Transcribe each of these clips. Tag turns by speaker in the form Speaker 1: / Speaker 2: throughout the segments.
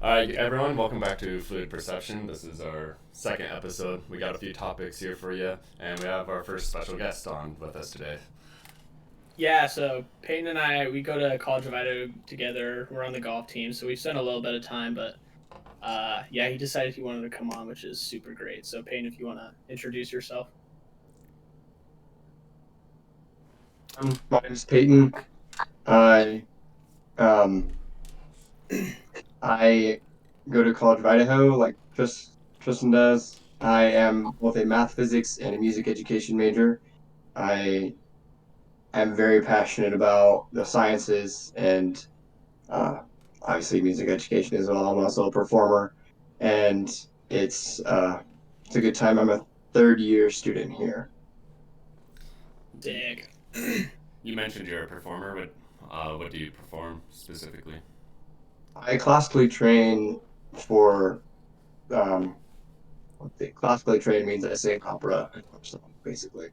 Speaker 1: All right, everyone, welcome back to Fluid Perception. This is our second episode. We got a few topics here for you, and we have our first special guest on with us today.
Speaker 2: Yeah, so Peyton and I, we go to College of Idaho together. We're on the golf team, so we've spent a little bit of time, but yeah, he decided he wanted to come on, which is super great. So Peyton, if you want to introduce yourself.
Speaker 3: My name's Peyton. I um I go to College of Idaho, like Tristan does. I am both a math, physics, and a music education major. I am very passionate about the sciences and uh, obviously music education as well. I'm also a performer, and it's uh, it's a good time. I'm a third year student here.
Speaker 2: Dick.
Speaker 1: You mentioned you're a performer, but what do you perform specifically?
Speaker 3: I classically train for um, classically trained means I sing opera and pop song, basically.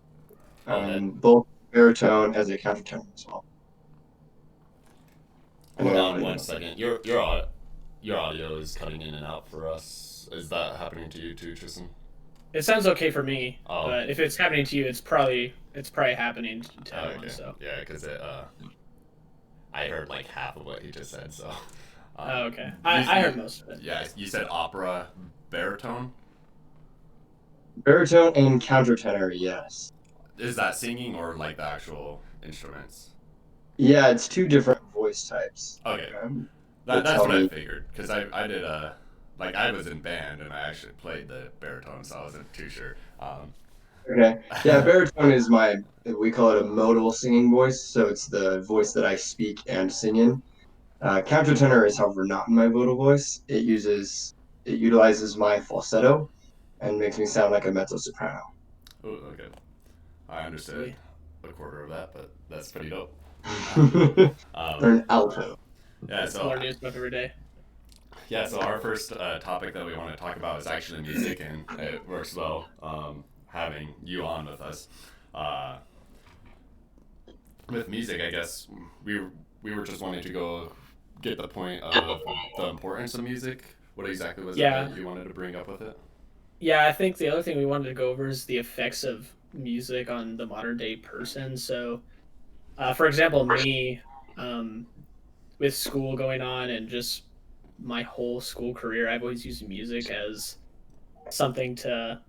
Speaker 1: Oh, that.
Speaker 3: Both baritone as a countertenor as well. I
Speaker 1: Hold
Speaker 3: know
Speaker 1: on
Speaker 3: everybody
Speaker 1: one
Speaker 3: knows.
Speaker 1: second. Your audio is cutting in and out for us. Is that happening to you too, Tristan?
Speaker 2: It sounds okay for me,
Speaker 1: Oh,
Speaker 2: but if it's happening to you, it's probably happening to
Speaker 1: oh,
Speaker 2: everyone.
Speaker 1: okay.
Speaker 2: So.
Speaker 1: Yeah, because I heard like half of what he just said. So,
Speaker 2: Oh, okay.
Speaker 1: you,
Speaker 2: I
Speaker 1: you,
Speaker 2: heard most of it.
Speaker 1: yeah, you said opera baritone.
Speaker 3: Baritone and countertenor, yes.
Speaker 1: Is that singing or like the actual instruments?
Speaker 3: Yeah, it's two different voice types.
Speaker 1: Okay,
Speaker 3: But
Speaker 1: that's
Speaker 3: tell
Speaker 1: what I
Speaker 3: me,
Speaker 1: figured because I did like I was in band and I actually played the baritone, so I wasn't too sure.
Speaker 3: okay. Yeah, baritone is we call it a modal singing voice, so it's the voice that I speak and sing in. Countertenor is, however, not my modal voice. It utilizes my falsetto and makes me sound like a mezzo soprano.
Speaker 1: Oh, okay, I understood
Speaker 2: Sweet.
Speaker 1: a quarter of that, but that's pretty dope.
Speaker 3: Or
Speaker 1: Um,
Speaker 3: an alto.
Speaker 1: yeah,
Speaker 2: Learn new stuff every day.
Speaker 1: so our first topic that we want to talk about is actually music, and it works well having you on with us. Uh, with music, I guess we were just wanting to go get the point of the importance of music. What exactly was it
Speaker 2: Yeah,
Speaker 1: that you wanted to bring up with it?
Speaker 2: yeah. I think the other thing we wanted to go over is the effects of music on the modern day person. So, for example, me, um, with school going on and just my whole school career, I've always used music as something to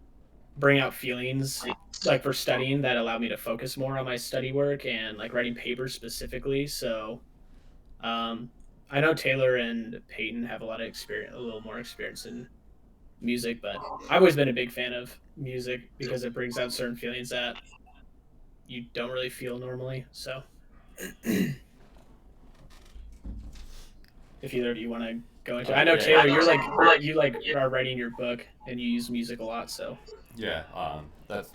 Speaker 2: bring out feelings like for studying that allow me to focus more on my study work and like writing papers specifically. So um, I know Taylor and Peyton have a lot of experience, a little more experience in music, but I've always been a big fan of music because it brings out certain feelings that you don't really feel normally. So if either of you want to go into, I know
Speaker 1: Yeah,
Speaker 2: Taylor, you like are writing your book and you use music a lot. So
Speaker 1: yeah. That's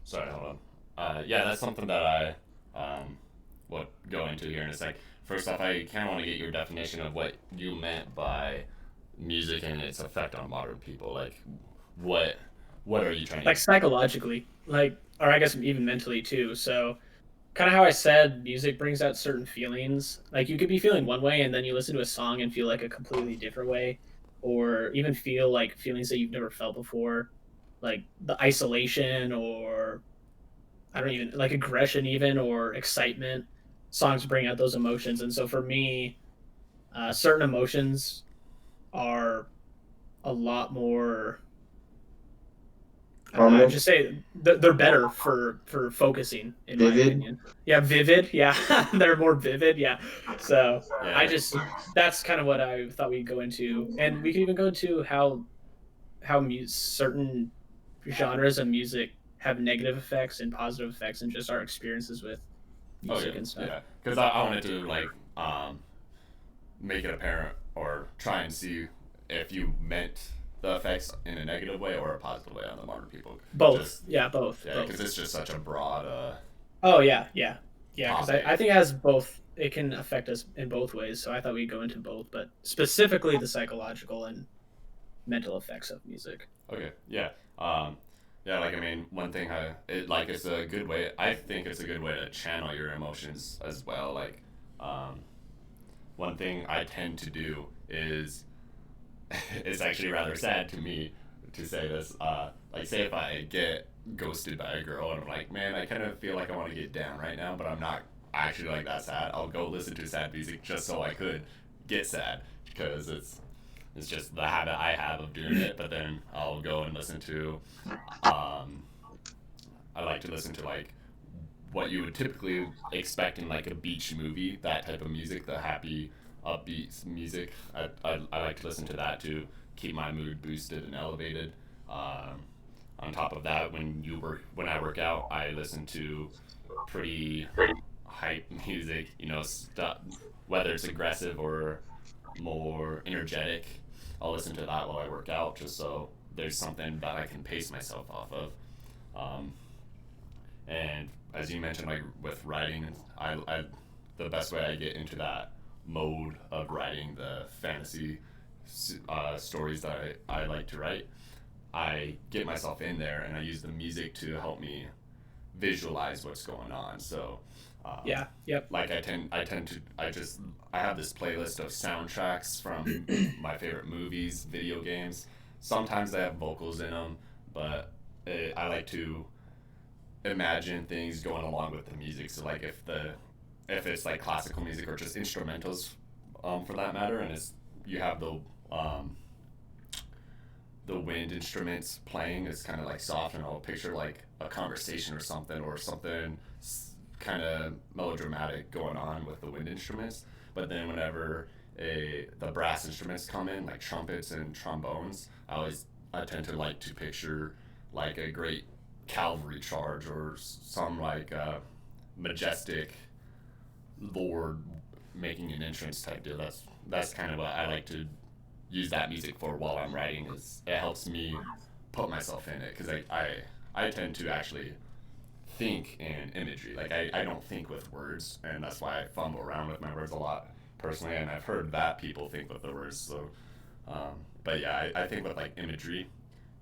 Speaker 1: sorry. Hold on. Yeah, that's something that I would go into here in a sec. First off, I kind of want to get your definition of what you meant by music and its effect on modern people. Like, what what are you trying
Speaker 2: like
Speaker 1: to?
Speaker 2: psychologically, like, or I guess even mentally too. So kind of how I said music brings out certain feelings. Like you could be feeling one way and then you listen to a song and feel like a completely different way, or even feel like feelings that you've never felt before, like the isolation or I don't even like aggression, even or excitement. Songs bring out those emotions, and so for me, certain emotions are a lot more. I don't know. I
Speaker 3: Prominent,
Speaker 2: just say they're better for focusing, in my
Speaker 3: vivid.
Speaker 2: opinion. Yeah, vivid. Yeah, they're more vivid. Yeah. So I
Speaker 1: Yeah,
Speaker 2: just that's kind of what I thought we'd go into, and we could even go into how certain genres of music have negative effects and positive effects, and just our experiences with music
Speaker 1: okay,
Speaker 2: and stuff.
Speaker 1: yeah. Because I wanted to like make it apparent or try and see if you meant the effects in a negative way or a positive way on the modern people.
Speaker 2: Both.
Speaker 1: Just
Speaker 2: Yeah, both.
Speaker 1: yeah, because
Speaker 2: Both.
Speaker 1: it's just such a broad
Speaker 2: Oh yeah, yeah, yeah. Because I
Speaker 1: topic.
Speaker 2: think it has both. It can affect us in both ways. So I thought we'd go into both, but specifically the psychological and mental effects of music.
Speaker 1: Okay, yeah. Yeah, like I mean, one thing it's a good way. I think it's a good way to channel your emotions as well. Like, um, one thing I tend to do is it's actually rather sad to me to say this. Like, say if I get ghosted by a girl and I'm like, man, I kind of feel like I want to get down right now, but I'm not actually like that sad. I'll go listen to sad music just so I could get sad because it's just the habit I have of doing it. But then I'll go and listen to, I like to listen to like what you would typically expect in like a beach movie, that type of music, the happy, upbeat music. I like to listen to that to keep my mood boosted and elevated. On top of that, when I work out, I listen to pretty hype music. You know, stuff whether it's aggressive or more energetic. I'll listen to that while I work out, just so there's something that I can pace myself off of. Um, and as you mentioned, like with writing, the best way I get into that mode of writing the fantasy stories that I like to write, I get myself in there and I use the music to help me visualize what's going on. So,
Speaker 2: Yeah. Yep.
Speaker 1: like I have this playlist of soundtracks from my favorite movies, video games. Sometimes they have vocals in them, but I like to imagine things going along with the music. So like if it's like classical music or just instrumentals, for that matter, and it's you have the wind instruments playing, it's kind of like soft, and I'll picture like a conversation or something kind of melodramatic going on with the wind instruments. But then whenever the brass instruments come in, like trumpets and trombones, I tend to like to picture like a great cavalry charge or some like majestic lord making an entrance type deal. That's kind of what I like to use that music for while I'm writing. Is it helps me put myself in it because I tend to actually think in imagery. Like I don't think with words, and that's why I fumble around with my words a lot personally. And I've heard that people think with the words. So, but yeah, I think with like imagery,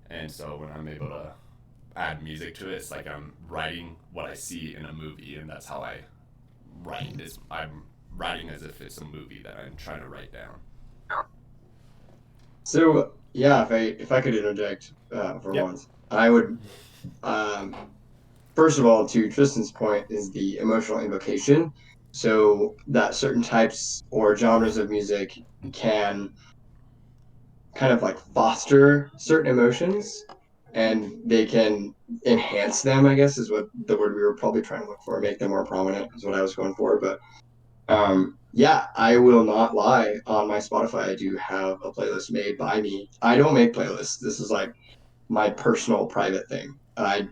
Speaker 1: and so when I'm able to add music to it, it's like I'm writing what I see in a movie, and that's how I write. Is I'm writing as if it's a movie that I'm trying to write down.
Speaker 3: So yeah, if I could interject for
Speaker 2: Yep.
Speaker 3: once, I would. Um, First of all, to Tristan's point, is the emotional invocation. So that certain types or genres of music can kind of like foster certain emotions, and they can enhance them. I guess is what the word we were probably trying to look for. Make them more prominent is what I was going for. But yeah, I will not lie. On my Spotify, I do have a playlist made by me. I don't make playlists. This is like my personal private thing. I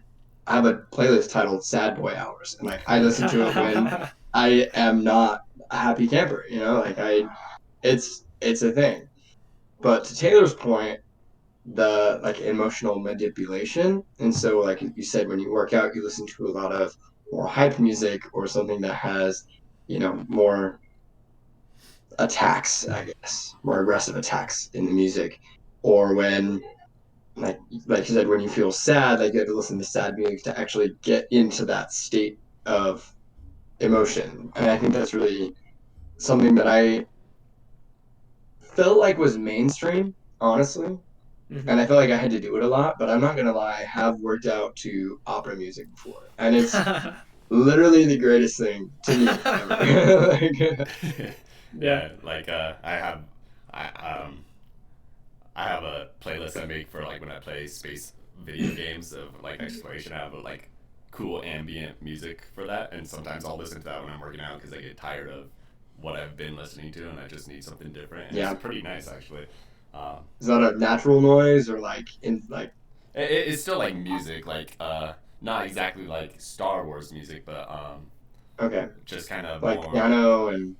Speaker 3: have a playlist titled "Sad Boy Hours," and like I listen to it when I am not a happy camper. You know, like it's a thing. But to Taylor's point, the like emotional manipulation, and so like you said, when you work out, you listen to a lot of more hype music or something that has, more attacks, I guess, more aggressive attacks in the music, or when like like you said, when you feel sad, like you have to listen to sad music to actually get into that state of emotion. And I think that's really something that I felt like was mainstream, honestly. And I felt like I had to do it a lot, but I'm not gonna lie, I have worked out to opera music before, and it's literally the greatest thing to me ever.
Speaker 1: Yeah, like I I have a playlist I make for like when I play space video games of like exploration. I have like cool ambient music for that, and sometimes I'll listen to that when I'm working out because I get tired of what I've been listening to, and I just need something different. And
Speaker 3: Yeah.
Speaker 1: it's pretty nice actually.
Speaker 3: Is that a natural noise or like in like
Speaker 1: It's still like music, like not exactly like Star Wars music, but
Speaker 3: okay,
Speaker 1: just kind of
Speaker 3: like
Speaker 1: more.
Speaker 3: piano and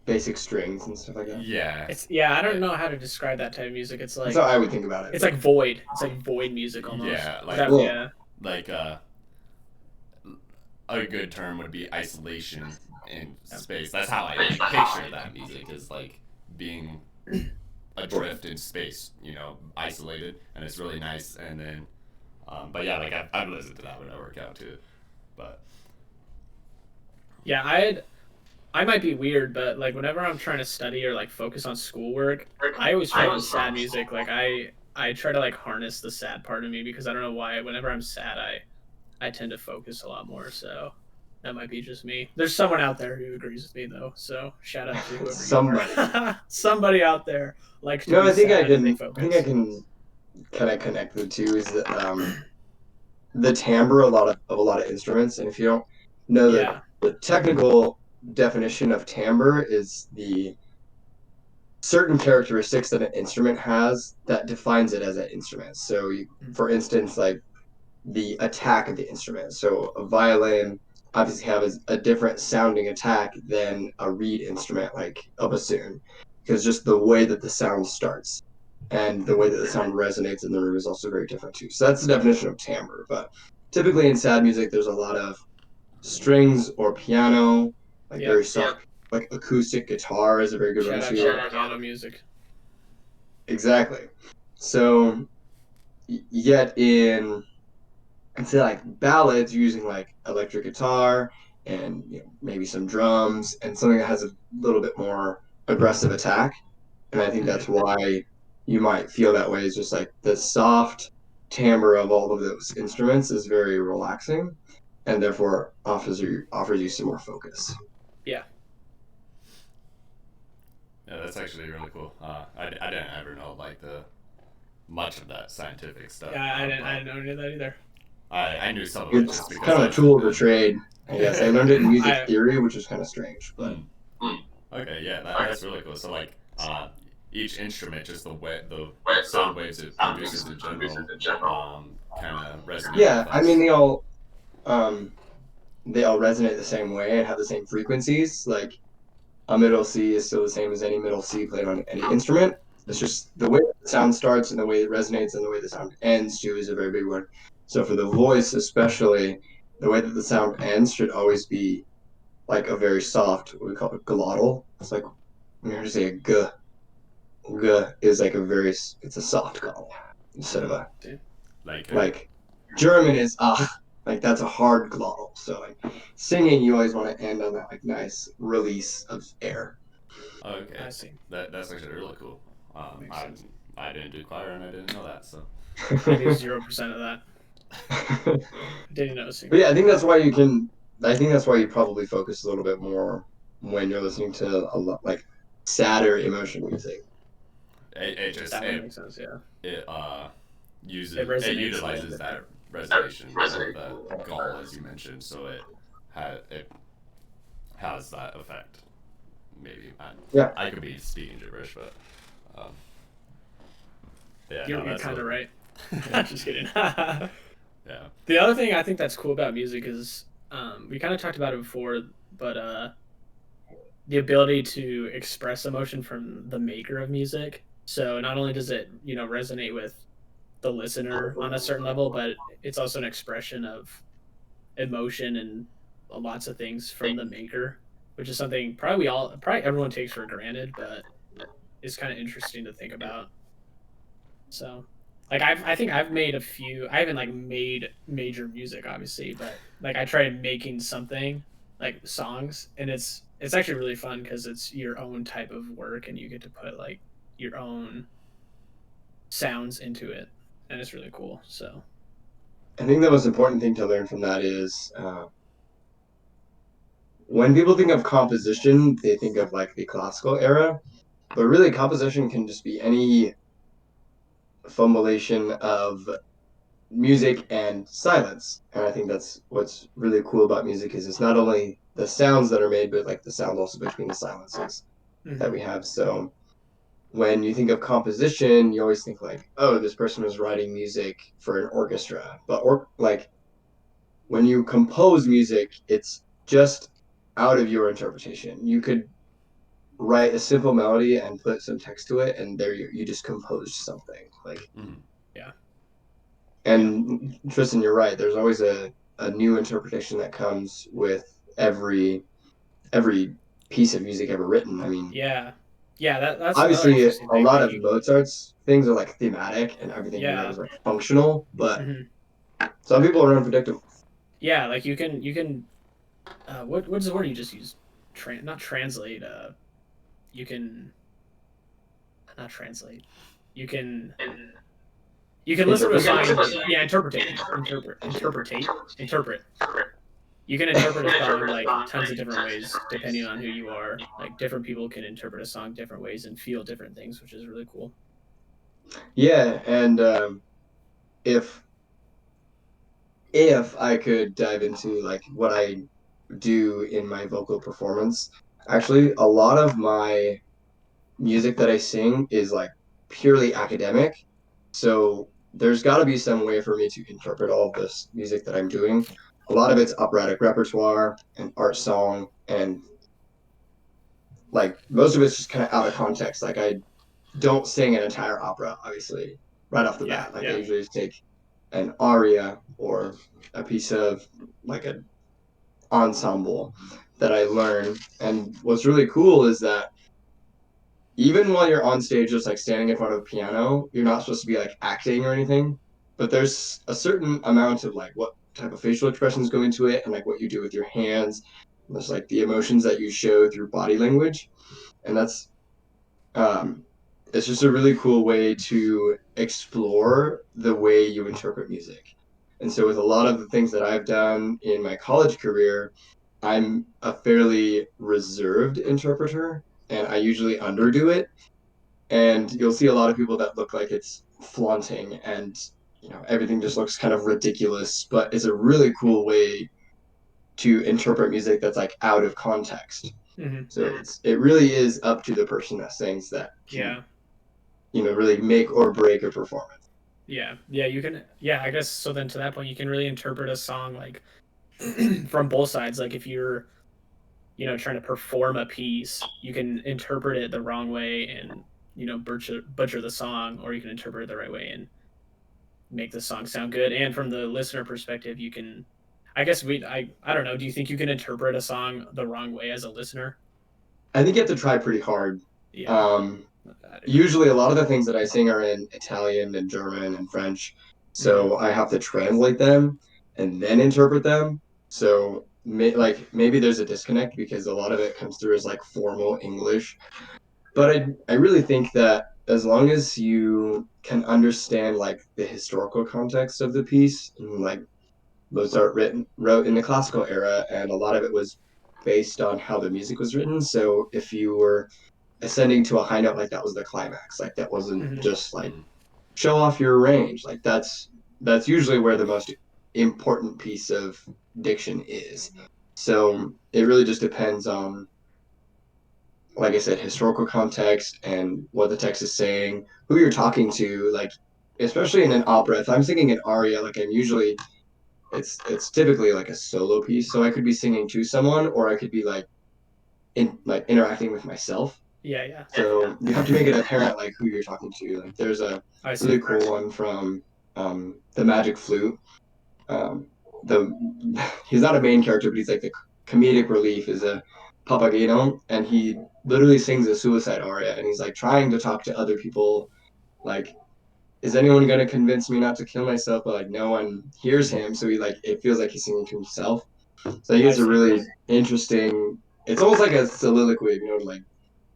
Speaker 3: basic strings and stuff like that?
Speaker 1: Yeah.
Speaker 2: I don't know how to describe that type of music. It's
Speaker 3: That's
Speaker 2: like
Speaker 3: how I would think about it.
Speaker 2: it's like void. It's like void music almost.
Speaker 1: Yeah, like
Speaker 2: That,
Speaker 3: Cool.
Speaker 2: yeah.
Speaker 1: like a good term would be isolation in space. That's how I picture that music is like being adrift in space, isolated, and it's really nice. And then, but yeah, like I've listened to that when I work out too. But
Speaker 2: Yeah, I might be weird, but like whenever I'm trying to study or like focus on schoolwork, I always find sad music. Like I try to like harness the sad part of me because I don't know why. Whenever I'm sad, I tend to focus a lot more. So that might be just me. There's someone out there who agrees with me though. So shout out to whoever you
Speaker 3: Somebody.
Speaker 2: are. Somebody out there likes to
Speaker 3: No,
Speaker 2: be
Speaker 3: I think I
Speaker 2: sad and they
Speaker 3: can. I think I
Speaker 2: focus.
Speaker 3: can kind of connect the two. Is that the timbre of a lot of instruments, and if you don't know
Speaker 2: Yeah.
Speaker 3: the technical definition of timbre is the certain characteristics that an instrument has that defines it as an instrument. So, for instance, like the attack of the instrument. So, a violin obviously has a different sounding attack than a reed instrument like a bassoon, because just the way that the sound starts and the way that the sound resonates in the room is also very different too. So that's the definition of timbre. But typically in sad music, there's a lot of strings or piano, like
Speaker 2: Yep.
Speaker 3: very soft, like acoustic guitar is a very good one
Speaker 2: Shout out
Speaker 3: too.
Speaker 2: to piano music.
Speaker 3: Exactly. So yet in I'd say like ballads, you're using like electric guitar and maybe some drums and something that has a little bit more aggressive attack. And I think that's why you might feel that way. Is just like the soft timbre of all of those instruments is very relaxing, and therefore offers you some more focus.
Speaker 2: Yeah.
Speaker 1: Yeah, that's actually really cool. I didn't ever know like the much of that scientific stuff.
Speaker 2: Yeah, I didn't know any of that either.
Speaker 1: I knew some of it
Speaker 3: It's
Speaker 1: just because
Speaker 3: kind
Speaker 1: I
Speaker 3: of a
Speaker 1: was
Speaker 3: tool of the
Speaker 1: in.
Speaker 3: trade, I guess. I learned it in music
Speaker 2: I
Speaker 3: theory, which is kind of strange, but
Speaker 1: Okay, yeah, that's really cool. So like, each instrument, just the sound waves it produces in general, kind of resonate
Speaker 3: yeah,
Speaker 1: with
Speaker 3: I mean
Speaker 1: us.
Speaker 3: um, they all resonate the same way and have the same frequencies. Like a middle C is still the same as any middle C played on any instrument. It's just the way the sound starts and the way it resonates and the way the sound ends too is a very big one. So for the voice especially, the way that the sound ends should always be like a very soft, what we call it glottal. It's like when you hear to say a g, g is like a very, it's a soft glottal instead of a,
Speaker 1: Like,
Speaker 3: like German is ah, like that's a hard glottal. So like singing, you always want to end on that like nice release of air.
Speaker 1: okay,
Speaker 2: I see.
Speaker 1: that's actually really cool. Um,
Speaker 2: Makes
Speaker 1: I
Speaker 2: sense.
Speaker 1: I didn't do choir and I didn't know that, so.
Speaker 2: I do 0% of that. Didn't know a
Speaker 3: But
Speaker 2: single
Speaker 3: yeah, I
Speaker 2: thing.
Speaker 3: think that's why you can. I think that's why you probably focus a little bit more when you're listening to a lot like sadder emotion music.
Speaker 1: It just
Speaker 2: That would make sense. Yeah.
Speaker 1: it
Speaker 2: It
Speaker 1: it
Speaker 2: resonates a little
Speaker 1: utilizes
Speaker 2: different.
Speaker 1: that resonation or the gall as you mentioned, so it has that effect. Maybe
Speaker 3: Yeah,
Speaker 1: I could be speaking gibberish, but um, yeah, no,
Speaker 2: You're
Speaker 1: that's
Speaker 2: kind
Speaker 1: really
Speaker 2: of
Speaker 1: cool.
Speaker 2: right. Just kidding.
Speaker 1: Yeah.
Speaker 2: The other thing I think that's cool about music is we kind of talked about it before, but the ability to express emotion from the maker of music. So not only does it resonate with the listener on a certain level, but it's also an expression of emotion and lots of things from the maker, which is something probably everyone takes for granted, but it's kind of interesting to think about. So, like I think I've made a few. I haven't like made major music, obviously, but like I tried making something like songs, and it's actually really fun because it's your own type of work, and you get to put like your own sounds into it, and it's really cool. So
Speaker 3: I think the most important thing to learn from that is when people think of composition, they think of like the classical era, but really composition can just be any formulation of music and silence. And I think that's what's really cool about music is it's not only the sounds that are made, but like the sound also between the silences that we have. So when you think of composition, you always think like, oh, this person was writing music for an orchestra. But like when you compose music, it's just out of your interpretation. You could write a simple melody and put some text to it, and there you just composed something. Like,
Speaker 1: Mm-hmm.
Speaker 2: yeah, yeah,
Speaker 3: and Tristan, you're right. There's always a new interpretation that comes with every piece of music ever written. I mean,
Speaker 2: yeah, yeah. That's another
Speaker 3: obviously,
Speaker 2: interesting
Speaker 3: a
Speaker 2: thing.
Speaker 3: lot
Speaker 2: Like
Speaker 3: of
Speaker 2: you,
Speaker 3: Mozart's things are like thematic, and everything he wrote
Speaker 2: yeah,
Speaker 3: is like functional. But
Speaker 2: hmm
Speaker 3: some people are unpredictable.
Speaker 2: yeah. Like you can. What's the word you just used? not translate. You can not translate. You can listen to a song and interpret. You can interpret a song like tons of different ways depending on who you are. Like different people can interpret a song different ways and feel different things, which is really cool.
Speaker 3: Yeah, and if if I could dive into like what I do in my vocal performance, actually a lot of my music that I sing is like purely academic. So there's got to be some way for me to interpret all of this music that I'm doing. A lot of it's operatic repertoire and art song, and like most of it's just kind of out of context. Like I don't sing an entire opera, obviously, right off the
Speaker 2: Yeah,
Speaker 3: bat. Like I
Speaker 2: yeah.
Speaker 3: usually just take an aria or a piece of like an ensemble that I learn. And what's really cool is that even while you're on stage, just like standing in front of a piano, you're not supposed to be like acting or anything. But there's a certain amount of like what type of facial expressions go into it and like what you do with your hands. And there's like the emotions that you show through body language. And that's um, it's just a really cool way to explore the way you interpret music. And so, with a lot of the things that I've done in my college career, I'm a fairly reserved interpreter, and I usually underdo it. And you'll see a lot of people that look like it's flaunting and everything just looks kind of ridiculous, but it's a really cool way to interpret music that's like out of context.
Speaker 2: Mm-hmm.
Speaker 3: So it really is up to the person that sings that can
Speaker 2: Yeah.
Speaker 3: really make or break a performance.
Speaker 2: Yeah. Yeah. You can. Yeah. I guess so. Then to that point, you can really interpret a song like from both sides. Like if you're trying to perform a piece, you can interpret it the wrong way and butcher the song, or you can interpret it the right way and make the song sound good. And from the listener perspective, you can. I guess I don't know. Do you think you can interpret a song the wrong way as a listener?
Speaker 3: I think you have to try pretty hard.
Speaker 2: Yeah.
Speaker 3: Um, Usually, a lot of the things that I sing are in Italian and German and French,
Speaker 2: Mm-hmm.
Speaker 3: so I have to translate them and then interpret them. So, like maybe there's a disconnect because a lot of it comes through as like formal English. But I really think that as long as you can understand like the historical context of the piece, and like Mozart wrote in the classical era, and a lot of it was based on how the music was written. So if you were ascending to a high note, like that was the climax. Like that wasn't
Speaker 2: Mm-hmm.
Speaker 3: just like show off your range. Like that's usually where the most important piece of diction is. So it really just depends on, like I said, historical context and what the text is saying, who you're talking to. Like especially in an opera, if I'm singing an aria, like I'm usually it's typically like a solo piece, so I could be singing to someone or I could be like interacting with myself.
Speaker 2: Yeah. Yeah.
Speaker 3: So you have to make it apparent like who you're talking to. Like there's a
Speaker 2: I see.
Speaker 3: really cool one from the Magic Flute. Um, the he's not a main character, but he's like the comedic relief is a Papageno, and he literally sings a suicide aria, and he's like trying to talk to other people, like is anyone gonna convince me not to kill myself? But like no one hears him, so he like it feels like he's singing to himself. So I think
Speaker 2: I
Speaker 3: it's a
Speaker 2: see.
Speaker 3: really interesting. It's almost like a soliloquy, like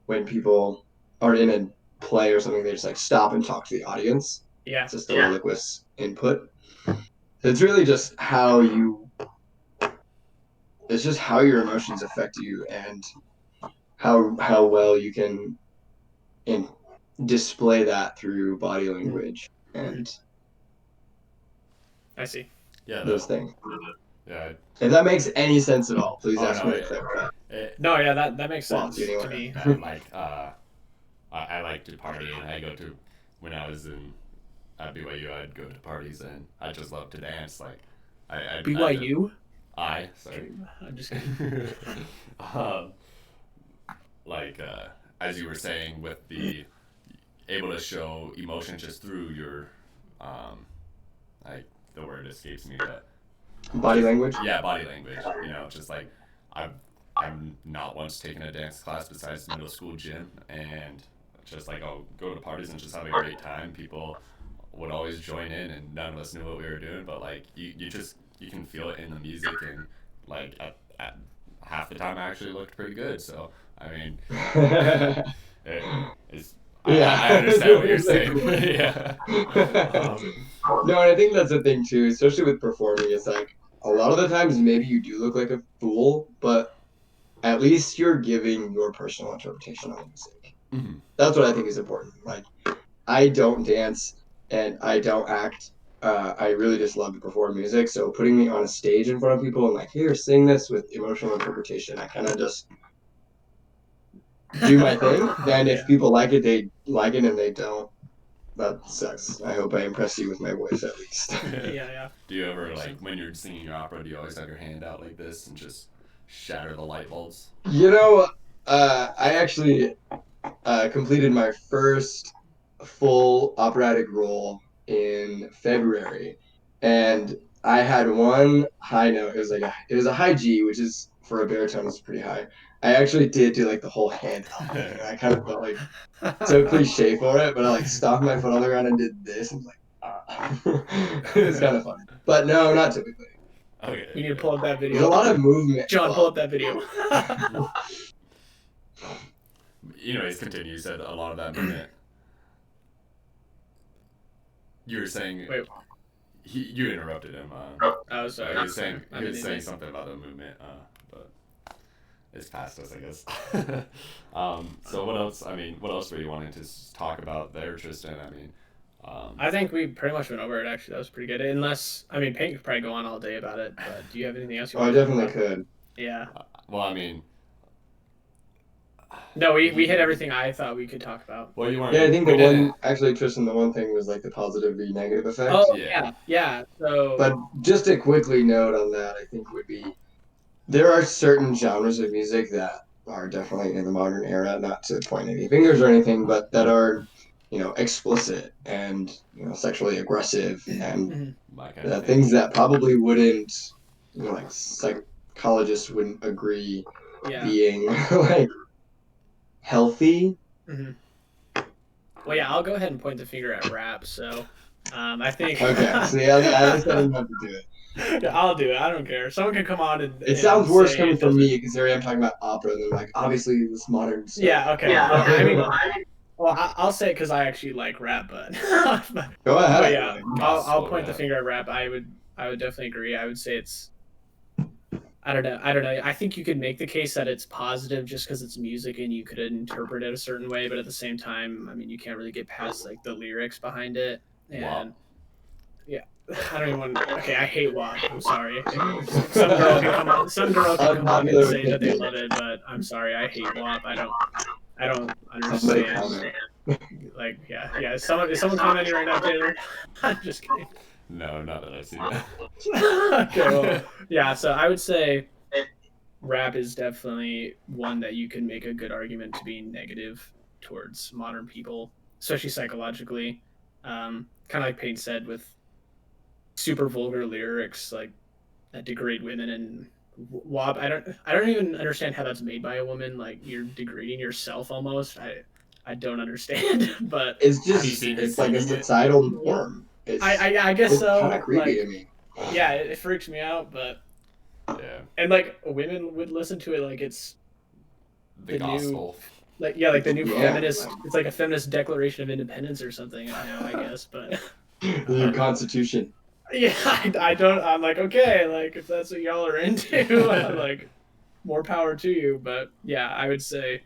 Speaker 3: when people are in a play or something, they just like stop and talk to the audience.
Speaker 2: Yeah.
Speaker 3: It's a soliloquist input. It's really just how you. It's just how your emotions affect you and how well you can in, display that through body language
Speaker 2: Mm-hmm.
Speaker 3: and
Speaker 2: I see.
Speaker 1: Yeah,
Speaker 3: those things.
Speaker 1: yeah.
Speaker 3: If that makes any sense at all, please
Speaker 1: Oh
Speaker 3: ask
Speaker 1: no,
Speaker 3: me to clarify.
Speaker 1: it,
Speaker 2: No, yeah, that makes
Speaker 3: Well, do
Speaker 2: sense to
Speaker 3: anyway.
Speaker 2: me.
Speaker 1: like I like to party and I go to when I was in at BYU I'd go to parties and I just love to dance like
Speaker 2: BYU?
Speaker 1: I sorry
Speaker 2: I'm just kidding.
Speaker 1: um, like as you were saying with the able to show emotion just through your like the word escapes me but
Speaker 3: Body
Speaker 1: just
Speaker 3: language.
Speaker 1: yeah body language just like I've I'm not once taken a dance class besides middle school gym and just like I'll go to parties and just have a great time people would always join in and none of us knew what we were doing but like you can feel it in the music and like at half the time I actually looked pretty good. So I mean, it's I
Speaker 3: Yeah.
Speaker 1: understand what you're saying. Yeah.
Speaker 3: No, and I think that's the thing too, especially with performing. It's like a lot of the times maybe you do look like a fool, but at least you're giving your personal interpretation on the music.
Speaker 1: Mhm.
Speaker 3: That's what I think is important. Like, I don't dance and I don't act. I really just love to perform music. So putting me on a stage in front of people and like, here, sing this with emotional interpretation, I kind of just do my thing. Then if people like it, they like it, and they don't, that sucks. I hope I impress you with my voice at least.
Speaker 2: Yeah.
Speaker 1: Do you ever,
Speaker 2: Makes
Speaker 1: like,
Speaker 2: sense.
Speaker 1: when you're singing your opera, do you always have your hand out like this and just shatter the light bulbs?
Speaker 3: You know, I actually completed my first full operatic role in February, and I had one high note. It was a high G, which is for a baritone is pretty high. I actually did do like the whole hand up thing. I kind of felt like so cliche for it, but I like stomped my foot on the ground and did this, and was like, ah. It was kind of funny, but no, not typically.
Speaker 1: Okay.
Speaker 2: We need to pull up that
Speaker 3: There's a
Speaker 2: video.
Speaker 3: lot of movement.
Speaker 2: John, pull up that video.
Speaker 1: Anyways, continue. You said a lot of that movement. You were saying.
Speaker 2: Wait.
Speaker 1: You interrupted him.
Speaker 2: Oh, sorry.
Speaker 1: He was saying
Speaker 2: I
Speaker 1: he was
Speaker 2: mean,
Speaker 1: saying something about the movement, but it's past us, I guess. So what else? I mean, what else were you wanting to talk about there, Tristan? I mean,
Speaker 2: I think we pretty much went over it. Actually, that was pretty good. Unless, I mean, Peyton could probably go on all day about it. But do you have anything else you
Speaker 3: Oh, I
Speaker 2: want to talk
Speaker 3: definitely
Speaker 2: about?
Speaker 3: could.
Speaker 2: Yeah.
Speaker 1: well, I mean,
Speaker 2: No, we hit everything I thought we could talk about.
Speaker 1: well, you weren't.
Speaker 3: Yeah, I think
Speaker 1: we
Speaker 3: the
Speaker 1: didn't.
Speaker 3: one actually, Tristan, the one thing was like the positive v negative effect.
Speaker 2: Oh
Speaker 1: Yeah.
Speaker 2: yeah. So
Speaker 3: But just to quickly note on that, I think would be there are certain genres of music that are definitely in the modern era, not to point any fingers or anything, but that are, explicit and sexually aggressive and
Speaker 2: mhm.
Speaker 1: My kind of
Speaker 3: things
Speaker 1: thing.
Speaker 3: that probably wouldn't, like psychologists wouldn't agree
Speaker 2: Yeah.
Speaker 3: being like healthy.
Speaker 2: Mhm. Well, yeah, I'll go ahead and point the finger at rap. So, I think.
Speaker 3: Okay, so yeah, at least I didn't have to do it.
Speaker 2: Yeah, I'll do it. I don't care. Someone can come on and
Speaker 3: It sounds worse
Speaker 2: say
Speaker 3: coming
Speaker 2: it
Speaker 3: from
Speaker 2: doesn't.
Speaker 3: me because here I am talking about opera, and then like obviously this modern stuff.
Speaker 2: Yeah. Okay.
Speaker 3: Yeah,
Speaker 2: Well, I mean,
Speaker 3: okay.
Speaker 2: well, I'll say it because I actually like rap, but
Speaker 3: Go
Speaker 2: but
Speaker 3: ahead.
Speaker 2: yeah,
Speaker 3: Like,
Speaker 2: I'll
Speaker 1: Gospel
Speaker 2: point the
Speaker 1: rap.
Speaker 2: finger at rap. I would definitely agree. I would say it's. I don't know. I think you could make the case that it's positive just because it's music and you could interpret it a certain way, but at the same time, I mean, you can't really get past like the lyrics behind it.
Speaker 1: Wow.
Speaker 2: And yeah, I don't even want. Okay, I hate WAP. I'm sorry. Some girl can come on. Some girl can come on and
Speaker 3: Unpopular
Speaker 2: say that they
Speaker 3: opinion.
Speaker 2: love it, but I'm sorry. I hate WAP. I don't
Speaker 3: Somebody
Speaker 2: understand.
Speaker 3: comment.
Speaker 2: Like, yeah. Is someone commenting right now, Taylor? I'm just kidding.
Speaker 1: No, not that I've seen that.
Speaker 2: Okay, well, yeah. So I would say rap is definitely one that you can make a good argument to be negative towards modern people, especially psychologically. Kind of like Payne said, with super vulgar lyrics like that degrade women and WAP. I don't even understand how that's made by a woman. Like you're degrading yourself almost. I don't understand, but
Speaker 3: It's
Speaker 1: Have you
Speaker 3: just
Speaker 1: seen her
Speaker 3: it's like a
Speaker 1: singing it?
Speaker 3: societal norm.
Speaker 2: I guess
Speaker 3: It's
Speaker 2: so.
Speaker 3: kind of creepy to
Speaker 2: Like
Speaker 3: me.
Speaker 2: yeah, it freaks me out, but
Speaker 1: Yeah.
Speaker 2: and like women would listen to it like it's
Speaker 1: The
Speaker 2: the
Speaker 1: gospel.
Speaker 2: like the new
Speaker 3: Yeah.
Speaker 2: feminist. It's like a feminist declaration of independence or something now, I guess. But
Speaker 3: The new Constitution.
Speaker 2: yeah, I don't. I'm like okay, like if that's what y'all are into, like more power to you. But yeah, I would say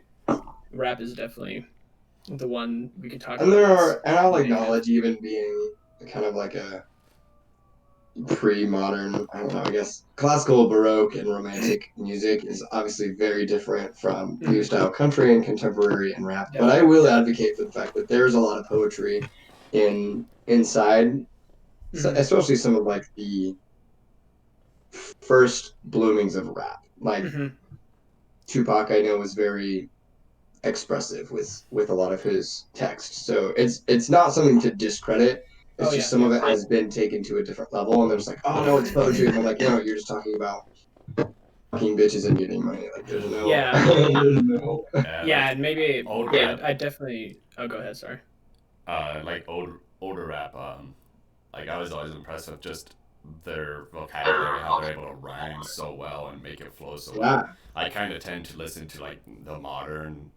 Speaker 2: rap is definitely the one we could talk
Speaker 3: And
Speaker 2: about.
Speaker 3: and I'll
Speaker 2: Negative.
Speaker 3: acknowledge even being kind of like a pre-modern, I don't know, I guess classical, baroque, and romantic music is obviously very different from new style country and contemporary and rap. But I will advocate for the fact that there's a lot of poetry inside, especially some of like the first bloomings of rap. Like Tupac, I know, was very expressive with a lot of his text. So it's not something to discredit. It's just some of it has been taken to a different level, and there's like, oh no, it's poetry, and I'm like, no, you're just talking about fucking bitches and getting money. Like, there's no, there's no.
Speaker 2: Yeah, and maybe
Speaker 1: old
Speaker 2: yeah,
Speaker 1: rap.
Speaker 2: I definitely. Oh, go ahead. Sorry.
Speaker 1: Like older rap. Like I was always impressed with just their vocabulary, how they're able to rhyme so well and make it flow so
Speaker 3: Yeah.
Speaker 1: well. I kind of tend to listen to like the modern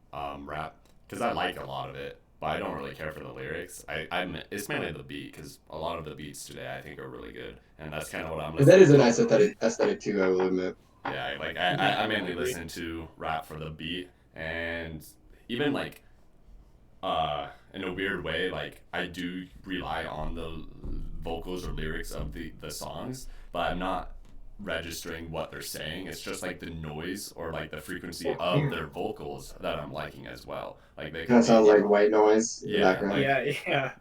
Speaker 1: rap because I like a lot of it, but I don't really care for the lyrics. It's mainly the beat because a lot of the beats today I think are really good, and that's kind of what I'm
Speaker 3: And that
Speaker 1: listening
Speaker 3: is a
Speaker 1: to.
Speaker 3: nice aesthetic too, I will admit.
Speaker 1: Yeah, like
Speaker 2: Yeah,
Speaker 1: I
Speaker 2: I
Speaker 1: mainly
Speaker 2: agree.
Speaker 1: listen to rap for the beat, and even like in a weird way, like I do rely on the vocals or lyrics of the songs, but I'm not registering what they're saying. It's just like the noise or like the frequency of their vocals that I'm liking as well. Like they could
Speaker 3: That sounds
Speaker 1: be,
Speaker 3: like white noise in the
Speaker 1: yeah,
Speaker 3: background.
Speaker 1: like
Speaker 2: Yeah.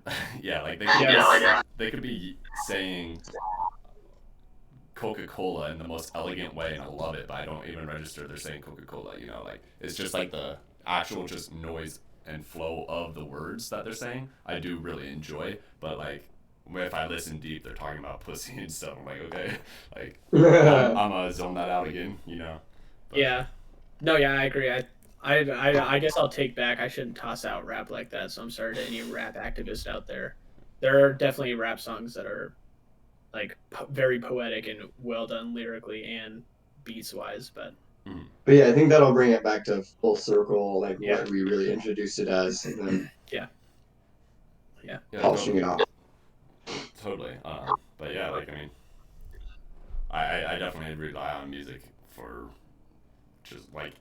Speaker 1: yeah, like
Speaker 2: Yes.
Speaker 1: they could be saying Coca-Cola in the most elegant way, and I love it, but I don't even register they're saying Coca-Cola. You know, like it's just like the actual just noise and flow of the words that they're saying. I do really enjoy, but like if I listen deep, they're talking about pussy and stuff. I'm like, okay, like I'm gonna zone that out again. You know, but
Speaker 2: Yeah. No, yeah, I agree. I guess I'll take back. I shouldn't toss out rap like that. So I'm sorry to any rap activists out there. There are definitely rap songs that are like very poetic and well done lyrically and beats wise. But
Speaker 1: mm,
Speaker 3: But yeah, I think that'll bring it back to full circle, like
Speaker 2: yeah,
Speaker 3: what we really introduced it as, and then
Speaker 2: yeah, yeah,
Speaker 1: yeah,
Speaker 3: polishing it off.
Speaker 1: totally. But yeah, like I mean, I definitely rely on music for just like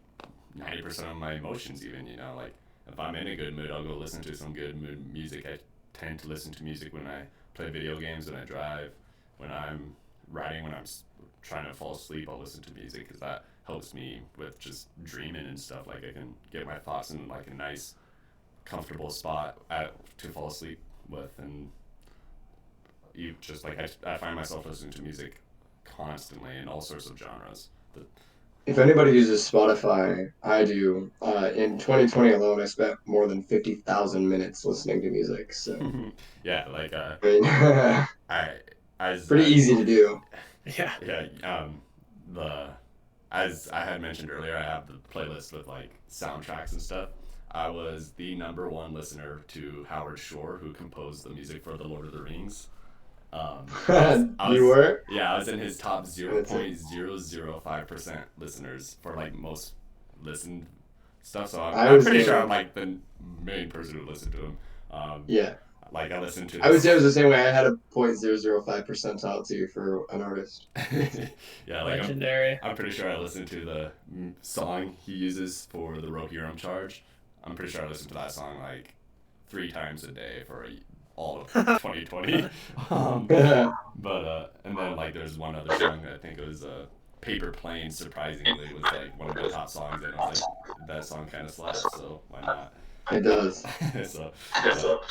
Speaker 1: 90% of my emotions. Even you know, like if I'm in a good mood, I'll go listen to some good mood music. I tend to listen to music when I play video games, when I drive, when I'm writing, when I'm trying to fall asleep. I'll listen to music because that helps me with just dreaming and stuff. Like I can get my thoughts in like a nice, comfortable spot to fall asleep with, and you just like I find myself listening to music constantly in all sorts of genres. But
Speaker 3: If anybody uses Spotify, I do. In 2020 alone, I spent more than 50,000 minutes listening to music. So,
Speaker 1: yeah, like
Speaker 3: I mean,
Speaker 1: I
Speaker 3: pretty easy to do.
Speaker 2: yeah.
Speaker 1: yeah the as I had mentioned earlier, I have the playlist with like soundtracks and stuff. I was the number one listener to Howard Shore, who composed the music for The Lord of the Rings. I
Speaker 3: You
Speaker 1: was,
Speaker 3: were?
Speaker 1: yeah, I was in his top
Speaker 3: That's it.
Speaker 1: 0.005% listeners for like most listened stuff. So
Speaker 3: I
Speaker 1: I'm
Speaker 3: would
Speaker 1: pretty
Speaker 3: say,
Speaker 1: sure I'm like the main person who listened to him. Um,
Speaker 3: yeah.
Speaker 1: like I listened to
Speaker 3: I would say it
Speaker 1: this.
Speaker 3: was the same way. I had a 0.005 percentile too for an artist.
Speaker 1: Yeah, like
Speaker 2: Legendary.
Speaker 1: I'm pretty sure I listened to the song he uses for the Rohirrim charge. I'm pretty sure I listened to that song like 3 times a day for all of 2020. And then like there's one other song I think it was Paper Plane. Surprisingly, was like one of my top songs, and I was like that song kind of slaps, so why not?
Speaker 3: It does.
Speaker 1: So, but,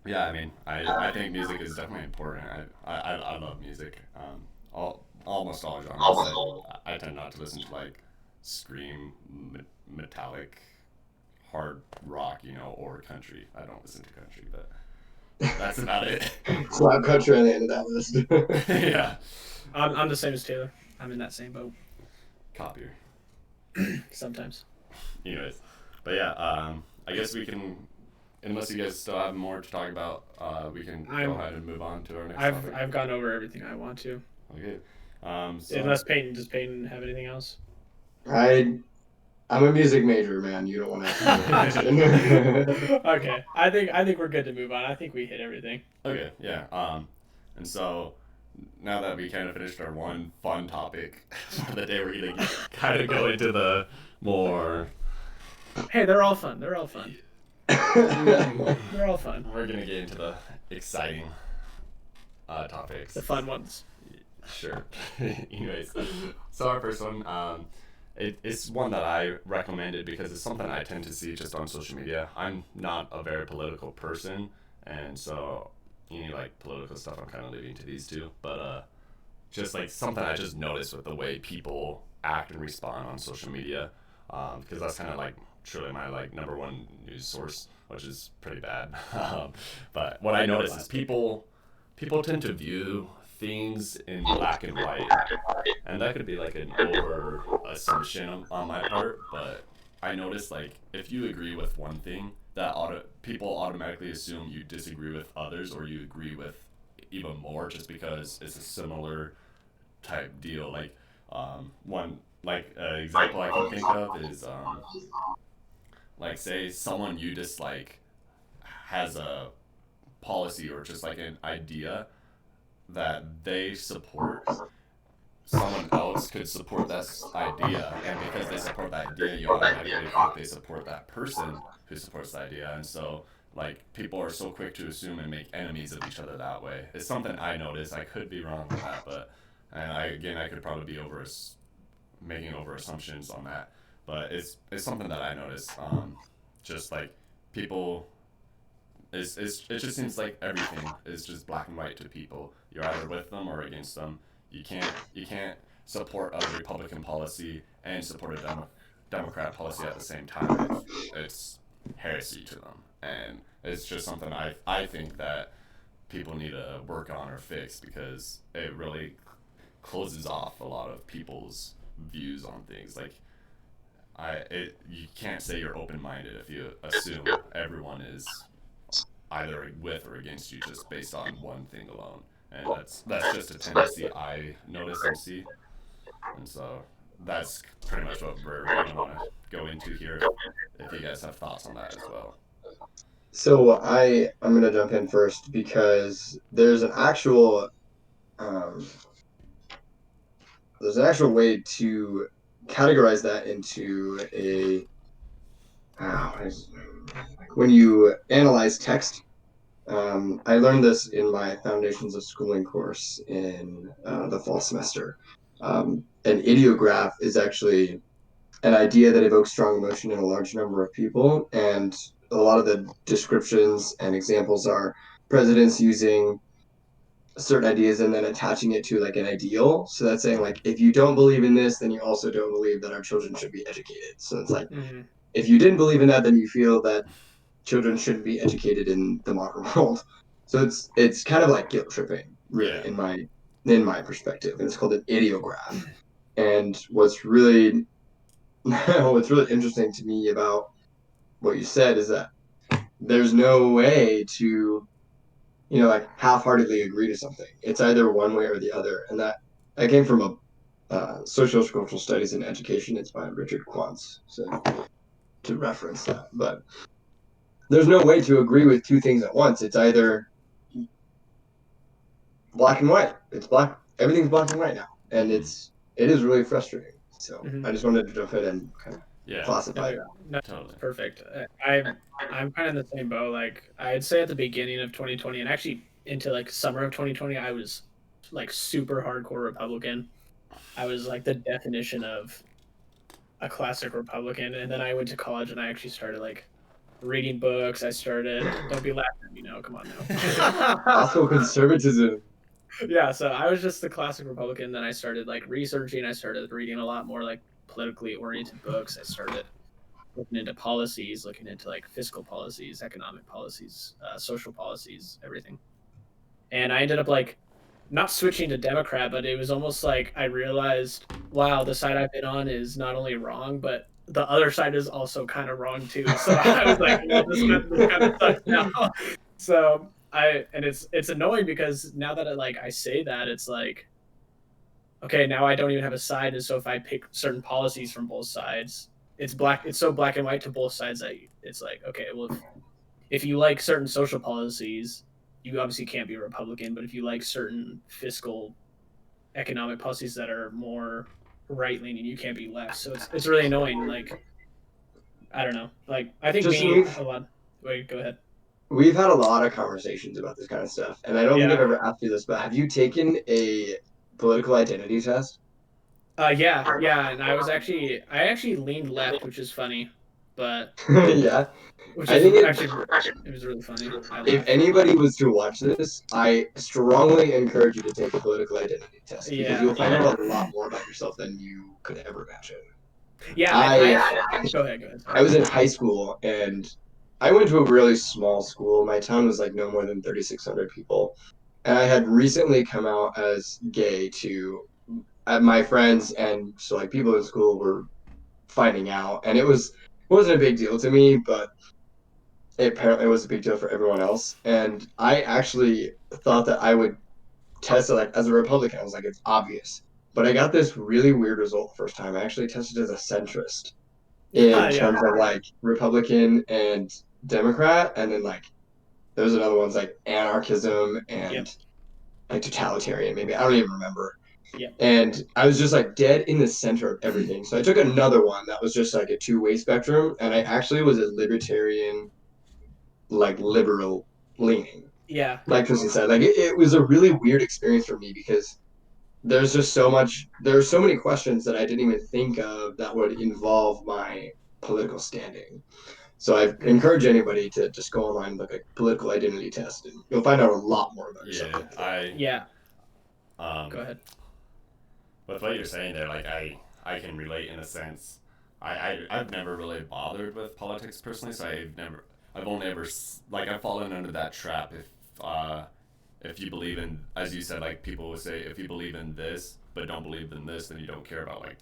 Speaker 1: yeah, I mean, I think music is definitely important. I love music. Almost all genres. I tend not to listen to like scream, metallic, hard rock, you know, or country. I don't listen to country, but that's about it.
Speaker 3: Slap country on the end of that list.
Speaker 1: Yeah,
Speaker 2: I'm the same as Taylor. I'm in that same boat
Speaker 1: copier.
Speaker 2: sometimes.
Speaker 1: Anyways, but yeah, I guess we can. Unless you guys still have more to talk about, we can go ahead and move on to our next topic.
Speaker 2: I've gone over everything I want to.
Speaker 1: Okay.
Speaker 2: Unless Peyton, does Peyton have anything else?
Speaker 3: I'm a music major, man. You don't want to ask me a question.
Speaker 2: Okay, I think we're good to move on. I think we hit everything.
Speaker 1: Okay, yeah. And so now that we kind of finished our one fun topic for the day, we're gonna kind of go into the more.
Speaker 2: Hey, they're all fun. They're all fun. They're all fun.
Speaker 1: We're gonna get into the exciting topics.
Speaker 2: The fun ones.
Speaker 1: Sure. Anyways, so our first one, it's one that I recommended because it's something I tend to see just on social media. I'm not a very political person, and so any like political stuff I'm kind of leaving to these two. But just like something I just noticed with the way people act and respond on social media, because that's kind of like truly my like number one news source, which is pretty bad. But what I notice is people tend to view things in black and white, and that could be like an over assumption on my part, but I noticed like if you agree with one thing, that people automatically assume you disagree with others, or you agree with even more just because it's a similar type deal. Like one like example I can think of is like say someone you dislike has a policy or just like an idea that they support, someone else could support that idea, and because they support that idea, you automatically think they support that person who supports the idea, and so like people are so quick to assume and make enemies of each other that way. It's something I noticed. I could be wrong on that, but and I could probably be making over assumptions on that, but it's something that I noticed. Just like people it just seems like everything is just black and white to people. You're either with them or against them. You can't support a Republican policy and support a Democrat policy at the same time. It's heresy to them, and it's just something I think that people need to work on or fix because it really closes off a lot of people's views on things. Like you can't say you're open minded if you assume everyone is either with or against you just based on one thing alone. And that's just a tendency I notice and see. And so that's pretty much what we're going to want to go into here. If you guys have thoughts on that as well.
Speaker 3: So I'm gonna jump in first because um, there's an actual way to categorize that into uh, when you analyze text. I learned this in my Foundations of Schooling course in the fall semester. An ideograph is actually an idea that evokes strong emotion in a large number of people, and a lot of the descriptions and examples are presidents using certain ideas and then attaching it to like an ideal. So that's saying like if you don't believe in this, then you also don't believe that our children should be educated. So it's like
Speaker 2: Mm-hmm.
Speaker 3: if you didn't believe in that, then you feel that children shouldn't be educated in the modern world. So it's kind of like guilt tripping, really,
Speaker 1: Yeah.
Speaker 3: in my perspective. And it's called an ideograph. And what's really interesting to me about what you said is that there's no way to like half-heartedly agree to something. It's either one way or the other, and that came from a social cultural studies in education. It's by Richard Quantz, so to reference that. But there's no way to agree with two things at once. It's either black and white. It's black. Everything's black and white now, and it is really frustrating. So
Speaker 2: Mm-hmm.
Speaker 3: I just wanted to jump in and kind of classify it.
Speaker 2: No,
Speaker 1: Totally.
Speaker 2: perfect. I'm kind of in the same boat. Like I'd say at the beginning of 2020, and actually into like summer of 2020, I was like super hardcore Republican. I was like the definition of a classic Republican. And then I went to college and I actually started like reading books. I started. Don't be laughing at me now. Come on now.
Speaker 3: Also, conservatism.
Speaker 2: Yeah, so I was just the classic Republican. Then I started like researching. I started reading a lot more like politically oriented books. I started looking into policies, looking into like fiscal policies, economic policies, social policies, everything. And I ended up like not switching to Democrat, but it was almost like I realized, wow, the side I've been on is not only wrong, but the other side is also kind of wrong too. So I was like, well, this kind of sucks now. So and it's annoying because now that I say that, it's like, okay, now I don't even have a side, and so if I pick certain policies from both sides, it's so black and white to both sides that it's like, okay, well, if you like certain social policies, you obviously can't be a Republican, but if you like certain fiscal economic policies that are more right leaning, you can't be left. So it's really annoying. Like I don't know. Like I think
Speaker 3: Just
Speaker 2: me a lot. Wait, go ahead.
Speaker 3: we've had a lot of conversations about this kind of stuff, and I don't think I've
Speaker 2: Yeah.
Speaker 3: ever asked you this, but have you taken a political identity test?
Speaker 2: Yeah, and I actually leaned left, which is funny, but
Speaker 3: Yeah,
Speaker 2: which
Speaker 3: I
Speaker 2: is
Speaker 3: think
Speaker 2: actually it was really funny. I
Speaker 3: if
Speaker 2: laughed.
Speaker 3: anybody was to watch this, I strongly encourage you to take a political identity test because
Speaker 2: Yeah,
Speaker 3: you'll find out a lot more about yourself than you could ever imagine.
Speaker 2: yeah, and
Speaker 3: I
Speaker 2: go ahead, go ahead.
Speaker 3: I
Speaker 2: Sorry.
Speaker 3: was in high school and I went to a really small school. My town was like no more than 3,600 people. And I had recently come out as gay to my friends, and so like people in school were finding out, and it wasn't a big deal to me, but apparently it was a big deal for everyone else. And I actually thought that I would test it like as a Republican. I was like, it's obvious. But I got this really weird result the first time. I actually tested as a centrist in
Speaker 2: Yeah.
Speaker 3: terms of like Republican and Democrat, and then like there's another ones like anarchism and
Speaker 2: Yep.
Speaker 3: like totalitarian, maybe. I don't even remember.
Speaker 2: Yep.
Speaker 3: And I was just like dead in the center of everything. So I took another one that was just like a two-way spectrum, and I actually was a libertarian, like liberal leaning.
Speaker 2: Yeah.
Speaker 3: Like Tristan said, like it was a really weird experience for me because there's just so much, there's so many questions that I didn't even think of that would involve my political standing. So I encourage anybody to just go online and look at political identity test, and you'll find out a lot more about yourself.
Speaker 1: I
Speaker 2: Yeah.
Speaker 1: um
Speaker 2: Go ahead.
Speaker 1: with what you're saying there, like I can relate in a sense. I've never really bothered with politics personally, so I've only ever like I've fallen under that trap. If you believe in, as you said, like people would say, if you believe in this but don't believe in this, then you don't care about like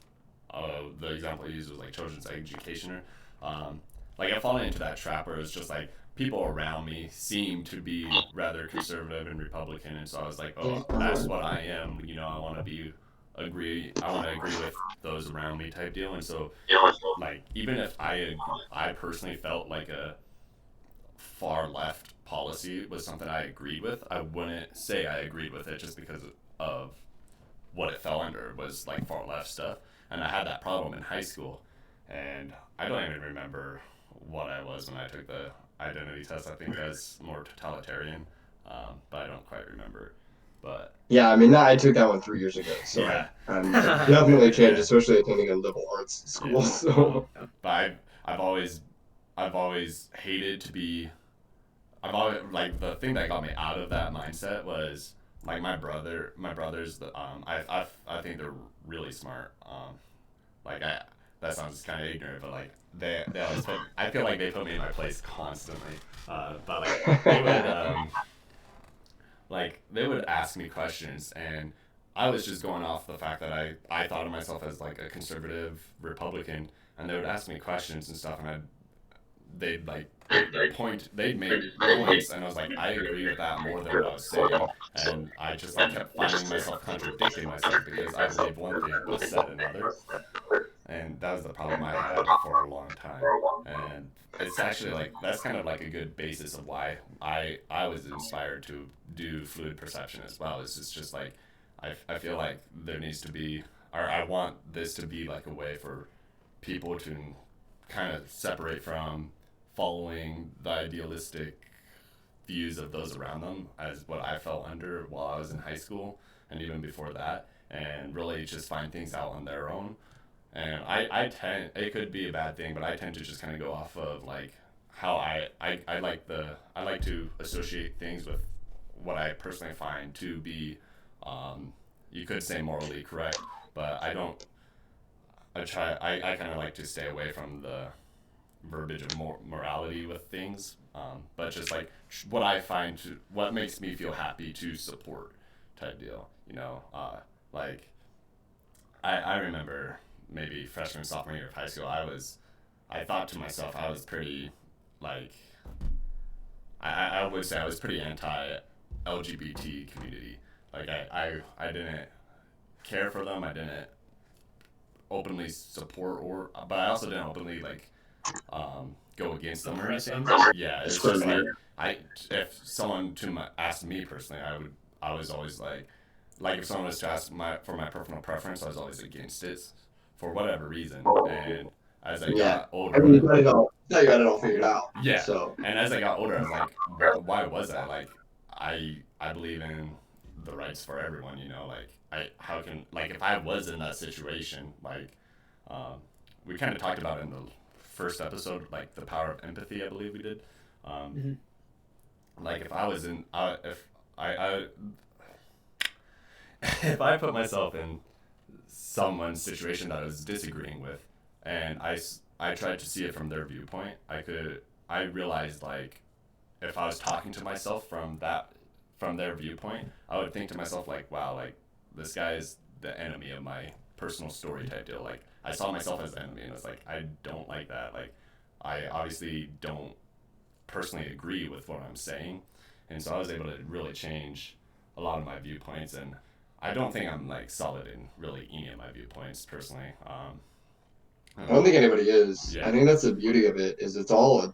Speaker 1: the example you used was like children's education or like I've fallen into that trap where it's just like people around me seem to be rather conservative and Republican, and so I was like, oh, that's what I am. You know, I want to agree with those around me type deal, and so like even if I personally felt like a far left policy was something I agreed with, I wouldn't say I agreed with it just because of what it fell under was like far left stuff. And I had that problem in high school, and I don't even remember what I was when I took the identity test. I think I was more totalitarian, but I don't quite remember. But
Speaker 3: Yeah, I mean, I took that one 3 years ago, so
Speaker 1: yeah,
Speaker 3: I'm definitely changed,
Speaker 1: yeah,
Speaker 3: especially attending a liberal arts school.
Speaker 1: yeah.
Speaker 3: So
Speaker 1: But I've always hated to be. I've always like the thing that got me out of that mindset was like my brothers. I think they're really smart. Like that sounds kind of ignorant, but like they always put. I feel like they put me in my place constantly. But like they would ask me questions, and I was just going off the fact that I thought of myself as like a conservative Republican, and they would ask me questions and stuff, and they'd like they'd make points, and I was like, I agree with that more than what I was saying, and I just like kept finding myself contradicting myself because I believe one thing but said another, and that was the problem I had for a long time. And it's actually like that's kind of like a good basis of why I was inspired to do fluid perception as well. It's just like I feel like there needs to be, or I want this to be like a way for people to kind of separate from following the idealistic views of those around them as what I fell under while I was in high school and even before that, and really just find things out on their own. And I tend, it could be a bad thing, but I tend to just kind of go off of like how I like to associate things with what I personally find to be, you could say morally correct, but I don't, I kind of like to stay away from the verbiage of morality with things, but just like what I find to, what makes me feel happy to support type deal, you know, like I remember maybe freshman, sophomore year of high school, I thought to myself, I was pretty, like, I would say I was pretty anti LGBT community. Like, I didn't care for them. I didn't openly support, or, but I also didn't openly, like, go against them or anything. Yeah, it's just like, if someone asked me personally, I was always like if someone was to ask for my personal preference, I was always against it for whatever reason. And as I got older,
Speaker 3: I mean, you got it all. Now you got it all figured out.
Speaker 1: yeah.
Speaker 3: So
Speaker 1: And as I got older, I was like, why was that? Like, I believe in the rights for everyone. You know, like how can, like, if I was in that situation, like, we kind of talked about it in the first episode, like the power of empathy. I believe we did. Like if I was in, if I if I put myself in someone's situation that I was disagreeing with, and I tried to see it from their viewpoint, I realized like if I was talking to myself from their viewpoint, I would think to myself like, wow, like this guy is the enemy of my personal story type deal. Like I saw myself as the enemy, and I was like, I don't like that. Like I obviously don't personally agree with what I'm saying, and so I was able to really change a lot of my viewpoints. And I don't think I'm like solid in really any of my viewpoints personally.
Speaker 3: I don't think anybody is. I
Speaker 1: Yeah.
Speaker 3: think that's the beauty of it is it's all a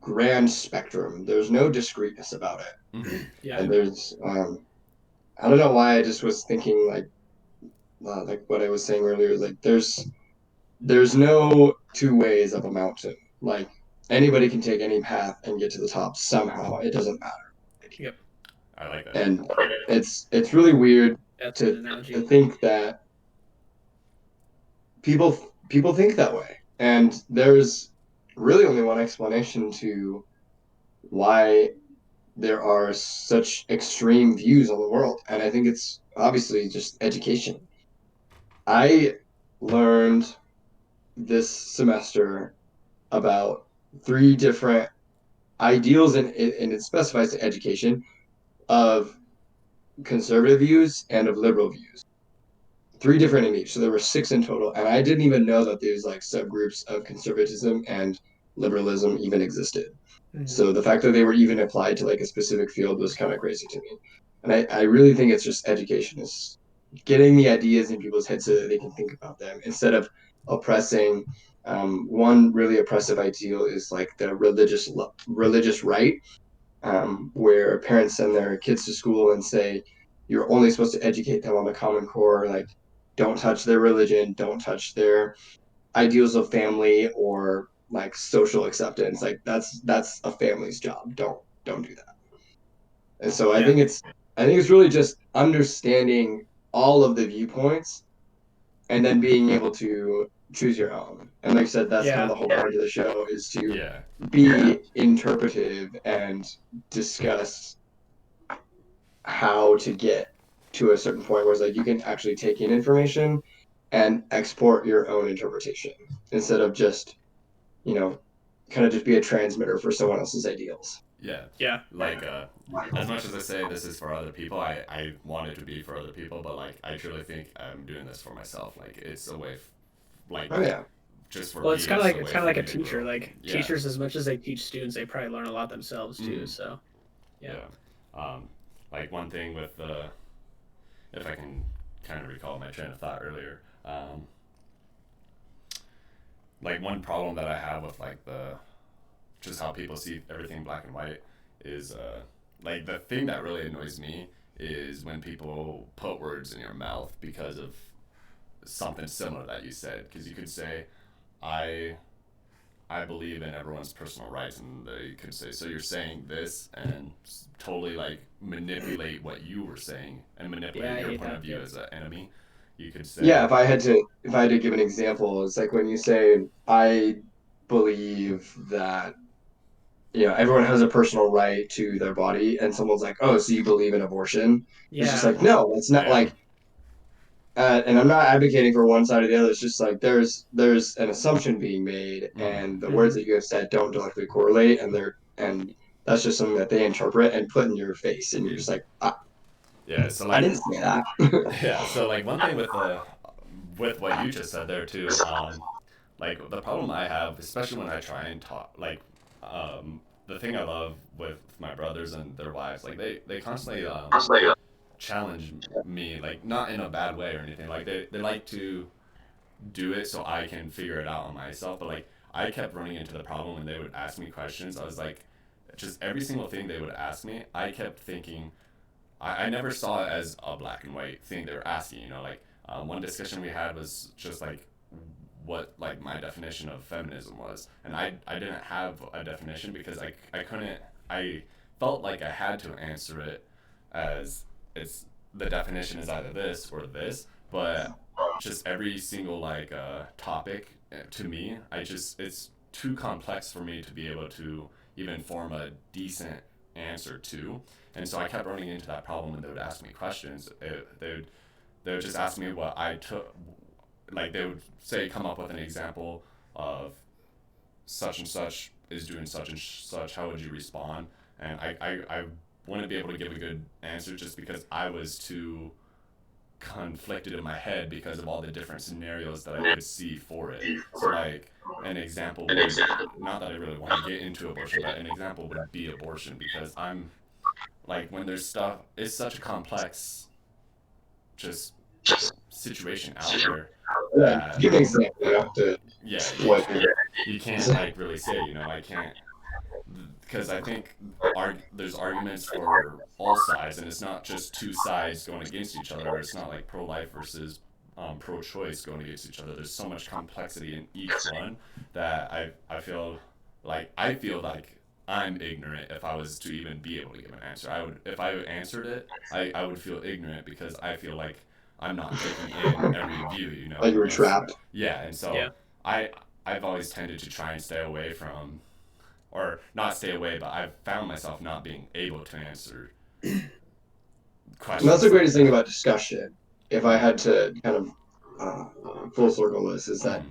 Speaker 3: grand spectrum. There's no discreteness about it.
Speaker 1: Mm-hmm.
Speaker 2: Yeah.
Speaker 3: And there's I don't know why I just was thinking like what I was saying earlier, like there's no two ways up a mountain. Like anybody can take any path and get to the top somehow. It doesn't matter.
Speaker 2: Yep.
Speaker 1: I like that.
Speaker 3: And it's really weird
Speaker 2: That's an
Speaker 3: to
Speaker 2: analogy.
Speaker 3: think that people think that way. And there's really only one explanation to why there are such extreme views on the world. And I think it's obviously just education. I learned this semester about three different ideals, and it specifies to education of conservative views and of liberal views. Three different in each. So there were six in total. And I didn't even know that these like subgroups of conservatism and liberalism even existed.
Speaker 2: Mhm.
Speaker 3: So the fact that they were even applied to like a specific field was kind of crazy to me. And I really think it's just education is getting the ideas in people's heads so that they can think about them instead of oppressing. One really oppressive ideal is like the religious right, where parents send their kids to school and say you're only supposed to educate them on the Common Core, like don't touch their religion, don't touch their ideals of family or like social acceptance. Like that's a family's job. Don't do that. And so
Speaker 2: Yeah.
Speaker 3: I think it's really just understanding all of the viewpoints and then being able to choose your own. And like I said, that's kind of
Speaker 2: Yeah.
Speaker 3: the whole point of the show is to
Speaker 1: Yeah.
Speaker 3: be interpretive and discuss how to get to a certain point where it's like you can actually take in information and export your own interpretation instead of just, you know, kind of just be a transmitter for someone else's ideals.
Speaker 1: Yeah.
Speaker 2: Yeah.
Speaker 1: Like, as much as I say this is for other people, I want it to be for other people, but like, I truly think I'm doing this for myself. Like, it's a way, like,
Speaker 3: Oh yeah.
Speaker 1: just for
Speaker 2: Well,
Speaker 1: me,
Speaker 2: it's
Speaker 1: it's a
Speaker 2: it's
Speaker 1: way
Speaker 2: kind of
Speaker 1: for
Speaker 2: like
Speaker 1: me
Speaker 2: a
Speaker 1: to
Speaker 2: teacher.
Speaker 1: grow.
Speaker 2: Like
Speaker 1: Yeah.
Speaker 2: teachers, as much as they teach students, they probably learn a lot themselves too.
Speaker 1: Mhm.
Speaker 2: So, yeah.
Speaker 1: Like one thing with the, if I can kind of recall my train of thought earlier, like one problem that I have with like the, just how people see everything black and white is like the thing that really annoys me is when people put words in your mouth because of something similar that you said, because you could say I I believe in everyone's personal rights, and they could say, so you're saying this, and totally like manipulate what you were saying and
Speaker 2: Yeah,
Speaker 1: manipulate
Speaker 2: I
Speaker 1: your
Speaker 2: hate
Speaker 1: point
Speaker 2: that.
Speaker 1: of view
Speaker 2: Yep.
Speaker 1: as an enemy. You could
Speaker 3: Yeah,
Speaker 1: say,
Speaker 3: if I had to give an example, it's like when you say I believe that everyone has a personal right to their body, and someone's like, "Oh, so you believe in abortion?" It's just
Speaker 2: Yeah.
Speaker 3: like, no, it's not
Speaker 1: yeah,
Speaker 3: like, and I'm not advocating for one side or the other. It's just like there's an assumption being made,
Speaker 1: mm,
Speaker 3: and the words
Speaker 2: Hmm.
Speaker 3: that you have said don't directly correlate, and that's just something that they interpret and put in your face, and you're just like,
Speaker 1: yeah. So
Speaker 3: I
Speaker 1: like,
Speaker 3: didn't say that.
Speaker 1: yeah. So like one thing with the, with what you just said there too, like the problem I have, especially when I try and talk, like, the thing I love with my brothers and their wives, like they constantly challenge me, like not in a bad way or anything. Like they like to do it so I can figure it out on myself. But like I kept running into the problem when they would ask me questions. I was like, just every single thing they would ask me, I kept thinking, I never saw it as a black and white thing they were asking. Like one discussion we had was just like what like my definition of feminism was, and I didn't have a definition because I couldn't. I felt like I had to answer it as it's the definition is either this or this, but just every single like topic to me, I just it's too complex for me to be able to even form a decent answer to. And so I kept running into that problem when they would ask me questions. They would just ask me what I took, like they would say come up with an example of such and such is doing such and such, how would you respond? And I wouldn't be able to give a good answer just because I was too conflicted in my head because of all the different scenarios that I could see for it. So like an example would, not that I really want to get into abortion, but an example would be abortion, because I'm like, when there's stuff, it's such a complex just situation out there
Speaker 3: Yeah,
Speaker 1: that,
Speaker 3: give me an example. You have to
Speaker 1: yeah,
Speaker 3: what
Speaker 1: you can't like really say, I can't, because I think there's arguments for all sides, and it's not just two sides going against each other. It's not like pro-life versus pro-choice going against each other. There's so much complexity in each one that I feel like I'm ignorant if I was to even be able to give an answer. I would, if I answered it, I would feel ignorant because I feel like I'm not taking in every view.
Speaker 3: like you were
Speaker 1: And
Speaker 3: trapped.
Speaker 1: yeah, and so
Speaker 2: Yeah.
Speaker 1: I've always tended to try and stay away from, or not stay away, but I've found myself not being able to answer questions.
Speaker 3: And that's the greatest
Speaker 1: like
Speaker 3: thing about discussion. If I had to kind of full circle this, is that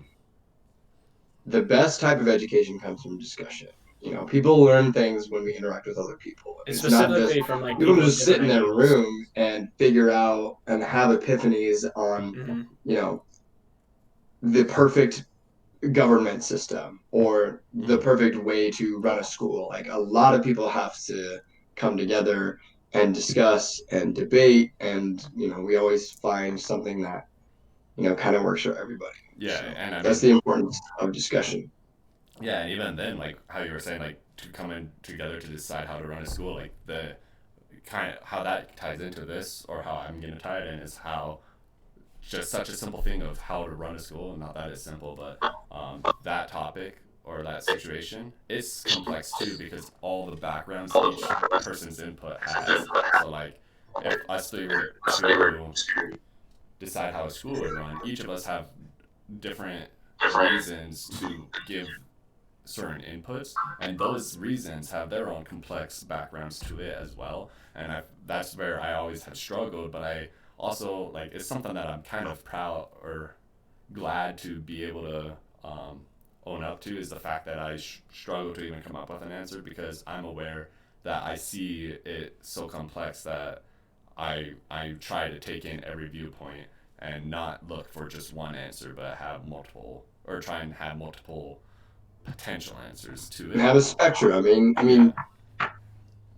Speaker 3: the best type of education comes from discussion. People learn things when we interact with other people.
Speaker 2: And
Speaker 3: It's not just
Speaker 2: specifically from like
Speaker 3: people
Speaker 2: people with
Speaker 3: just sit in
Speaker 2: different
Speaker 3: their
Speaker 2: angles.
Speaker 3: room and figure out and have epiphanies on,
Speaker 2: Mm-hmm.
Speaker 3: the perfect government system or the perfect way to run a school. Like, a lot of people have to come together and discuss and debate, and we always find something that kind of works for everybody.
Speaker 1: Yeah,
Speaker 3: So
Speaker 1: and I
Speaker 3: that's
Speaker 1: mean,
Speaker 3: the importance of discussion.
Speaker 1: yeah, and even then, like how you were saying, like to come in together to decide how to run a school, like the kind of how that ties into this, or how I'm gonna tie it in, is how just such a simple thing of how to run a school, not that it's simple, but that topic or that situation is complex too, because all the backgrounds each person's input has. So like, if us three were to decide how a school would run, each of us have different reasons to give certain inputs, and those reasons have their own complex backgrounds to it as well. And that's where I always have struggled, but I also, like, it's something that I'm kind of proud or glad to be able to own up to, is the fact that I struggle to even come up with an answer, because I'm aware that I see it so complex that I try to take in every viewpoint and not look for just one answer, but have multiple, or try and have multiple potential answers to
Speaker 3: And have
Speaker 1: it.
Speaker 3: a spectrum. I mean,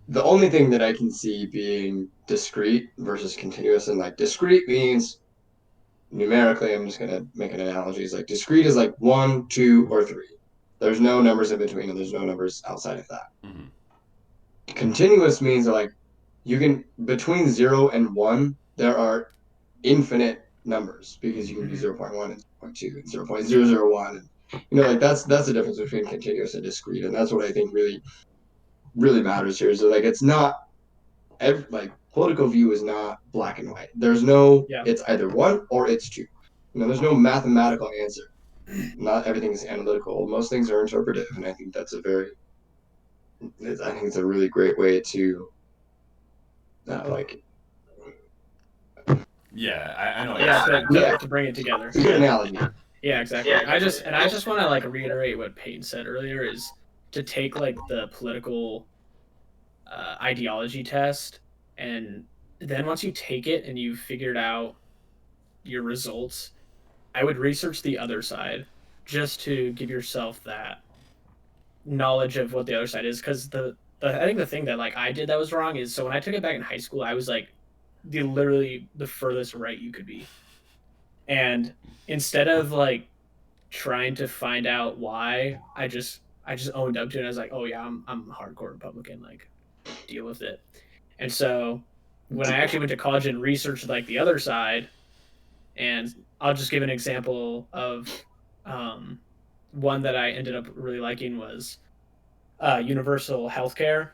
Speaker 3: the only thing that I can see being discrete versus continuous, and like discrete means numerically, I'm just gonna make an analogy. Is like discrete is like 1, 2, or 3. There's no numbers in between, and there's no numbers outside of that.
Speaker 1: Mm-hmm.
Speaker 3: Continuous means that, like, you can, between 0 and 1, there are infinite numbers, because you can do 0.1 and 0.2 and 0.001. Like, that's the difference between continuous and discrete, and that's what I think really matters here. So like, it's not like, political view is not black and white. There's no,
Speaker 2: Yeah.
Speaker 3: it's either 1 or it's 2. There's no mathematical answer. Not everything is analytical. Most things are interpretive, and I think that's I think it's a really great way to like.
Speaker 1: Yeah, I know.
Speaker 2: Yeah,
Speaker 3: Yeah.
Speaker 2: to bring it together.
Speaker 3: It's a good analogy.
Speaker 2: Yeah, exactly. I just want to like reiterate what Peyton said earlier, is to take like the political ideology test, and then once you take it and you've figured out your results, I would research the other side just to give yourself that knowledge of what the other side is. Because I think the thing that like I did that was wrong is, so when I took it back in high school, I was like literally the furthest right you could be, and instead of like trying to find out why, I just owned up to it. And I was like, oh yeah, I'm a hardcore Republican, like deal with it. And so when I actually went to college and researched like the other side, and I'll just give an example of one that I ended up really liking was universal healthcare.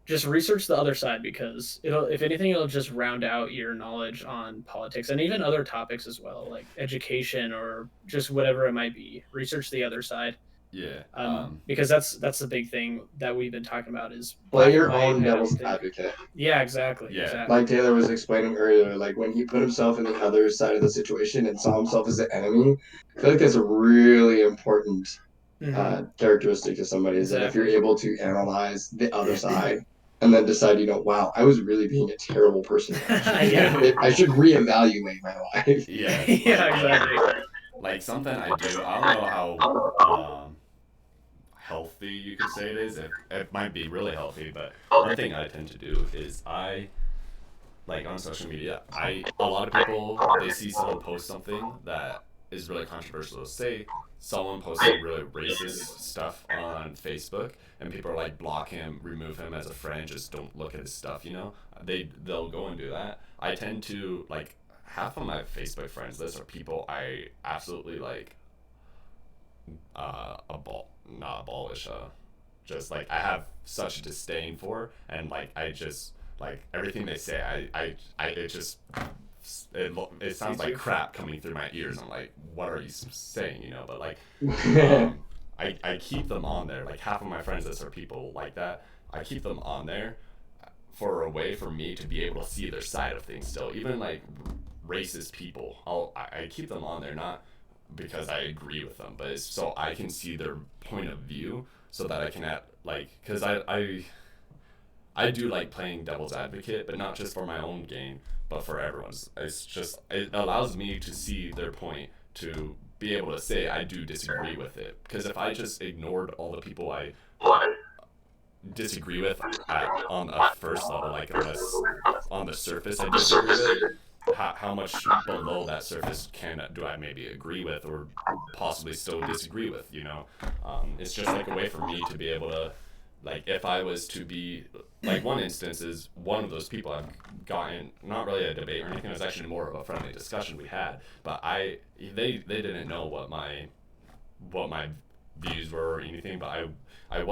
Speaker 2: Just research the other side, because it'll, if anything, it'll just round out your knowledge on politics and even other topics as well, like education or just whatever it might be. Research the other side.
Speaker 1: Yeah.
Speaker 2: Because that's the big thing that we've been talking about is
Speaker 3: Play your own devil's advocate.
Speaker 2: Yeah, exactly.
Speaker 1: Yeah.
Speaker 2: Exactly.
Speaker 3: Like Taylor was explaining earlier, like when he put himself in the other side of the situation and saw himself as the enemy, I feel like that's a really important characteristic to somebody, is that if you're able to analyze the other side and then decide, wow, I was really being a terrible person.
Speaker 2: Yeah.
Speaker 3: I should reevaluate my life.
Speaker 1: Yeah,
Speaker 2: Yeah, exactly.
Speaker 1: like something I do. I don't know how healthy you could say it is. It might be really healthy, but one thing I tend to do is I like on social media. A lot of people they see someone post something that is really controversial. Say someone posts some really racist stuff on Facebook, and people are like block him, remove him as a friend, just don't look at his stuff. They'll go and do that. I tend to like half of my Facebook friends list are people I absolutely like not abolish just like I have such disdain for, and like I just like everything they say it just it sounds like crap coming through my ears. I'm like, what are you saying, but like I keep them on there. Like half of my friends that are people like that, I keep them on there for a way for me to be able to see their side of things still. Even like racist people, I keep them on there not because I agree with them, but it's so I can see their point of view, so that I can because I do like playing devil's advocate, but not just for my own gain, but for everyone's. It allows me to see their point, to be able to say I do disagree with it. Because if I just ignored all the people I disagree with on a first level, like on the surface I disagree with, how much below that surface do I maybe agree with or possibly still disagree with? It's just like a way for me to be able to, like, if I was to be like, one instance is one of those people I've gotten, not really a debate or anything, it was actually more of a friendly discussion we had, but they didn't know what my views were or anything, but I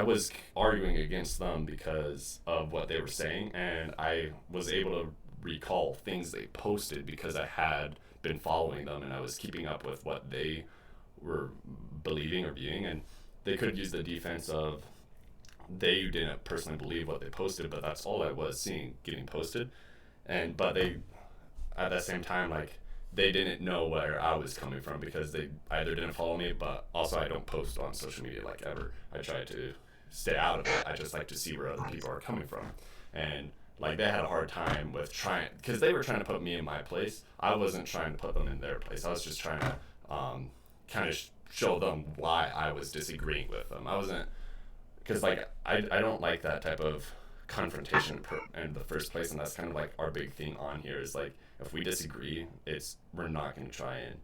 Speaker 1: was arguing against them because of what they were saying, and I was able to recall things they posted because I had been following them and I was keeping up with what they were believing or viewing, and they could use the defense of they didn't personally believe what they posted, but that's all I was seeing getting posted, but they at that same time, like, they didn't know where I was coming from because they either didn't follow me, but also I don't post on social media like ever. I try to stay out of it. I just like to see where other people are coming from. And like they had a hard time with trying, because they were trying to put me in my place. I wasn't trying to put them in their place. I was just trying to kind of show them why I was disagreeing with them. I wasn't, because like I don't like that type of confrontation in the first place, and that's kind of like our big thing on here is like, if we disagree, we're not going to try and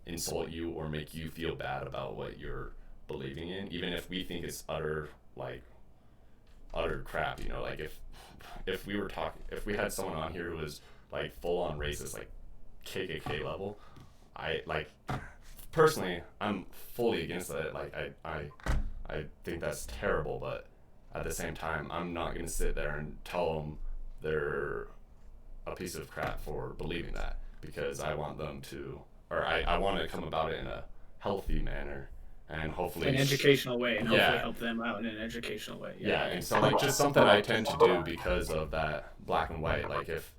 Speaker 1: insult you or make you feel bad about what you're believing in, even if we think it's utter crap. Like if we had someone on here who was like full on racist, like KKK level, I like personally I'm fully against that. Like I think that's terrible, but at the same time, I'm not going to sit there and tell them they're a piece of crap for believing that, because I want them to, or I want to come about it in a healthy manner and hopefully
Speaker 2: an educational way, and hopefully
Speaker 1: yeah,
Speaker 2: help them out in an educational way.
Speaker 1: yeah, and so like just something I tend to do because of that black and white. Like if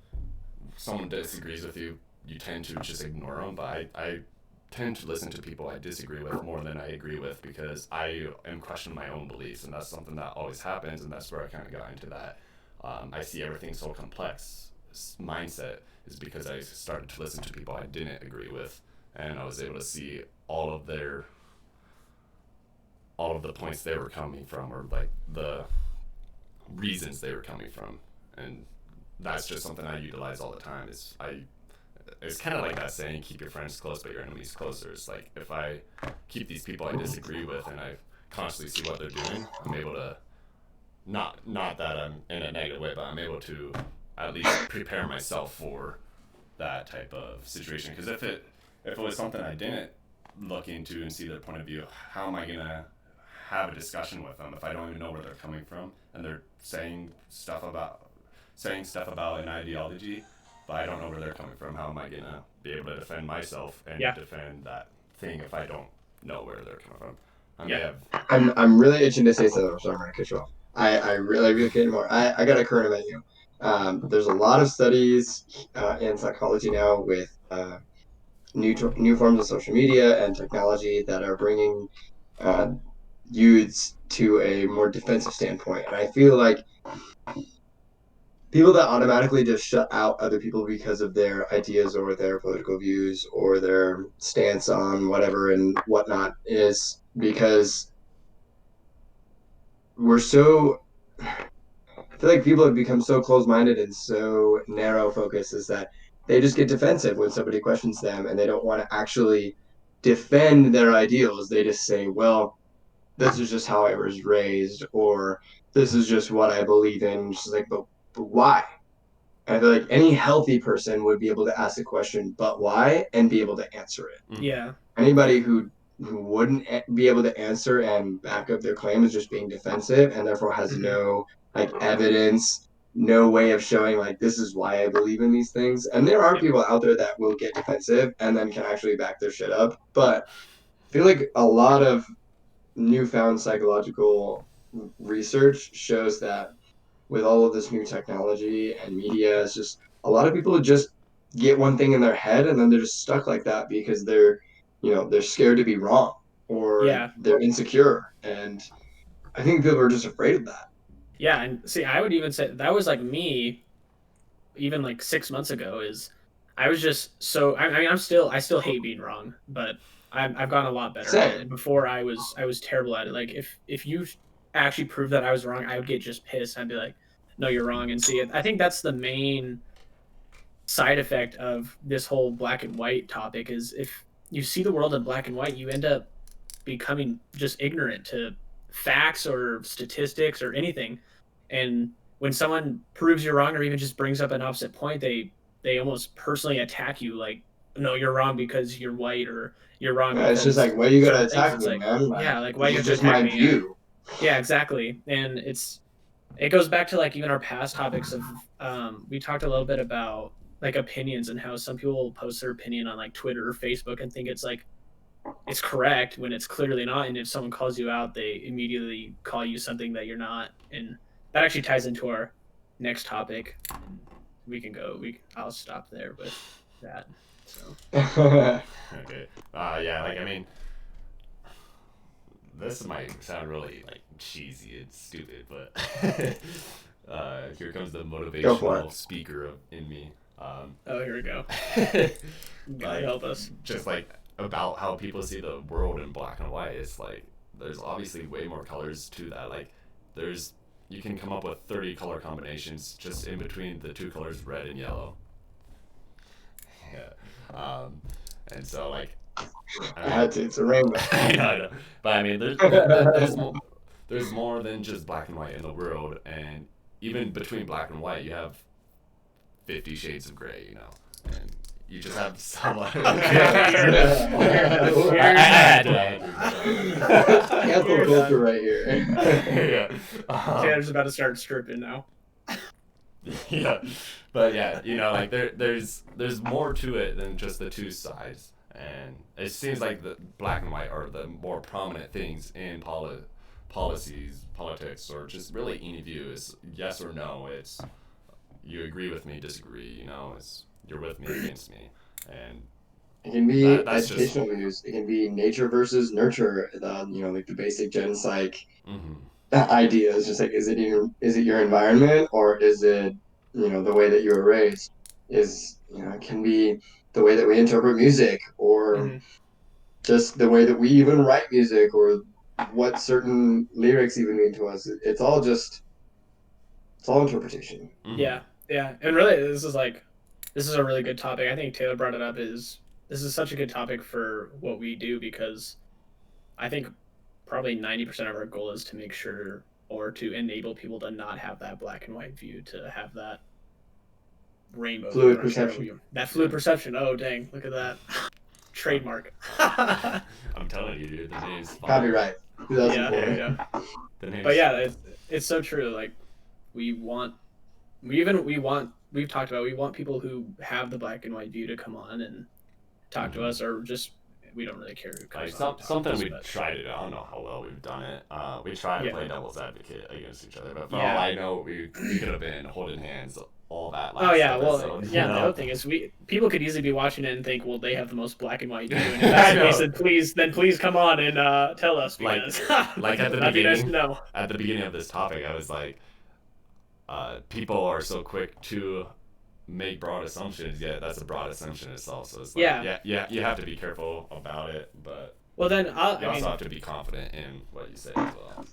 Speaker 1: someone disagrees with you, you tend to just ignore them, but I tend to listen to people I disagree with more than I agree with, because I am questioning my own beliefs, and that's something that always happens, and that's where I kind of got into that. I see everything so complex mindset is because I started to listen to people I didn't agree with, and I was able to see all of the points they were coming from, or like the reasons they were coming from, and that's just something I utilize all the time. It's kind of like that saying, keep your friends close but your enemies closer. It's like, if I keep these people I disagree with and I constantly see what they're doing, I'm able to, not that I'm in a negative way, but I'm able to at least prepare myself for that type of situation. Because if it was something I didn't look into and see their point of view, how am I going to have a discussion with them if I don't even know where they're coming from, and they're saying stuff about an ideology, but I don't know where they're coming from? How am I gonna be able to defend myself and defend that thing if I don't know where they're coming from?
Speaker 3: I'm really itching to say something. So I'm gonna cut you off. I really can't anymore. I got a current event you. There's a lot of studies in psychology now with new forms of social media and technology that are bringing uh, youths to a more defensive standpoint. And I feel like people that automatically just shut out other people because of their ideas or their political views or their stance on whatever and whatnot is because we're so I feel like people have become so close-minded and so narrow focused is that they just get defensive when somebody questions them and they don't want to actually defend their ideals. They just say, well, this is just how I was raised, or this is just what I believe in. Just like, but why? I feel like any healthy person would be able to ask the question, but why, and be able to answer it.
Speaker 1: Mm-hmm.
Speaker 2: Yeah.
Speaker 3: Anybody who wouldn't be able to answer and back up their claim is just being defensive and therefore has no like evidence, no way of showing like this is why I believe in these things. And there are people out there that will get defensive and then can actually back their shit up. But I feel like a lot of newfound psychological research shows that with all of this new technology and media, it's just a lot of people just get one thing in their head and then they're just stuck like that because they're scared to be wrong or
Speaker 2: Yeah.
Speaker 3: they're insecure. And I think people are just afraid of that.
Speaker 2: Yeah, and see, I would even say that was like me, even like 6 months ago. Is I was just so. I mean, I still hate being wrong, but I've gotten a lot better at it.
Speaker 3: Same.
Speaker 2: And before I was terrible at it. Like if you actually proved that I was wrong, I would get just pissed. I'd be like, no, you're wrong. And see, I think that's the main side effect of this whole black and white topic is if you see the world in black and white, you end up becoming just ignorant to facts or statistics or anything. And when someone proves you're wrong or even just brings up an opposite point, they almost personally attack you like, no, you're wrong because you're white or you're wrong
Speaker 3: Yeah, it's just
Speaker 2: because
Speaker 3: like, why you gotta
Speaker 2: certain things.
Speaker 3: attack
Speaker 2: It's
Speaker 3: me,
Speaker 2: like,
Speaker 3: man?
Speaker 2: yeah, like why
Speaker 3: This
Speaker 2: you
Speaker 3: is
Speaker 2: have to
Speaker 3: just
Speaker 2: attack
Speaker 3: my
Speaker 2: me?
Speaker 3: view.
Speaker 2: Yeah, exactly. And it goes back to like even our past topics of we talked a little bit about like opinions and how some people will post their opinion on like Twitter or Facebook and think it's like it's correct when it's clearly not. And if someone calls you out, they immediately call you something that you're not. And that actually ties into our next topic. And we can go. I'll stop there with that. So
Speaker 1: Okay. Yeah, like I mean, this might sound really like cheesy and stupid, but here comes the motivational speaker in me.
Speaker 2: oh, here we go. God
Speaker 1: Like,
Speaker 2: help us.
Speaker 1: just like about how people see the world in black and white. It's like there's obviously way more colors to that. Like you can come up with 30 color combinations just in between the two colors red and yellow. Yeah. And so like
Speaker 3: it's a rainbow.
Speaker 1: I know. But I mean, there's more than just black and white in the world, and even between black and white, you have 50 shades of gray, you know, and you just have someone. I had to.
Speaker 3: Cancel culture right here.
Speaker 1: Yeah.
Speaker 2: Tanner's about to start stripping now.
Speaker 1: Yeah, but yeah, you know, like there's more to it than just the two sides, and it seems like the black and white are the more prominent things in policies, politics, or just really any view. It's yes or no. It's you agree with me, disagree. You know, it's you're with me, against me, and
Speaker 3: it can be
Speaker 1: that's
Speaker 3: educational views. It can be nature versus nurture. Like the basic gen psych idea is just like, is it your environment or is it the way that you were raised? It can be the way that we interpret music or just the way that we even write music or what certain lyrics even mean to us. It's all interpretation.
Speaker 2: Yeah, and really, this is a really good topic. I think Taylor brought it up. This is such a good topic for what we do because I think probably 90% of our goal is to make sure or to enable people to not have that black and white view, to have that rainbow
Speaker 3: fluid perception.
Speaker 2: That fluid perception. Oh dang! Look at that. Trademark.
Speaker 1: I'm telling you, dude, the name's fine.
Speaker 3: Copyright.
Speaker 2: Yeah. But yeah, it's so true. Like we've talked about, we want people who have the black and white view to come on and talk to us, or just we don't really care who comes
Speaker 1: like something we tried to do. I don't know how well we've done it. We tried to play devil's advocate against each other, but for all I know, we could have been holding hands all that
Speaker 2: Oh
Speaker 1: last
Speaker 2: yeah, well,
Speaker 1: episode. You
Speaker 2: yeah. And the
Speaker 1: know,
Speaker 2: other thing is, people could easily be watching it and think, well, they have the most black and white too. And if that's
Speaker 1: I
Speaker 2: the case,
Speaker 1: know.
Speaker 2: then please come on and tell us
Speaker 1: Like,
Speaker 2: because
Speaker 1: like at the
Speaker 2: that'd be nice to
Speaker 1: beginning,
Speaker 2: know.
Speaker 1: at the beginning of this topic, I was like, people are so quick to make broad assumptions. Yet that's a broad assumption itself. So it's like,
Speaker 2: Yeah.
Speaker 1: yeah, you have to be careful about it, but
Speaker 2: Well, then
Speaker 1: you also have to be confident in what you say as well.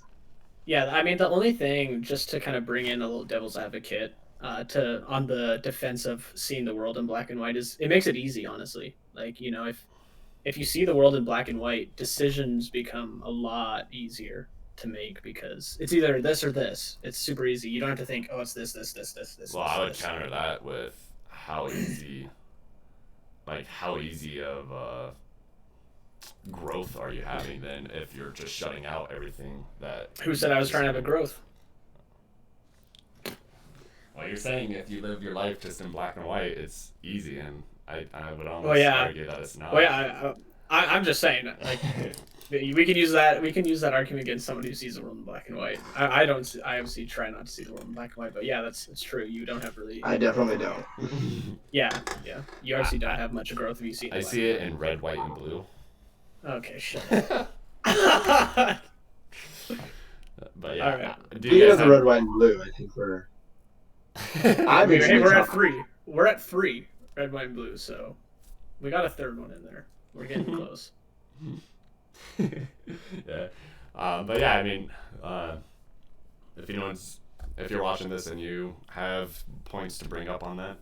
Speaker 2: yeah. I mean, the only thing, just to kind of bring in a little devil's advocate, to on the defense of seeing the world in black and white is it makes it easy, honestly. Like if you see the world in black and white, decisions become a lot easier to make because it's either this or this. It's super easy. You don't have to think, oh, it's this.
Speaker 1: Well, I would counter that with how easy, how easy of growth are you having then if you're just shutting out everything that.
Speaker 2: Who said I was trying to have a growth?
Speaker 1: Well, you're saying if you live your life just in black and white, it's easy, and I would almost
Speaker 2: Well, yeah.
Speaker 1: argue that it's not.
Speaker 2: Well, yeah, I'm just saying, like, we can use that. We can use that argument against someone who sees the world in black and white. I don't. I obviously try not to see the world in black and white, but yeah, that's true. You don't have really.
Speaker 3: I definitely don't.
Speaker 2: Yeah. You obviously don't have much growth if you see.
Speaker 1: I see it in red, white, and blue.
Speaker 2: Okay, shut up.
Speaker 1: But yeah,
Speaker 2: All right.
Speaker 1: do
Speaker 3: Speaking
Speaker 1: you
Speaker 3: of
Speaker 1: guys
Speaker 3: the
Speaker 1: have...
Speaker 3: red, white, and blue, I think we're. I'm
Speaker 2: Hey, we're at
Speaker 3: top.
Speaker 2: 3. We're at 3. Red, white, and blue. So we got a third one in there. We're getting close.
Speaker 1: Yeah, but yeah, I mean, if you're watching this and you have points to bring up on that,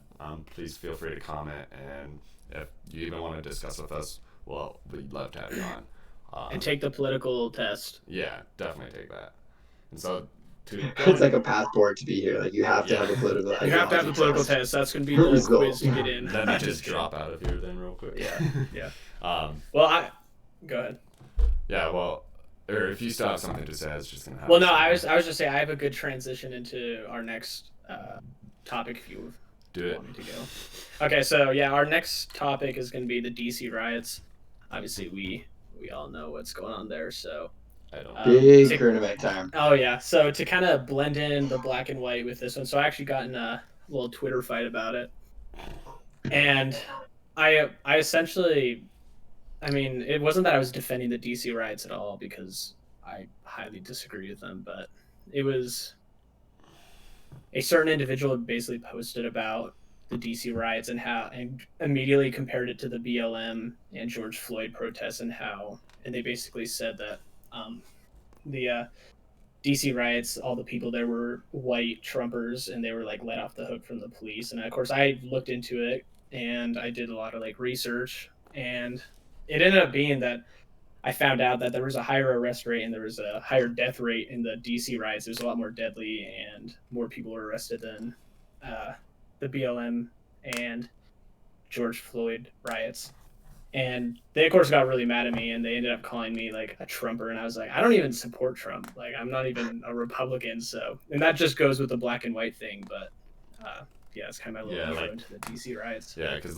Speaker 1: please feel free to comment, and if you even want to discuss with us, well, we'd love to have you on.
Speaker 2: And take the political test.
Speaker 1: Yeah, definitely take that. And so,
Speaker 3: It's like a passport to be here. Like you have to have a political.
Speaker 2: You have to have the political test. That's gonna be the quiz to get in.
Speaker 1: Let me just drop out of here then, real quick.
Speaker 2: Yeah.
Speaker 1: Well,
Speaker 2: go ahead.
Speaker 1: Yeah, well, or if you still have something to say, I was just gonna have.
Speaker 2: Well, no, I was just saying I have a good transition into our next topic. If you want me to go. Okay, so yeah, our next topic is going to be the DC riots. Obviously, we all know what's going on there. So
Speaker 1: I don't.
Speaker 3: Big current event time.
Speaker 2: Oh yeah, so to kind of blend in the black and white with this one, so I actually got in a little Twitter fight about it, and I essentially. I mean, it wasn't that I was defending the DC riots at all because I highly disagree with them, but it was a certain individual basically posted about the DC riots and immediately compared it to the BLM and George Floyd protests and they basically said that the DC riots, all the people there were white Trumpers and they were like let off the hook from the police. And of course I looked into it and I did a lot of research, and it ended up being that I found out that there was a higher arrest rate and there was a higher death rate in the DC riots. It was a lot more deadly and more people were arrested than the BLM and George Floyd riots. And they, of course, got really mad at me and they ended up calling me a Trumper. And I was like, I don't even support Trump. I'm not even a Republican. So, and that just goes with the black and white thing. But yeah, it's kind of my little intro into the DC riots.
Speaker 1: Yeah, because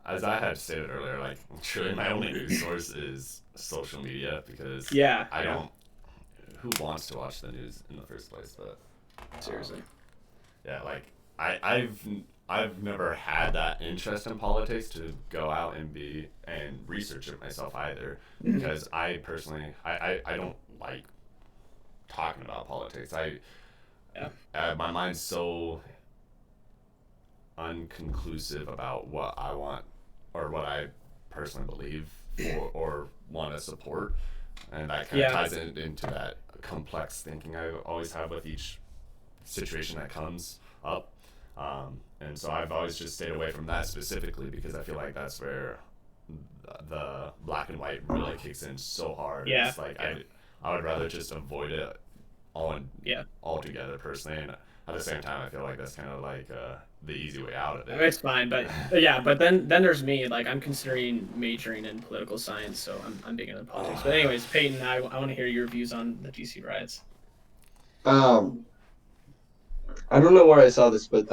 Speaker 1: as I had stated earlier, truly my only news source is social media because I don't. Who wants to watch the news in the first place? But
Speaker 2: seriously,
Speaker 1: yeah, I've never had that interest in politics to go out and research it myself either, because I personally I don't like talking about politics. My mind's so unconclusive about what I want or what I personally believe or want to support, and that kind of ties into that complex thinking I always have with each situation that comes up, and so I've always just stayed away from that specifically because I feel like that's where the black and white really kicks in so hard. It's I would rather just avoid it altogether personally, and at the same time I feel like that's kind of the easy way out of it.
Speaker 2: It's fine, but but then there's me. I'm considering majoring in political science, so I'm big into politics. But anyways, Peyton, I want to hear your views on the DC riots.
Speaker 3: I don't know where I saw this, but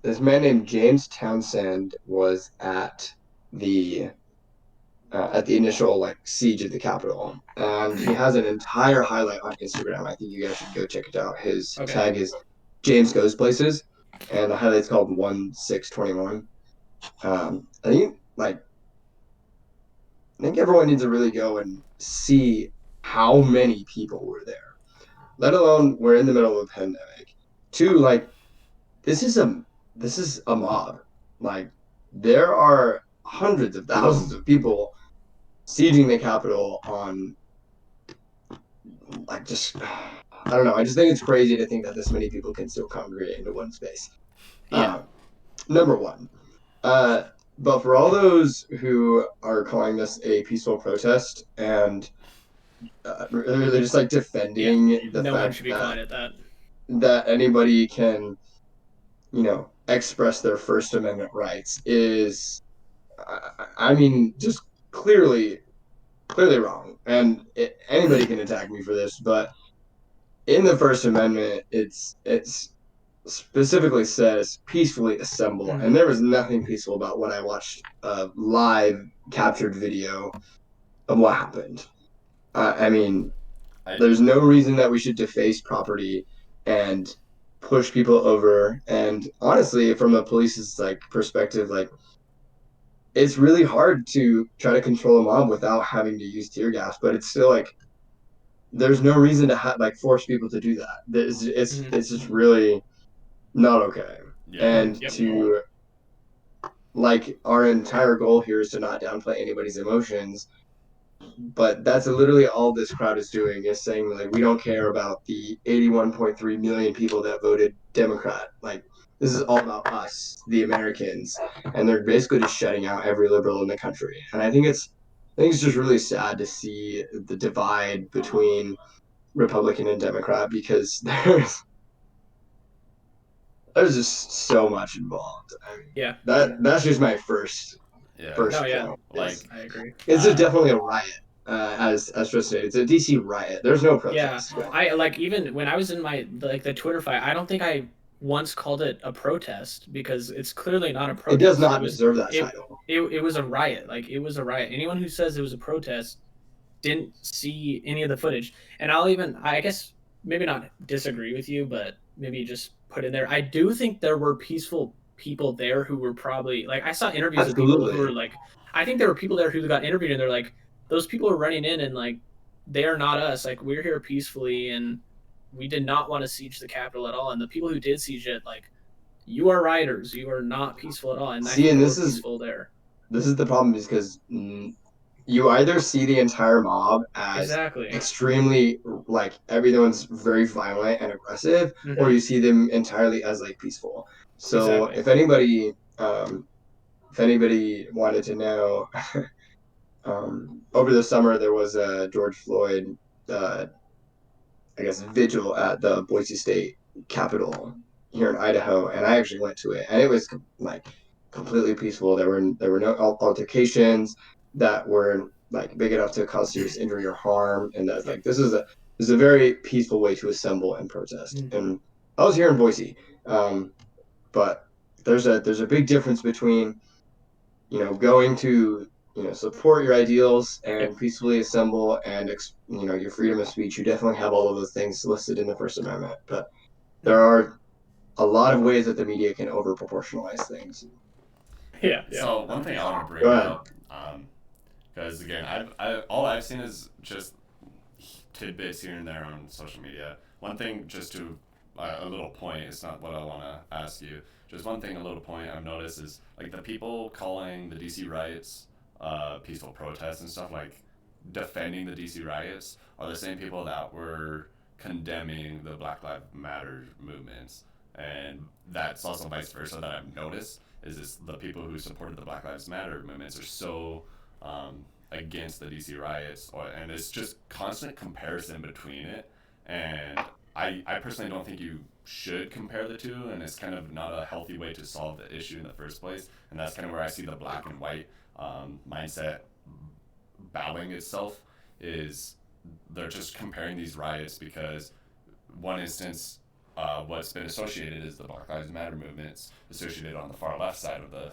Speaker 3: this man named James Townsend was at the initial siege of the Capitol, and he has an entire highlight on Instagram. I think you guys should go check it out. His tag is James Goes Places, and the highlight's called 1621. I think everyone needs to really go and see how many people were there. Let alone we're in the middle of a pandemic. Two, this is a this is a mob. Like there are hundreds of thousands of people sieging the Capitol on just I don't know. I just think it's crazy to think that this many people can still congregate into one space.
Speaker 2: Yeah.
Speaker 3: Number one. Uh, but for all those who are calling this a peaceful protest and they're just like
Speaker 2: Yeah.
Speaker 3: defending the
Speaker 2: No one
Speaker 3: fact
Speaker 2: should be calling it that.
Speaker 3: that anybody can, express their First Amendment rights is, I mean, just clearly wrong. And anybody can attack me for this, but in the First Amendment, it's specifically says peacefully assemble, and there was nothing peaceful about when I watched a live captured video of what happened. I mean, there's no reason that we should deface property and push people over. And honestly, from the police's perspective, it's really hard to try to control a mob without having to use tear gas. But it's still there's no reason to force people to do that. It's just really not okay.
Speaker 1: Yeah.
Speaker 3: And
Speaker 2: Yep.
Speaker 3: to our entire goal here is to not downplay anybody's emotions, but that's literally all this crowd is doing, is saying we don't care about the 81.3 million people that voted Democrat. This is all about us, the Americans, and they're basically just shutting out every liberal in the country. And I think it's just really sad to see the divide between Republican and Democrat, because there's just so much involved. I mean,
Speaker 2: Yeah.
Speaker 3: that's just my first
Speaker 1: Yeah.
Speaker 2: No, yeah.
Speaker 3: point.
Speaker 2: I agree.
Speaker 3: It's definitely a riot. As Tristan stated, it's a DC riot. There's no
Speaker 2: Yeah.
Speaker 3: protest.
Speaker 2: I even when I was in my the Twitter fight, I don't think I once called it a protest because it's clearly not a
Speaker 3: It
Speaker 2: protest.
Speaker 3: does not deserve that title.
Speaker 2: It was a riot. It was a riot. Anyone who says it was a protest didn't see any of the footage. And I guess maybe not disagree with you, but maybe just put in there. I do think there were peaceful people there who were probably I saw interviews of people who were I think there were people there who got interviewed and they're like, those people are running in and they are not us. We're here peacefully and we did not want to siege the Capitol at all. And the people who did siege it, you are rioters. You are not peaceful at all. And I think they were peaceful there.
Speaker 3: This is the problem, is because you either see the entire mob as
Speaker 2: Exactly.
Speaker 3: extremely everyone's very violent and aggressive, or you see them entirely as peaceful. So
Speaker 2: Exactly.
Speaker 3: if anybody wanted to know, over the summer there was a George Floyd, I guess, vigil at the Boise State Capitol here in Idaho, and I actually went to it, and it was completely peaceful. There were no altercations that were big enough to cause serious injury or harm, and that this is a very peaceful way to assemble and protest. And I was here in Boise, but there's a big difference between going to support your ideals and peacefully assemble and your freedom of speech. You definitely have all of those things listed in the First Amendment, but there are a lot of ways that the media can over proportionalize things.
Speaker 2: Yeah.
Speaker 1: So one thing I want to bring up, because again, all I've seen is just tidbits here and there on social media. One thing, just to a little point, it's not what I want to ask you. Just one thing, a little point I've noticed is the people calling the DC riots peaceful protests and stuff, defending the DC riots, are the same people that were condemning the Black Lives Matter movements. And that's also vice versa that I've noticed, is the people who supported the Black Lives Matter movements are so against the DC riots, and it's just constant comparison between it. And I personally don't think you should compare the two, and it's kind of not a healthy way to solve the issue in the first place. And that's kind of where I see the black and white mindset battling itself, is they're just comparing these riots because one instance, what's been associated is the Black Lives Matter movements associated on the far left side of the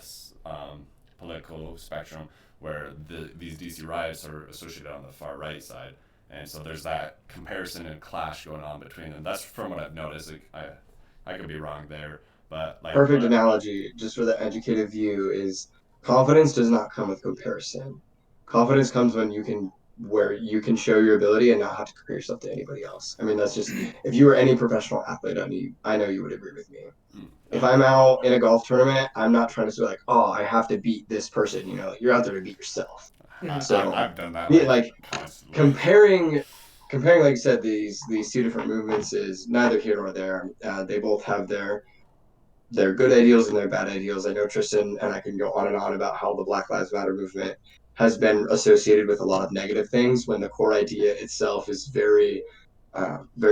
Speaker 1: political spectrum, where these DC riots are associated on the far right side. And so there's that comparison and clash going on between them. That's from what I've noticed. I I could be wrong there, but like
Speaker 3: Perfect analogy, just for the educated view, is confidence does not come with comparison. Confidence comes when where you can show your ability and not have to compare yourself to anybody else. I mean, that's just, if you were any professional athlete, I know you would agree with me. If I'm out in a golf tournament, I'm not trying to say like, oh, I have to beat this person. You're out there to beat yourself. So,
Speaker 1: I've done that
Speaker 3: like
Speaker 1: constantly.
Speaker 3: comparing, like you said, these two different movements is neither here nor there. They both have their good ideals and their bad ideals. I know Tristan and I can go on and on about how the Black Lives Matter movement has been associated with a lot of negative things when the core idea itself is very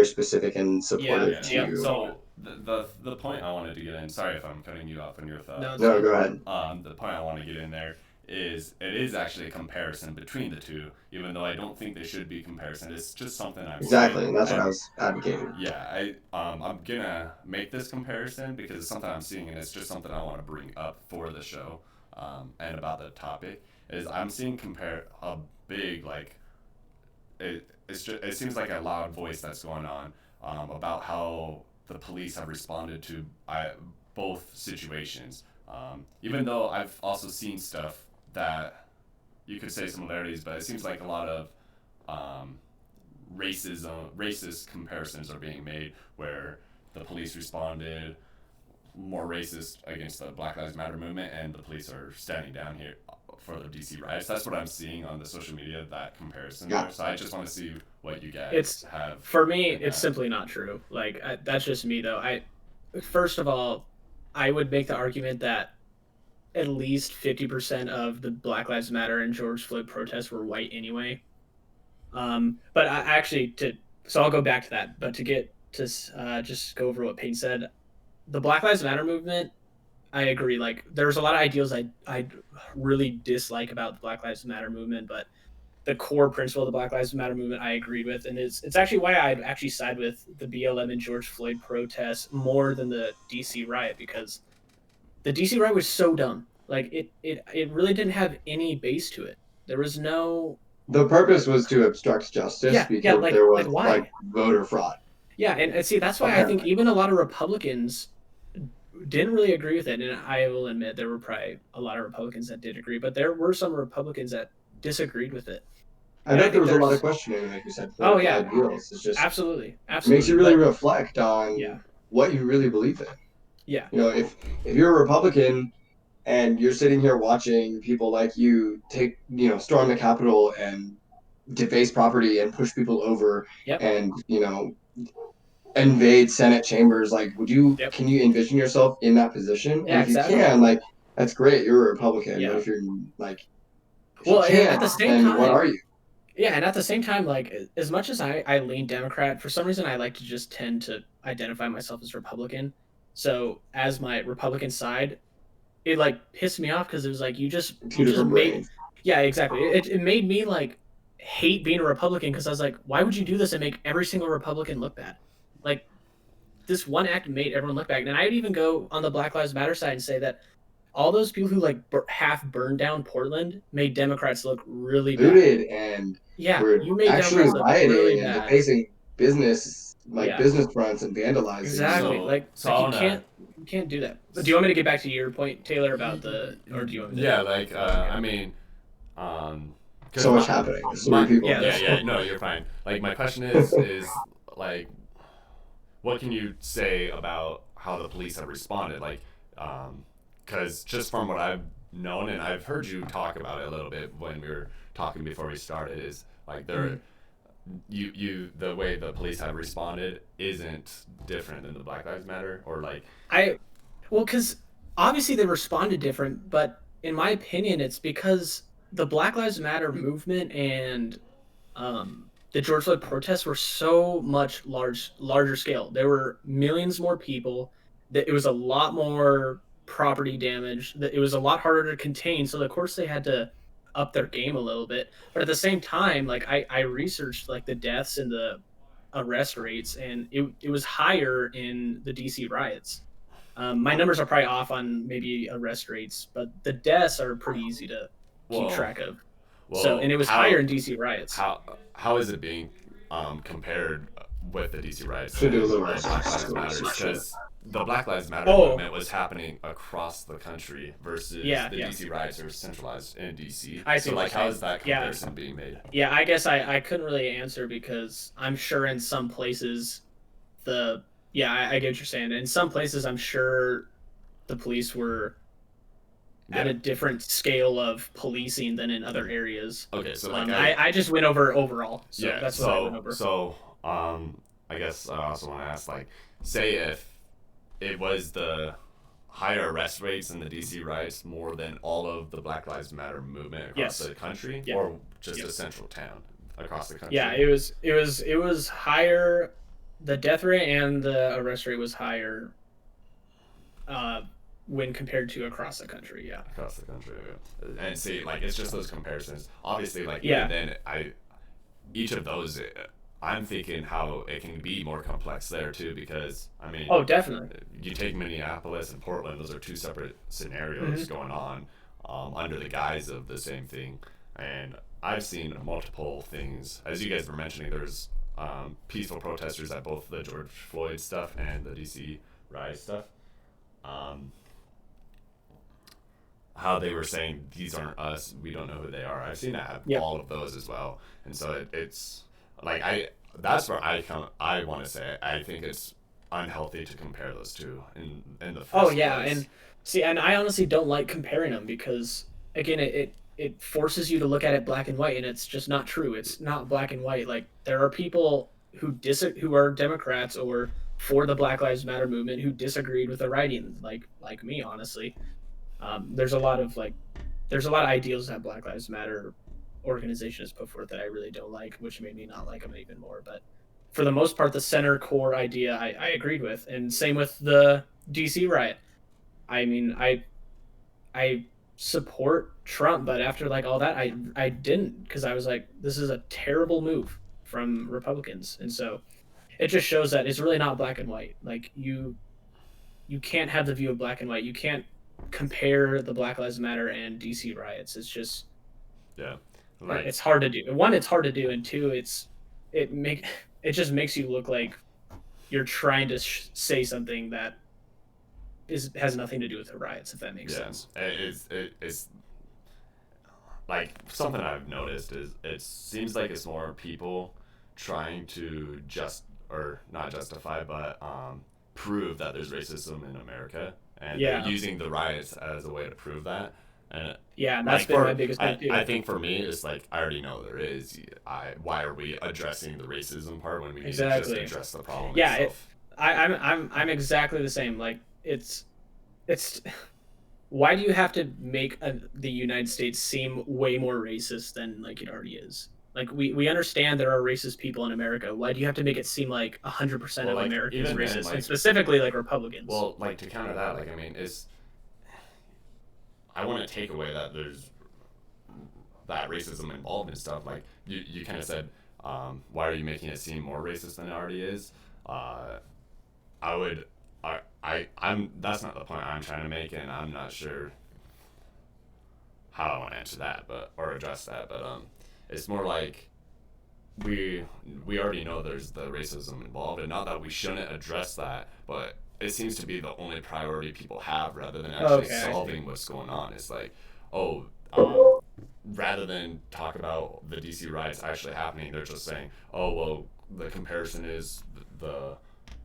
Speaker 3: specific and supportive to.
Speaker 1: So the point I wanted to get in. Sorry if I'm cutting you off on your thought.
Speaker 3: No, go ahead.
Speaker 1: The point I want to get in there is it is actually a comparison between the two, even though I don't think they should be comparison. It's just something I'm
Speaker 3: exactly,
Speaker 1: saying.
Speaker 3: And that's what I was advocating.
Speaker 1: Yeah, I'm gonna make this comparison because it's something I'm seeing, and it's just something I want to bring up for the show, and about the topic is I'm seeing a big like it seems like a loud voice that's going on about how the police have responded to both situations. Even though I've also seen stuff that you could say similarities, but it seems like a lot of racist comparisons are being made where the police responded more racist against the Black Lives Matter movement, and the police are standing down here for the DC riots. That's what I'm seeing on the social media, that comparison there. So I just want to see what you guys have.
Speaker 2: For me, it's simply not true. Like, that's just me, though. First of all, I would make the argument that at least 50% of the Black Lives Matter and George Floyd protests were white anyway. But so I'll go back to that. But to get to just go over what Peyton said, the Black Lives Matter movement, I agree. Like, there's a lot of ideals I really dislike about the Black Lives Matter movement, but the core principle of the Black Lives Matter movement I agreed with, and it's actually why I'd actually side with the BLM and George Floyd protests more than the DC riot, because the DC riot was so dumb. Like, it really didn't have any base to it. There was no.
Speaker 3: The purpose was to obstruct justice because there was like voter fraud.
Speaker 2: Yeah, and see, that's why I think even a lot of Republicans didn't really agree with it. And I will admit there were probably a lot of Republicans that did agree, but there were some Republicans that disagreed with it.
Speaker 3: I bet there was a lot of questioning, like you said.
Speaker 2: Oh yeah,
Speaker 3: ideals. It's just
Speaker 2: absolutely.
Speaker 3: It makes you really reflect on what you really believe in.
Speaker 2: Yeah.
Speaker 3: If you're a Republican and you're sitting here watching people like you storm the Capitol and deface property and push people over and invade Senate chambers, like can you envision yourself in that position?
Speaker 2: Yeah,
Speaker 3: and if you can, like, that's great, you're a Republican. But if you're like,
Speaker 2: at the same time,
Speaker 3: what are you?
Speaker 2: Yeah, and at the same time, like, as much as I lean Democrat, for some reason I like to just tend to identify myself as Republican. So as my Republican side, it like pissed me off because it was like you just made. Yeah, exactly. It made me like hate being a Republican because I was like, why would you do this and make every single Republican look bad? Like, this one act made everyone look bad. And I'd even go on the Black Lives Matter side and say that all those people who like half burned down Portland made Democrats look really bad.
Speaker 3: Looted and
Speaker 2: you made
Speaker 3: actually rioting and defacing business fronts and vandalizing.
Speaker 2: Exactly. You can't do that. But do you want me to get back to your point, Taylor, about or do you want me to?
Speaker 1: Yeah, like I mean,
Speaker 3: so much happening. So many people.
Speaker 1: Yeah. No, you're fine. Like, my question is like, what can you say about how the police have responded? Like, because just from what I've known, and I've heard you talk about it a little bit when we were talking before we started, is like the way the police have responded isn't different than the Black Lives Matter, or like
Speaker 2: because obviously they responded different, but in my opinion, it's because the Black Lives Matter movement and the George Floyd protests were so much larger scale. There were millions more people. That it was a lot more property damage. That it was a lot harder to contain. So of course they had to up their game a little bit. But at the same time, like I researched like the deaths and the arrest rates, and it was higher in the DC riots. My numbers are probably off on maybe arrest rates, but the deaths are pretty easy to keep track of. And it was higher in DC riots.
Speaker 1: How is it being compared with the DC riots?
Speaker 3: Should do a little more.
Speaker 1: Because the Black Lives Matter
Speaker 2: Oh.
Speaker 1: movement was happening across the country versus
Speaker 2: Yeah,
Speaker 1: the
Speaker 2: yeah.
Speaker 1: DC riots are centralized in DC.
Speaker 2: I see
Speaker 1: So
Speaker 2: what
Speaker 1: like,
Speaker 2: you're
Speaker 1: how
Speaker 2: saying.
Speaker 1: is that
Speaker 2: Yeah.
Speaker 1: comparison being made?
Speaker 2: Yeah, I guess I couldn't really answer because I'm sure in some places I get what you're saying. In some places, I'm sure the police were at
Speaker 1: Yeah.
Speaker 2: a different scale of policing than in other areas.
Speaker 1: Okay, so like
Speaker 2: I just went over overall, so
Speaker 1: yeah,
Speaker 2: that's what I went over.
Speaker 1: I guess I also want to ask, like, say if it was the higher arrest rates in the DC riots more than all of the Black Lives Matter movement across
Speaker 2: Yes.
Speaker 1: the country,
Speaker 2: Yeah.
Speaker 1: or just
Speaker 2: Yes.
Speaker 1: a central town across the country.
Speaker 2: Yeah, it was higher. The death rate and the arrest rate was higher when compared to across the country. Yeah.
Speaker 1: Across the country, yeah. And see, like, it's just those comparisons. Obviously, like,
Speaker 2: Yeah.
Speaker 1: even then, each of those, I'm thinking how it can be more complex there too, because I mean,
Speaker 2: Oh, definitely.
Speaker 1: you take Minneapolis and Portland; those are two separate scenarios going on under the guise of the same thing. And I've seen multiple things, as you guys were mentioning. There's peaceful protesters at both the George Floyd stuff and the DC riot stuff. How they were saying these aren't us, we don't know who they are. I've seen all of those as well, and so it's like that's where I want to say I think it's unhealthy to compare those two in the first
Speaker 2: Oh yeah,
Speaker 1: place.
Speaker 2: and see, and I honestly don't like comparing them because again, it forces you to look at it black and white, and it's just not true. It's not black and white. Like there are people who are Democrats or for the Black Lives Matter movement who disagreed with the writing, like me, honestly. There's a lot of ideals that Black Lives Matter organization has put forth that I really don't like, which made me not like them even more. But for the most part, the center core idea I agreed with, and same with the DC riot. I mean, I support Trump, but after like all that, I didn't, because I was like, this is a terrible move from Republicans, and so it just shows that it's really not black and white. Like you can't have the view of black and white. You can't compare the Black Lives Matter and DC riots. It's just
Speaker 1: Yeah, like
Speaker 2: it's hard to do. One, it's hard to do, and two, it just makes you look like you're trying to say something that has nothing to do with the riots, if that makes sense.
Speaker 1: It's like something I've noticed is it seems like it's more people trying to or not justify, but prove that there's racism in America, and
Speaker 2: Yeah.
Speaker 1: they're using the riots as a way to prove that. And
Speaker 2: Yeah, and that's
Speaker 1: like
Speaker 2: been my biggest thing too.
Speaker 1: I think for me, it's like I already know there is. Why are we addressing the racism part when we need to
Speaker 2: Exactly.
Speaker 1: just address the problem
Speaker 2: Yeah,
Speaker 1: itself?
Speaker 2: I'm exactly the same. Like it's why do you have to make the United States seem way more racist than like it already is? Like we understand there are racist people in America. Why do you have to make it seem like 100% of
Speaker 1: like,
Speaker 2: America is
Speaker 1: even then,
Speaker 2: racist,
Speaker 1: like-
Speaker 2: and specifically like Republicans?
Speaker 1: Well, like to counter that, like I mean, I want to take away that there's that racism involved and stuff. Like you kind of said, why are you making it seem more racist than it already is? I'm that's not the point I'm trying to make, and I'm not sure how I want to answer that, or address that. But it's more like we already know there's the racism involved, and not that we shouldn't address that, but it seems to be the only priority people have rather than actually
Speaker 2: Okay, I see.
Speaker 1: solving what's going on. It's like, rather than talk about the DC riots actually happening, they're just saying, oh well, the comparison is the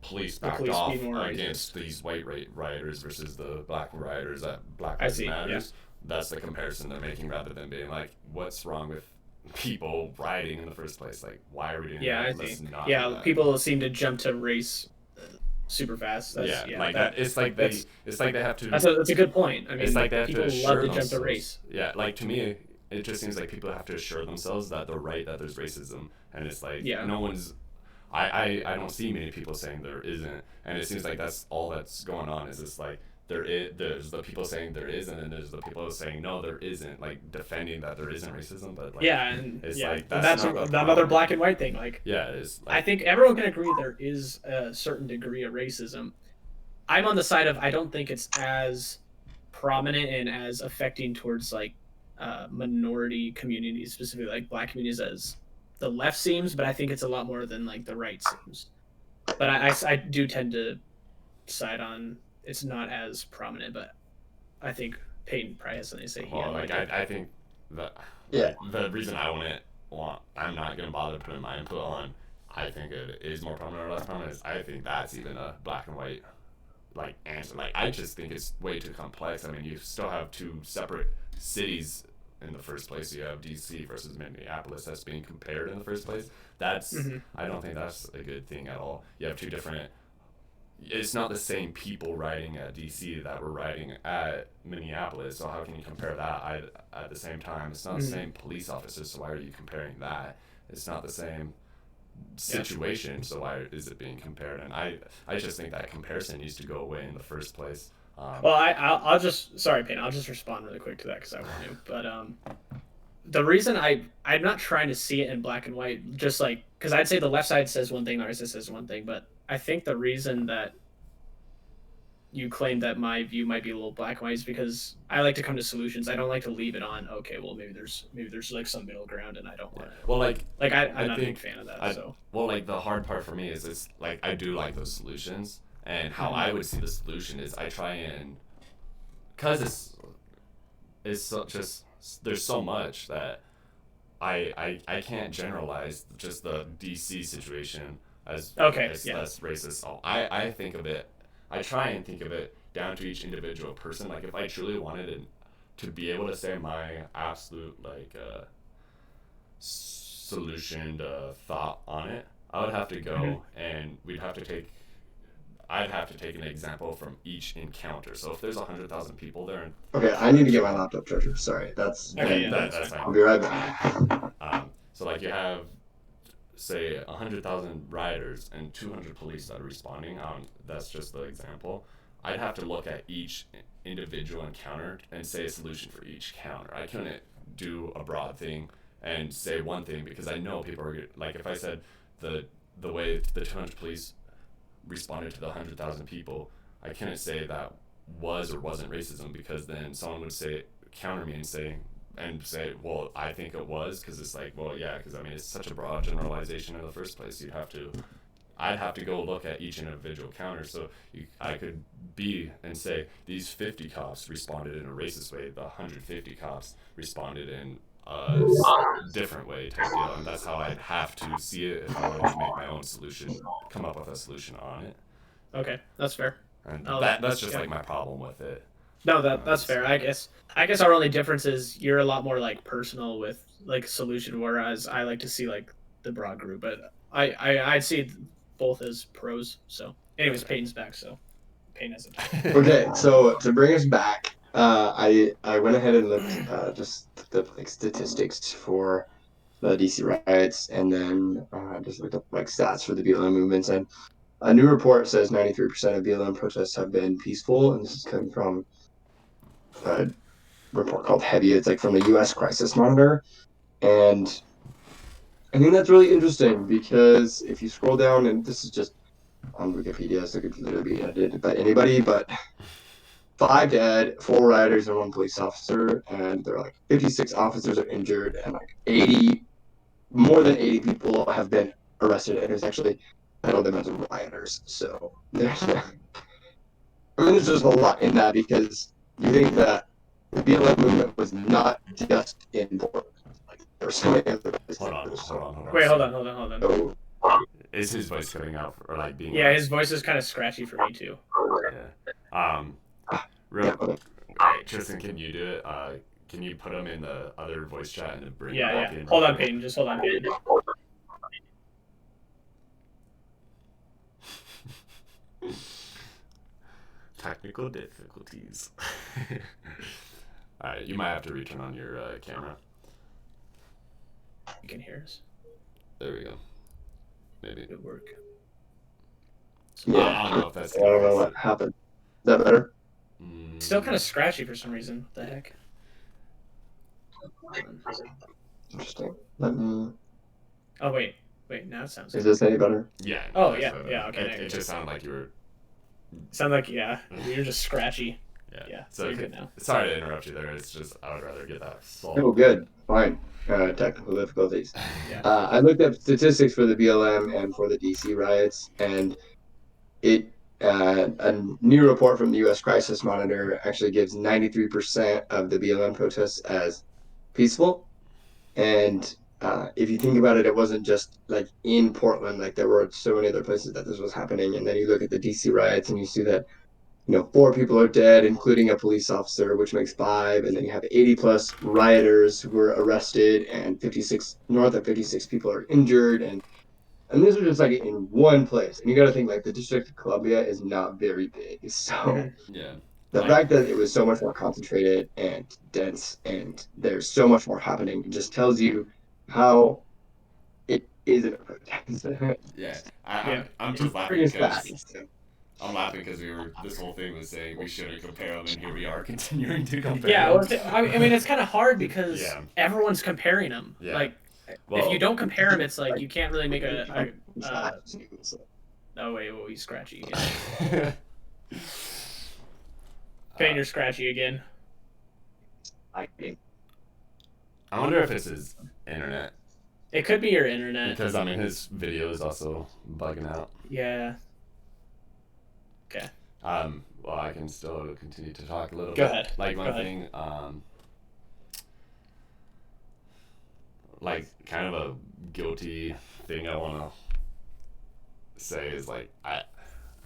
Speaker 1: police backed
Speaker 2: police
Speaker 1: off
Speaker 2: being more
Speaker 1: against these white rioters versus the black rioters at Black
Speaker 2: I
Speaker 1: Lives
Speaker 2: see,
Speaker 1: Matters. That's the comparison they're making, rather than being like, what's wrong with people rioting in the first place? Like, why are we doing
Speaker 2: Yeah,
Speaker 1: that?
Speaker 2: I see.
Speaker 1: Let's not do
Speaker 2: Yeah,
Speaker 1: that.
Speaker 2: people seem to jump to race super fast. That's,
Speaker 1: like that. It's like they have to.
Speaker 2: That's a good point. I mean,
Speaker 1: It's like they have
Speaker 2: people
Speaker 1: to
Speaker 2: love
Speaker 1: assure
Speaker 2: to jump to
Speaker 1: themselves.
Speaker 2: race.
Speaker 1: Yeah, like to me, it just seems like people have to assure themselves that they're right, that there's racism, and it's like
Speaker 2: Yeah.
Speaker 1: no one's. I don't see many people saying there isn't, and it seems like that's all that's going on. Is just like there's the people saying there is, and then there's the people saying no, there isn't, like defending that there isn't racism, but like
Speaker 2: Yeah, and
Speaker 1: it's
Speaker 2: yeah,
Speaker 1: like
Speaker 2: and
Speaker 1: that's
Speaker 2: that's
Speaker 1: not the
Speaker 2: another
Speaker 1: problem.
Speaker 2: black and white thing. Like
Speaker 1: Yeah, it's
Speaker 2: I
Speaker 1: like,
Speaker 2: think everyone can agree there is a certain degree of racism. I'm on the side of I don't think it's as prominent and as affecting towards like minority communities, specifically like black communities, as the left seems, but I think it's a lot more than like the right seems. But I do tend to side on it's not as prominent, but I think Peyton probably has something to say.
Speaker 1: Well, like I think that
Speaker 3: Yeah.
Speaker 1: like the reason I'm not gonna bother putting my input on. I think it is more prominent or less prominent. Is I think that's even a black and white like answer. Like I just think it's way too complex. I mean, you still have two separate cities in the first place. You have DC versus Minneapolis that's being compared in the first place. That's I don't think that's a good thing at all. You have two different. It's not the same people riding at DC that were riding at Minneapolis. So how can you compare that? At the same time, it's not the same police officers. So why are you comparing that? It's not the same situation, so why is it being compared? And I just think that comparison needs to go away in the first place.
Speaker 2: Well, I'll just sorry, Payne. I'll just respond really quick to that because I want to. But the reason I'm not trying to see it in black and white, just like because I'd say the left side says one thing, the right side says one thing, but I think the reason that you claim that my view might be a little black and white is because I like to come to solutions. I don't like to leave it on. Okay, well maybe there's like some middle ground, and I don't want to.
Speaker 1: Well,
Speaker 2: I'm not a big fan of that. So
Speaker 1: well, like the hard part for me is it's like I do like those solutions, and how I would see the solution is I try and because it's just there's so much that I can't generalize just the DC situation as less racist. So I think of it. I try and think of it down to each individual person. Like if I truly wanted it to be able to say my absolute like solution thought on it, I would have to go and I'd have to take an example from each encounter. So if there's 100,000 people there,
Speaker 3: Okay, I need to get my laptop charger. Sorry, that's
Speaker 1: that's fine.
Speaker 3: I'll be right back.
Speaker 1: So like you have say 100,000 riders and 200 police that are responding. That's just the example. I'd have to look at each individual encounter and say a solution for each counter. I couldn't do a broad thing and say one thing because I know people are like if I said the way the 200 police responded to the 100,000 people, I couldn't say that was or wasn't racism because then someone would say counter me and say, well, I think it was because it's like, well, yeah, because I mean it's such a broad generalization in the first place. I'd have to go look at each individual counter. So I could be and say these 50 cops responded in a racist way. The 150 cops responded in a different way type deal. And that's how I'd have to see it if I wanted to make my own solution, come up with a solution on it.
Speaker 2: Okay, that's fair.
Speaker 1: And that's just like my problem with it.
Speaker 2: No, that's fair. I guess our only difference is you're a lot more like personal with like solution, whereas I like to see like the broad group. But I'd see both as pros. So, anyways, Peyton's back, so Peyton has it.
Speaker 3: Okay, so to bring us back, I went ahead and looked just the like statistics for the DC riots, and then just looked up like stats for the BLM movements. And a new report says 93% of BLM protests have been peaceful, and this is coming from a report called Heavy. It's like from the U.S. Crisis Monitor, and I think that's really interesting because if you scroll down, and this is just on Wikipedia, so it could literally be edited by anybody, but 5 dead, 4 rioters, and 1 police officer, and there are like 56 officers are injured, and like more than 80 people have been arrested, and there's actually titled them as rioters. So there's, I mean, there's just a lot in that because you think that the BLM movement was not just in Portland. Like there were so many other places.
Speaker 1: Hold on.
Speaker 2: Wait, hold on.
Speaker 3: So,
Speaker 1: is his voice cutting out or like being?
Speaker 2: Yeah, his voice is kind of scratchy for me too.
Speaker 1: Yeah.
Speaker 3: okay.
Speaker 1: Hey, Tristan, can you do it? Can you put him in the other voice chat and bring him back in?
Speaker 2: Hold on, Peyton. Just hold on, Peyton.
Speaker 1: Technical difficulties. Alright, you might have to return on your camera.
Speaker 2: You can hear us.
Speaker 1: There we go. Maybe.
Speaker 2: Good work.
Speaker 3: Yeah.
Speaker 1: I don't know if that's
Speaker 3: I don't know what happened. Is that better?
Speaker 2: Still kind of scratchy for some reason. What the heck?
Speaker 3: Interesting. Let me.
Speaker 2: Oh wait. Now it sounds.
Speaker 3: Is this any better?
Speaker 1: Yeah.
Speaker 2: Oh yeah. Okay.
Speaker 1: It just sounded like you were.
Speaker 2: Sound like you're just scratchy.
Speaker 1: Yeah.
Speaker 2: So you're good now.
Speaker 1: Sorry to interrupt you there. It's just I would rather get that solved.
Speaker 3: Oh, good. Fine. Technical difficulties.
Speaker 2: Yeah.
Speaker 3: I looked up statistics for the BLM and for the DC riots, and it A new report from the U.S. Crisis Monitor actually gives 93% of the BLM protests as peaceful. And if you think about it, it wasn't just like in Portland. Like there were so many other places that this was happening. And then you look at the D.C. riots and you see that 4 people are dead, including a police officer, which makes 5. And then you have 80 plus rioters who were arrested, and north of 56 people are injured. And this was just like in one place. And you got to think like the District of Columbia is not very big. So
Speaker 2: Mhm.
Speaker 1: Yeah.
Speaker 3: the
Speaker 1: Like,
Speaker 3: fact that it was so much more concentrated and dense and there's so much more happening just tells you how it isn't a protest.
Speaker 1: yeah.
Speaker 2: Yeah.
Speaker 1: I'm
Speaker 3: It's
Speaker 1: just laughing
Speaker 3: pretty fast.
Speaker 1: because I'm laughing because this whole thing was saying we shouldn't compare them, and here we are continuing to compare
Speaker 2: Yeah,
Speaker 1: them.
Speaker 2: well, I mean, it's kind of hard because
Speaker 1: Yeah.
Speaker 2: everyone's comparing them.
Speaker 1: Yeah.
Speaker 2: Like, if
Speaker 1: Well,
Speaker 2: you don't compare them, it's like you can't really make a
Speaker 3: So,
Speaker 2: oh wait, well, he's scratchy again. Peyton, you're scratchy again.
Speaker 3: I think
Speaker 1: I wonder if it's his internet.
Speaker 2: It could be your internet.
Speaker 1: Because, I mean, his video is also bugging out.
Speaker 2: Yeah. Okay.
Speaker 1: Well, I can still continue to talk a little
Speaker 2: Go
Speaker 1: bit.
Speaker 2: ahead.
Speaker 1: Like,
Speaker 2: Go
Speaker 1: one
Speaker 2: ahead.
Speaker 1: thing, like, kind of a guilty thing I want to say is, like,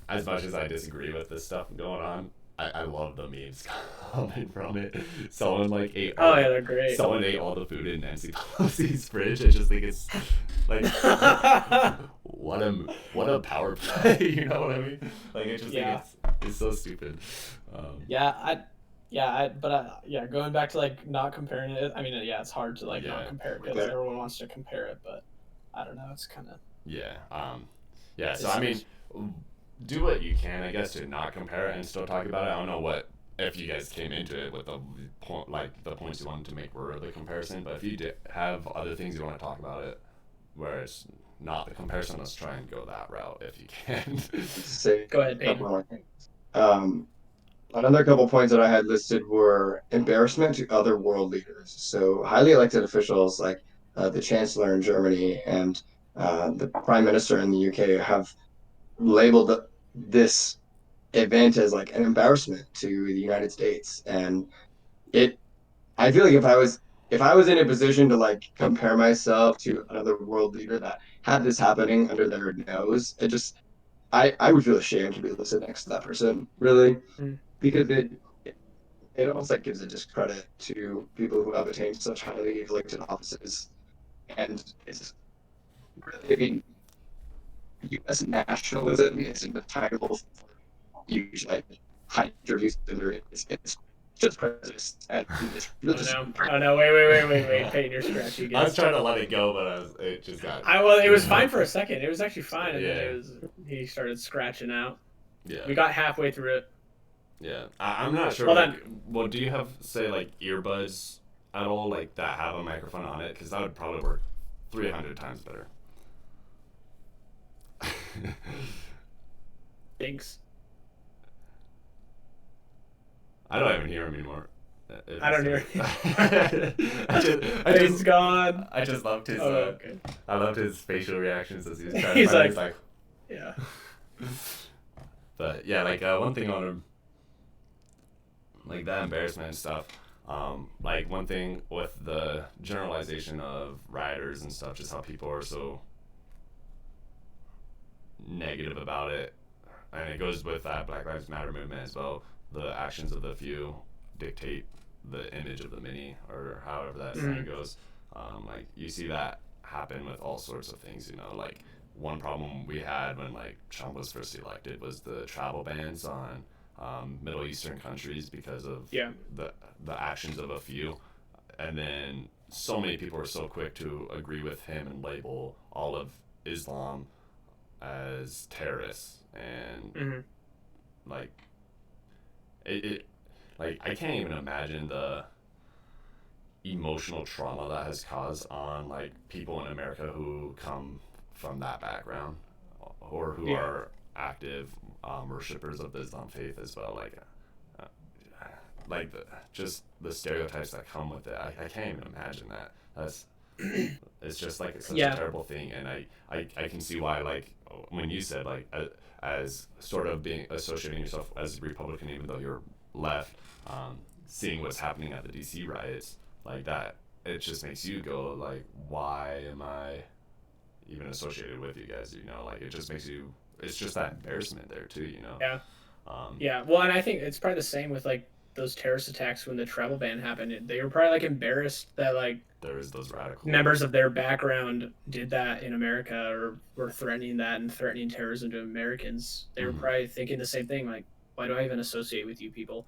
Speaker 1: as much as I disagree with this stuff going on, I love the memes coming from it. Someone like ate.
Speaker 2: Oh yeah, they're great.
Speaker 1: Someone ate all the food in Nancy Pelosi's fridge. I just think it's like what a power play. You know what I mean? Like I just think it's so stupid.
Speaker 2: Going back to like not comparing it. I mean, yeah, it's hard to like
Speaker 1: Yeah.
Speaker 2: not compare it because everyone wants to compare it, but I don't know. It's kind of
Speaker 1: yeah. So I mean, do what you can, I guess, to not compare it and still talk about it. I don't know if you guys came into it with the points you wanted to make were the comparison, but if you have other things you want to talk about it, where it's not the comparison, let's try and go that route if you can.
Speaker 2: Go ahead, Peyton.
Speaker 3: Another couple points that I had listed were embarrassment to other world leaders. So highly elected officials like the Chancellor in Germany and the Prime Minister in the UK have labeled this event as like an embarrassment to the United States. And I feel like if I was in a position to like compare myself to another world leader that had this happening under their nose, I would feel ashamed to be listed next to that person, really,
Speaker 2: Mm.
Speaker 3: because it almost like gives a discredit to people who have attained such highly elected offices. And it's really, I mean, U.S. nationalism is in the title. Usually, like, hide your views under it. It's just prejudice. And it's really just.
Speaker 2: Oh no! Wait! Peyton, you're scratchy again.
Speaker 1: I was trying to let it go, but it just got.
Speaker 2: It was fine for a second. It was actually fine, and then he started scratching out.
Speaker 1: Yeah.
Speaker 2: We got halfway through it.
Speaker 1: Yeah, I'm not sure. Well, do you have say like earbuds at all, like that have a microphone on it? Because that would probably work 300 times better.
Speaker 2: Thanks.
Speaker 1: I don't even hear him anymore.
Speaker 2: I don't hear.
Speaker 1: He's
Speaker 2: gone.
Speaker 1: I just loved his.
Speaker 2: Okay.
Speaker 1: I loved his facial reactions as he was trying to
Speaker 2: He's
Speaker 1: find
Speaker 2: like,
Speaker 1: it.
Speaker 2: yeah.
Speaker 1: But yeah, like one thing on him, like that embarrassment and stuff. Like one thing with the generalization of rioters and stuff, just how people are so negative about it, and it goes with that Black Lives Matter movement as well. The actions of the few dictate the image of the many, or however that saying goes. Like you see that happen with all sorts of things. You know, like one problem we had when like Trump was first elected was the travel bans on Middle Eastern countries because of the actions of a few, and then so many people were so quick to agree with him and label all of Islam as terrorists, and like it like I can't even imagine the emotional trauma that has caused on like people in America who come from that background or who are active worshippers of the Islam faith as well. Like just the stereotypes that come with it. I can't even imagine that. It's just like such a terrible thing, and I can see why like when you said like as sort of being associating yourself as a Republican, even though you're left, seeing what's happening at the DC riots like that, it just makes you go like, why am I even associated with you guys? Like it just makes you. It's just that embarrassment there too.
Speaker 2: Yeah.
Speaker 1: Um,
Speaker 2: Yeah. Well, and I think it's probably the same with like those terrorist attacks when the travel ban happened. They were probably like embarrassed that like
Speaker 1: there is those radical
Speaker 2: members of their background did that in America or were threatening that and threatening terrorism to Americans. They were probably thinking the same thing, like, why do I even associate with you people?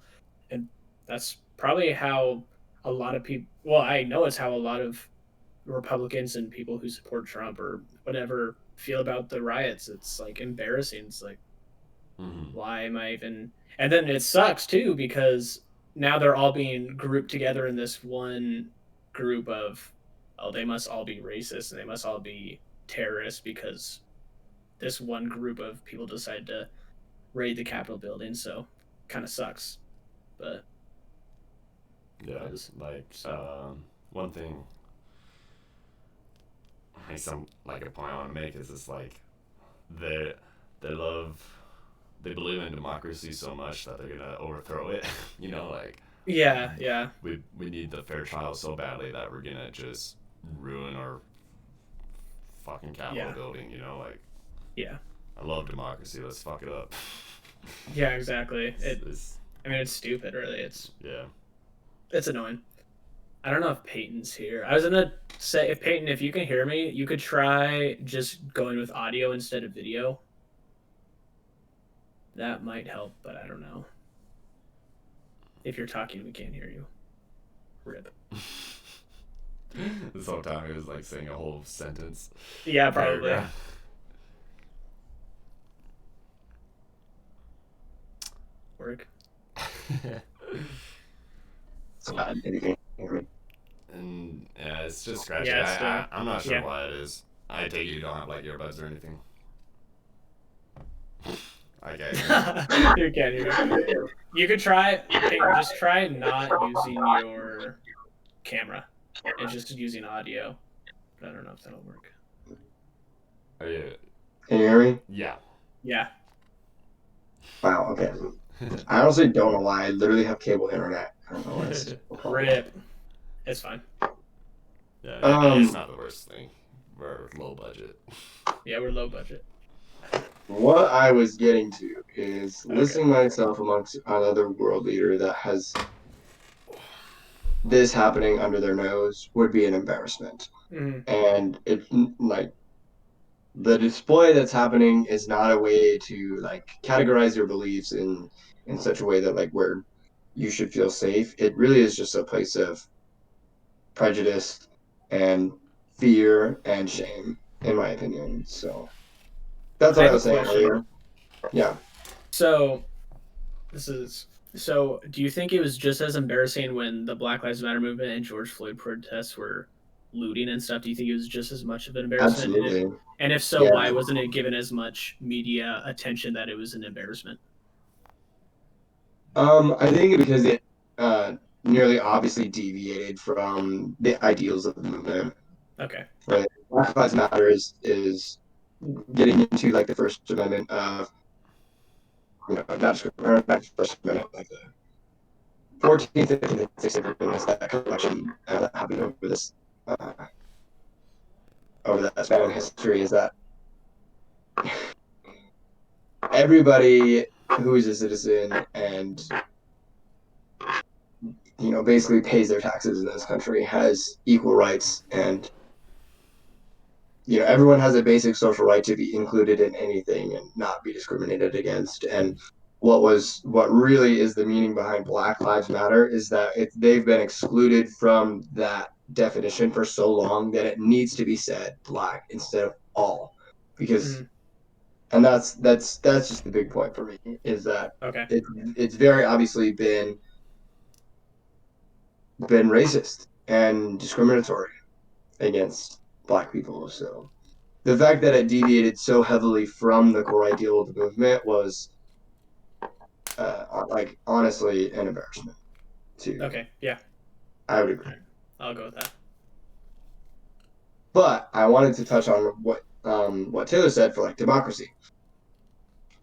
Speaker 2: And that's probably how a lot of people, well, I know it's how a lot of Republicans and people who support Trump or whatever feel about the riots. It's like embarrassing. It's like, why am I even. And then it sucks too because now they're all being grouped together in this one group of, oh, they must all be racist and they must all be terrorists because this one group of people decided to raid the Capitol building. So kind of sucks. But
Speaker 1: yeah, like one thing, like a point I want to make is it's like they love, they believe in democracy so much that they're gonna overthrow it. Like
Speaker 2: yeah.
Speaker 1: we need the fair trial so badly that we're gonna just ruin our fucking Capitol building. Like
Speaker 2: yeah.
Speaker 1: I love democracy. Let's fuck it up.
Speaker 2: Yeah, exactly. I mean, it's stupid, really. It's annoying. I don't know if Peyton's here. I was gonna say, if Peyton, if you can hear me, you could try just going with audio instead of video. That might help, but I don't know. If you're talking, we can't hear you. Rip.
Speaker 1: This whole time he was like saying a whole sentence.
Speaker 2: Yeah, probably. Work.
Speaker 1: And yeah, it's just scratchy.
Speaker 2: Yeah,
Speaker 1: I'm not sure why it is. I take it you don't have like earbuds or anything. I get you.
Speaker 2: You can't hear. You could try. Just try not using your camera and just using audio. But I don't know if that'll work.
Speaker 1: Are you?
Speaker 3: Can you hear me?
Speaker 1: Yeah.
Speaker 2: Yeah.
Speaker 3: Wow. Okay. I honestly don't know why. I literally have cable internet. I don't know why it's
Speaker 2: Rip. It's fine.
Speaker 1: Yeah, it's not the worst thing. We're low budget.
Speaker 2: Yeah, we're low budget.
Speaker 3: What I was getting to is listing myself amongst another world leader that has this happening under their nose would be an embarrassment. And it's like the display that's happening is not a way to like categorize your beliefs in such a way that like where you should feel safe. It really is just a place of prejudice and fear and shame, in my opinion. So that's what I was saying earlier. Yeah.
Speaker 2: So do you think it was just as embarrassing when the Black Lives Matter movement and George Floyd protests were looting and stuff? Do you think it was just as much of an embarrassment?
Speaker 3: Absolutely.
Speaker 2: And if so, why wasn't it given as much media attention that it was an embarrassment?
Speaker 3: I think because it nearly obviously deviated from the ideals of the movement.
Speaker 2: Okay.
Speaker 3: Right. Black Lives Matter is getting into like the First Amendment of not First Amendment, like the 14th, 15th, and 16th Amendments, that collection that happened over that span in history is that everybody who is a citizen and basically pays their taxes in this country has equal rights, and everyone has a basic social right to be included in anything and not be discriminated against. And what really is the meaning behind Black Lives Matter is that they've been excluded from that definition for so long that it needs to be said black instead of all, because and that's just the big point for me, is that it's very obviously been racist and discriminatory against Black people. So the fact that it deviated so heavily from the core ideal of the movement was like honestly an embarrassment too.
Speaker 2: Okay, yeah,
Speaker 3: I would agree.
Speaker 2: I'll go with that.
Speaker 3: But I wanted to touch on what what Taylor said for like democracy.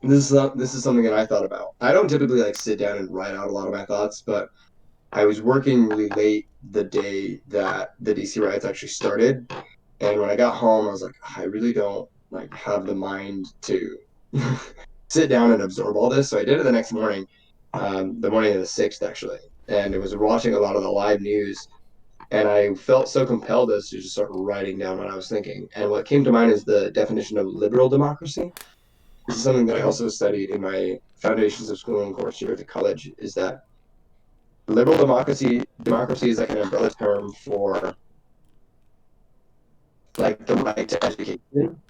Speaker 3: This is something that I thought about. I don't typically like sit down and write out a lot of my thoughts, but I was working really late the day that the DC riots actually started, and when I got home, I was like, I really don't like have the mind to sit down and absorb all this. So I did it the next morning, the morning of the 6th actually, and it was watching a lot of the live news, and I felt so compelled as to just start writing down what I was thinking. And what came to mind is the definition of liberal democracy. This is something that I also studied in my Foundations of Schooling course here at the college. Is that liberal democracy is like an umbrella term for like the right to education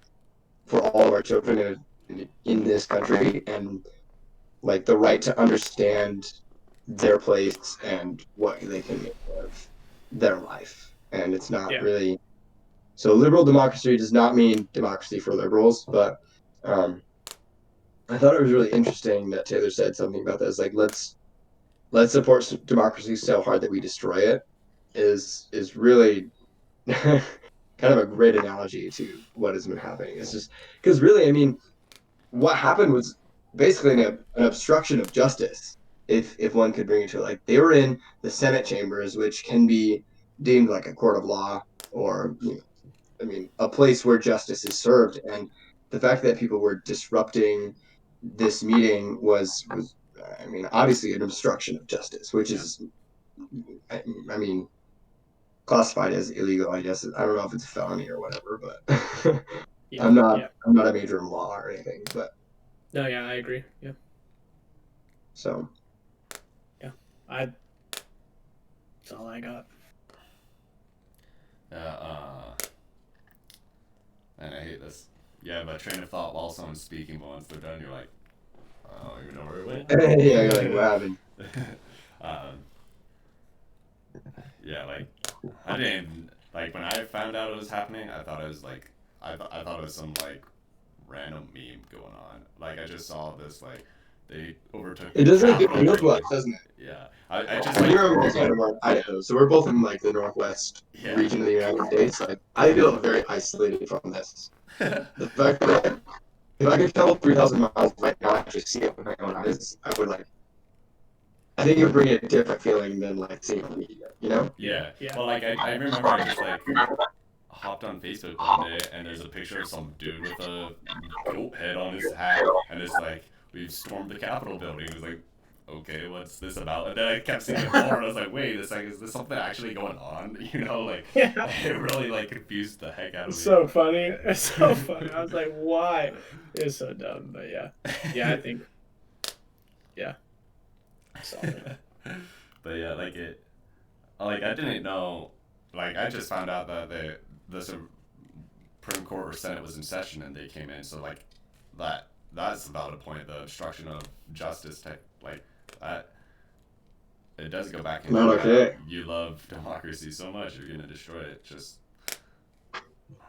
Speaker 3: for all of our children in this country, and like the right to understand their place and what they can make of their life. And it's not
Speaker 2: Yeah.
Speaker 3: really so liberal democracy does not mean democracy for liberals, but um, I thought it was really interesting that Taylor said something about this. Like let's support democracy so hard that we destroy it is really kind of a great analogy to what has been happening. It's just because really, I mean, what happened was basically an obstruction of justice, if one could bring it to it. Like they were in the Senate chambers, which can be deemed like a court of law, or I mean, a place where justice is served. And the fact that people were disrupting this meeting was I mean, obviously an obstruction of justice, which is, I mean, classified as illegal. I guess I don't know if it's a felony or whatever, but
Speaker 2: Yeah. Yeah.
Speaker 3: I'm not a major in law or anything, but
Speaker 2: No, yeah, I agree. Yeah.
Speaker 3: so
Speaker 2: Yeah. I That's all I got.
Speaker 1: And I hate this. You have a train of thought while someone's speaking, but once they're done, you're like, I don't even know where it went.
Speaker 3: yeah, you're like, what happened?
Speaker 1: um, yeah, like I didn't like when I found out it was happening. I thought it was like I thought it was some like random meme going on. Like I just saw this like they overtook
Speaker 3: It
Speaker 1: the
Speaker 3: does like the
Speaker 1: Capitol
Speaker 3: Northwest,
Speaker 1: building.
Speaker 3: doesn't it?
Speaker 1: Yeah, I just like
Speaker 3: You're both from Idaho, so we're both in like the Northwest
Speaker 1: yeah.
Speaker 3: region of the United States. Like I feel very isolated from this. The fact that if I could travel 3,000 miles right now and actually see it with my own eyes, I would like. I think it would bring a different feeling than like seeing it on media. You know?
Speaker 1: Yeah.
Speaker 2: Yeah.
Speaker 1: Well, like I remember I just like hopped on Facebook one day and there's a picture of some dude with a goat head on his hat and it's like we've stormed the Capitol building. It was like, okay, what's this about? And then I kept seeing it more and I was like, wait, it's like is this something actually going on? You know, like
Speaker 2: Yeah.
Speaker 1: it really like confused the heck out of me.
Speaker 2: It's so funny. It's so funny. I was like, why? It's so dumb, but yeah. Yeah, I think. Yeah. Solid.
Speaker 1: But yeah, like it, like I didn't know, like I just found out that the Supreme Court or Senate was in session and they came in, so like that's about a point, the obstruction of justice type, like that. It does go back into
Speaker 3: Not okay.
Speaker 1: you love democracy so much you're gonna destroy it. Just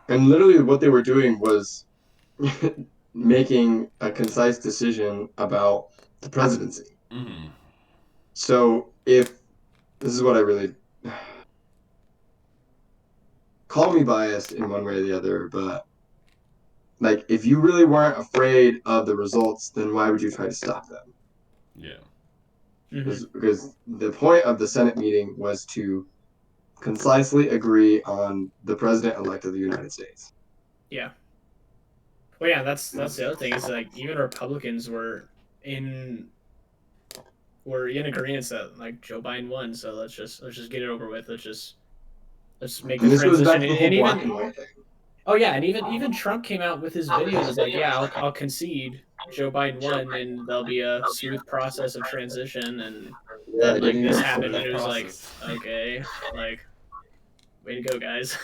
Speaker 3: And literally, what they were doing was making a concise decision about the presidency.
Speaker 1: mm,
Speaker 3: So if this is what I really call me biased in one way or the other, but like if you really weren't afraid of the results, then why would you try to stop them?
Speaker 1: yeah,
Speaker 3: Because the point of the Senate meeting was to concisely agree on the president-elect of the United States.
Speaker 2: Yeah. Well, yeah, that's the other thing is like even Republicans in were in agreement that like Joe Biden won, so let's just get it over with. Let's make the
Speaker 3: And this goes back
Speaker 2: transition.
Speaker 3: to the
Speaker 2: And
Speaker 3: whole black
Speaker 2: even
Speaker 3: and white thing.
Speaker 2: oh yeah, and even Trump came out with his video and was like, yeah, I'll concede Joe Biden won, and there'll be a smooth process of transition, and
Speaker 3: Yeah,
Speaker 2: then
Speaker 3: I
Speaker 2: like
Speaker 3: didn't
Speaker 2: this
Speaker 3: even
Speaker 2: happened, and
Speaker 1: smooth
Speaker 2: it was like,
Speaker 1: process.
Speaker 2: okay, like way to go, guys.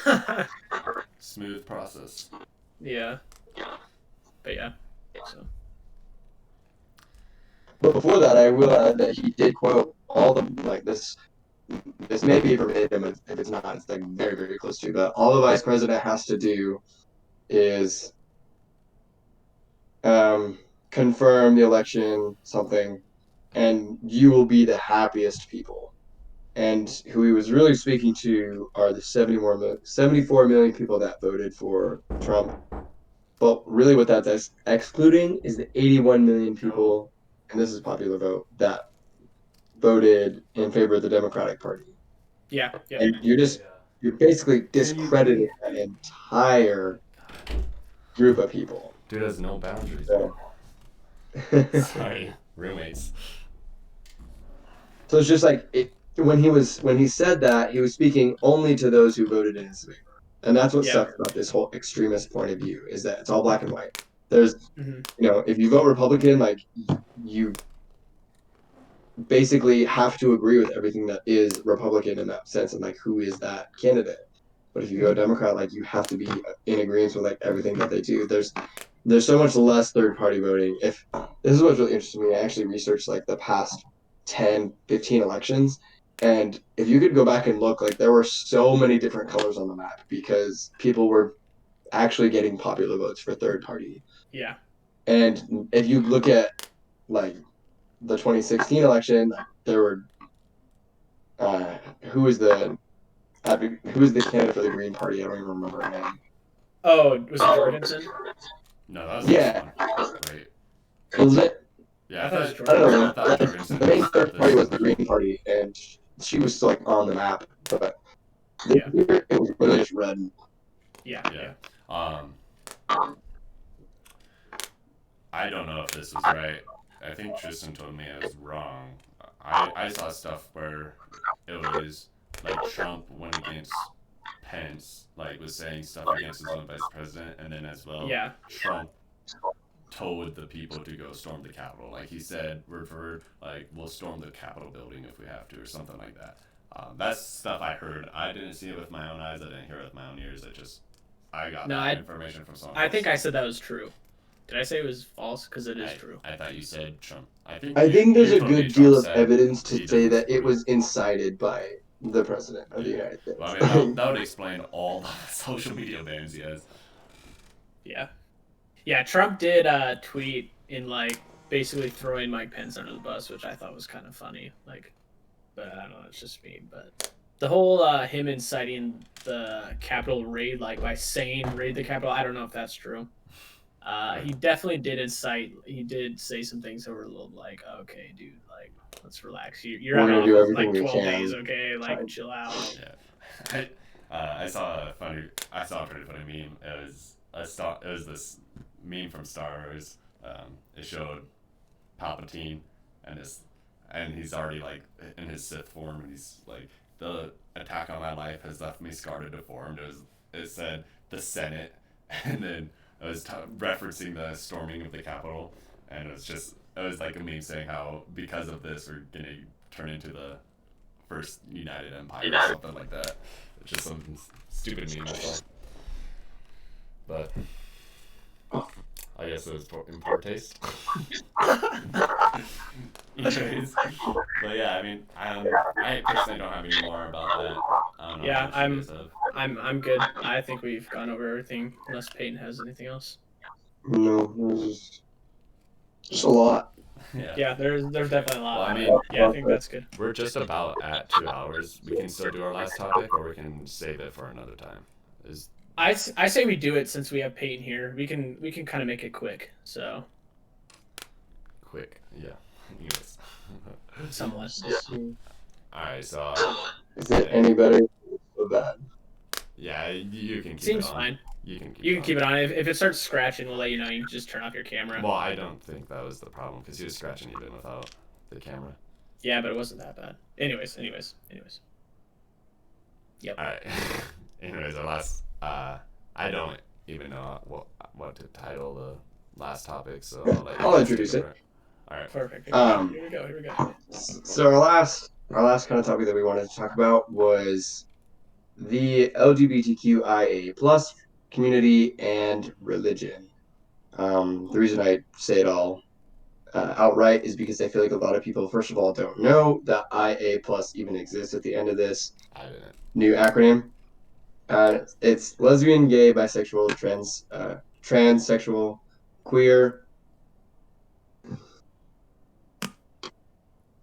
Speaker 1: smooth process.
Speaker 2: Yeah, but yeah, so
Speaker 3: But before that, I will add that he did quote all the like this. This may be verbatim. If it's not, it's like very, very close to. But all the vice president has to do is confirm the election, something, and you will be the happiest people. And who he was really speaking to are the 74 million people that voted for Trump. but really what that's excluding is the 81 million people, and this is popular vote, that voted in favor of the Democratic Party.
Speaker 2: Yeah. Yeah.
Speaker 3: And you're basically discrediting that entire group of people.
Speaker 1: Dude has no boundaries.
Speaker 3: So,
Speaker 1: Sorry, roommates.
Speaker 3: so it's just like when he said that, he was speaking only to those who voted in his favor. And that's what
Speaker 2: Yeah.
Speaker 3: sucks about this whole extremist point of view, is that it's all black and white. There's
Speaker 2: Mhm.
Speaker 3: if you vote Republican, like you basically have to agree with everything that is Republican in that sense, and like who is that candidate. But if you go Democrat, like you have to be in agreement with like everything that they do. There's so much less third party voting. If this is what's really interesting to me, I actually researched like the past 10, 15 elections. And if you could go back and look, like there were so many different colors on the map because people were actually getting popular votes for third party.
Speaker 2: Yeah.
Speaker 3: And if you look at like the 2016 election, there were who was the candidate for the Green Party? I don't even remember her name.
Speaker 2: Oh, was it Jorgensen?
Speaker 1: No, that was
Speaker 3: Yeah.
Speaker 1: this one. Wait.
Speaker 3: Was it?
Speaker 1: Yeah,
Speaker 2: I thought it was
Speaker 3: I don't
Speaker 2: Jorgensen.
Speaker 3: know.
Speaker 1: I thought Jorgensen
Speaker 3: The main
Speaker 1: was
Speaker 3: third party was the
Speaker 1: this.
Speaker 3: Green Party, and she was still like on the map, but
Speaker 2: Yeah.
Speaker 3: it was really just red.
Speaker 2: Yeah.
Speaker 1: Yeah. I don't know if this was right. I think Tristan told me I was wrong. I saw stuff where it was like Trump went against Pence, like was saying stuff against his own vice president, and then as well,
Speaker 2: Yeah.
Speaker 1: Trump told the people to go storm the Capitol. Like he said, word for word, like we'll storm the Capitol building if we have to, or something like that. That's stuff I heard. I didn't see it with my own eyes. I didn't hear it with my own ears. I got that information from someone else.
Speaker 2: I think I said that was true. Did I say it was false? Because it is true.
Speaker 1: I thought you said Trump. I
Speaker 3: think there's a good deal of
Speaker 1: said
Speaker 3: evidence to
Speaker 1: he
Speaker 3: say
Speaker 1: doesn't
Speaker 3: that it
Speaker 1: support
Speaker 3: was incited by the president of the United States.
Speaker 1: Well, I mean, that would explain all the social media bans he has.
Speaker 2: Yeah. Yeah, Trump did tweet in like basically throwing Mike Pence under the bus, which I thought was kind of funny. Like, but I don't know, it's just me. But the whole him inciting the Capitol raid, like by saying raid the Capitol, I don't know if that's true. He definitely did incite. He did say some things that were a little like, okay, dude, like let's relax. You're
Speaker 3: We're
Speaker 2: out
Speaker 3: gonna
Speaker 2: of
Speaker 3: do
Speaker 2: office
Speaker 3: everything
Speaker 2: like
Speaker 3: we
Speaker 2: 12
Speaker 3: can.
Speaker 2: days, okay? Like chill out.
Speaker 1: Yeah. I saw a pretty funny meme. It was this meme from Star Wars. It showed Palpatine and he's already like in his Sith form, and he's like, the attack on my life has left me scarred and deformed. It said the Senate, and then it was referencing the storming of the Capitol, and it was like a meme saying how because of this we're gonna turn into the first United Empire or something like that. It's just some stupid meme. But I guess it was in poor taste. Anyways, but yeah, I mean, I personally don't have any more about that. I don't know.
Speaker 2: Yeah,
Speaker 1: how much you guys have.
Speaker 2: I'm good. I think we've gone over everything, unless Peyton has anything else.
Speaker 3: No, it was just a lot.
Speaker 2: Yeah, there's definitely a lot.
Speaker 1: Well, I mean,
Speaker 2: yeah, I think that's good.
Speaker 1: We're just about at 2 hours. We can still do our last topic, or we can save it for another time.
Speaker 2: I say we do it since we have Peyton here. We can kind of make it quick. So.
Speaker 1: Quick, yeah. Anyways.
Speaker 2: Somewhat.
Speaker 1: Alright, so.
Speaker 3: Is it any better or bad?
Speaker 1: Yeah, you can keep
Speaker 2: Seems
Speaker 1: it on.
Speaker 2: fine.
Speaker 1: You can
Speaker 2: keep it on. If it starts scratching, we'll let you know. You can just turn off your camera.
Speaker 1: Well, I don't think that was the problem, because he was scratching even without the camera.
Speaker 2: Yeah, but it wasn't that bad. Anyways. Yep.
Speaker 1: Alright. Anyways, our last. I don't even know what to title the last topic, so
Speaker 3: I'll introduce it.
Speaker 1: Alright.
Speaker 2: Perfect.
Speaker 3: Here
Speaker 2: we go.
Speaker 3: So our last kind of topic that we wanted to talk about was the LGBTQIA plus community and religion. The reason I say it all outright is because I feel like a lot of people, first of all, don't know that IA plus even exists at the end of this new acronym. It's lesbian, gay, bisexual, transsexual, queer.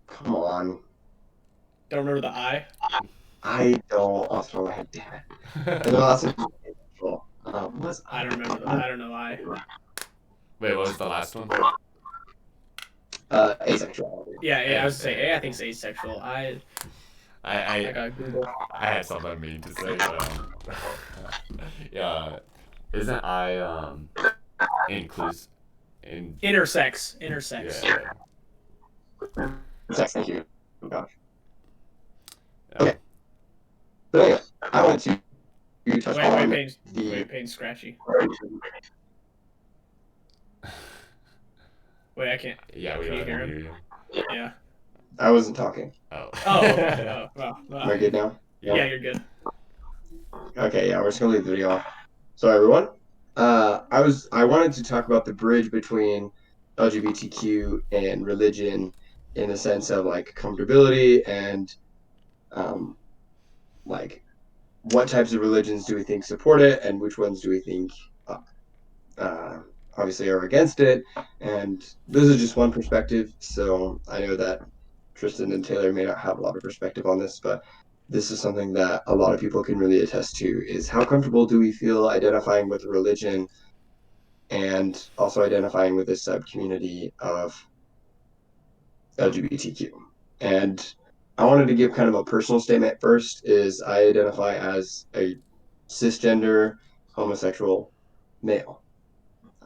Speaker 3: Come on.
Speaker 2: Don't remember the I?
Speaker 3: I don't off the top of my head, damn it. And the last one is What's
Speaker 2: I don't remember. I don't know.
Speaker 1: Wait, what was the last one?
Speaker 3: asexuality.
Speaker 2: Yeah. I was gonna say A. I think it's asexual. I
Speaker 1: I
Speaker 2: got Google.
Speaker 1: I had something mean to say, but yeah, isn't I inclusive in
Speaker 2: Intersex.
Speaker 1: yeah,
Speaker 2: Intersex.
Speaker 3: Sex, thank you. Oh, gosh.
Speaker 1: yeah.
Speaker 3: Okay. So anyway, I want to touch on
Speaker 2: Wait,
Speaker 3: the.
Speaker 2: Payne, scratchy. Wait, I can't.
Speaker 1: Yeah, we
Speaker 2: Can you
Speaker 1: don't
Speaker 2: hear
Speaker 1: hear
Speaker 2: him?
Speaker 1: you.
Speaker 2: Yeah.
Speaker 3: I wasn't talking.
Speaker 1: Oh.
Speaker 2: Oh, okay. Oh, well.
Speaker 3: Am I good now?
Speaker 2: Yeah, you're good.
Speaker 3: Okay, yeah, we're just gonna leave the video off. So everyone, I wanted to talk about the bridge between LGBTQ and religion in the sense of like comfortability and um, like what types of religions do we think support it and which ones do we think uh, uh, obviously are against it. And this is just one perspective. So I know that Tristan and Taylor may not have a lot of perspective on this, but this is something that a lot of people can really attest to is how comfortable do we feel identifying with religion and also identifying with this sub community of LGBTQ. And I wanted to give kind of a personal statement first is I identify as a cisgender homosexual male.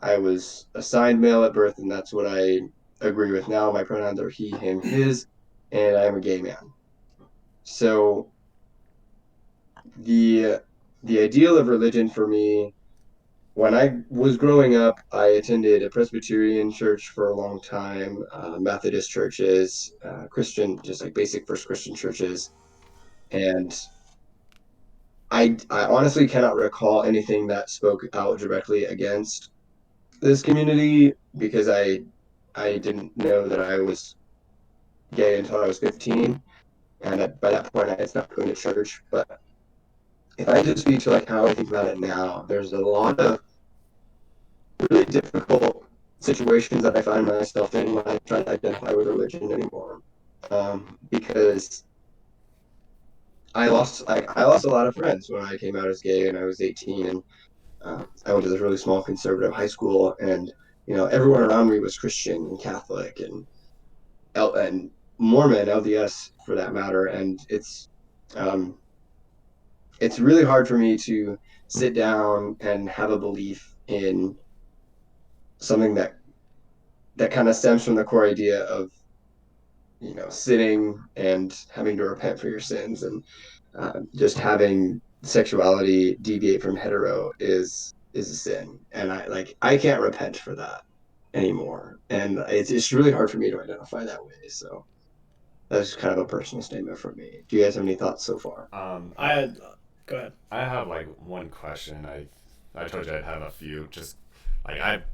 Speaker 3: I was assigned male at birth, and that's what I agree with now. My pronouns are he, him, his, and I am a gay man. So the the ideal of religion for me, when I was growing up, I attended a Presbyterian church for a long time, Methodist churches, Christian, just like basic first Christian churches, and I honestly cannot recall anything that spoke out directly against this community because I didn't know that I was gay until I was 15, and by that point I had stopped going to church. But if I just speak to like how I think about it now, there's a lot of really difficult situations that I find myself in when I try to identify with religion anymore, because I lost a lot of friends when I came out as gay and I was 18, and I went to this really small conservative high school, and everyone around me was Christian and Catholic and Mormon, LDS for that matter, and um, it's really hard for me to sit down and have a belief in something that kind of stems from the core idea of sinning and having to repent for your sins and just having sexuality deviate from hetero is a sin, and I can't repent for that anymore, and it's really hard for me to identify that way. So that's kind of a personal statement from me. Do you guys have any thoughts so far?
Speaker 2: I Go ahead.
Speaker 1: I have like one question. I told you I'd have a few. Just like I
Speaker 3: I'm an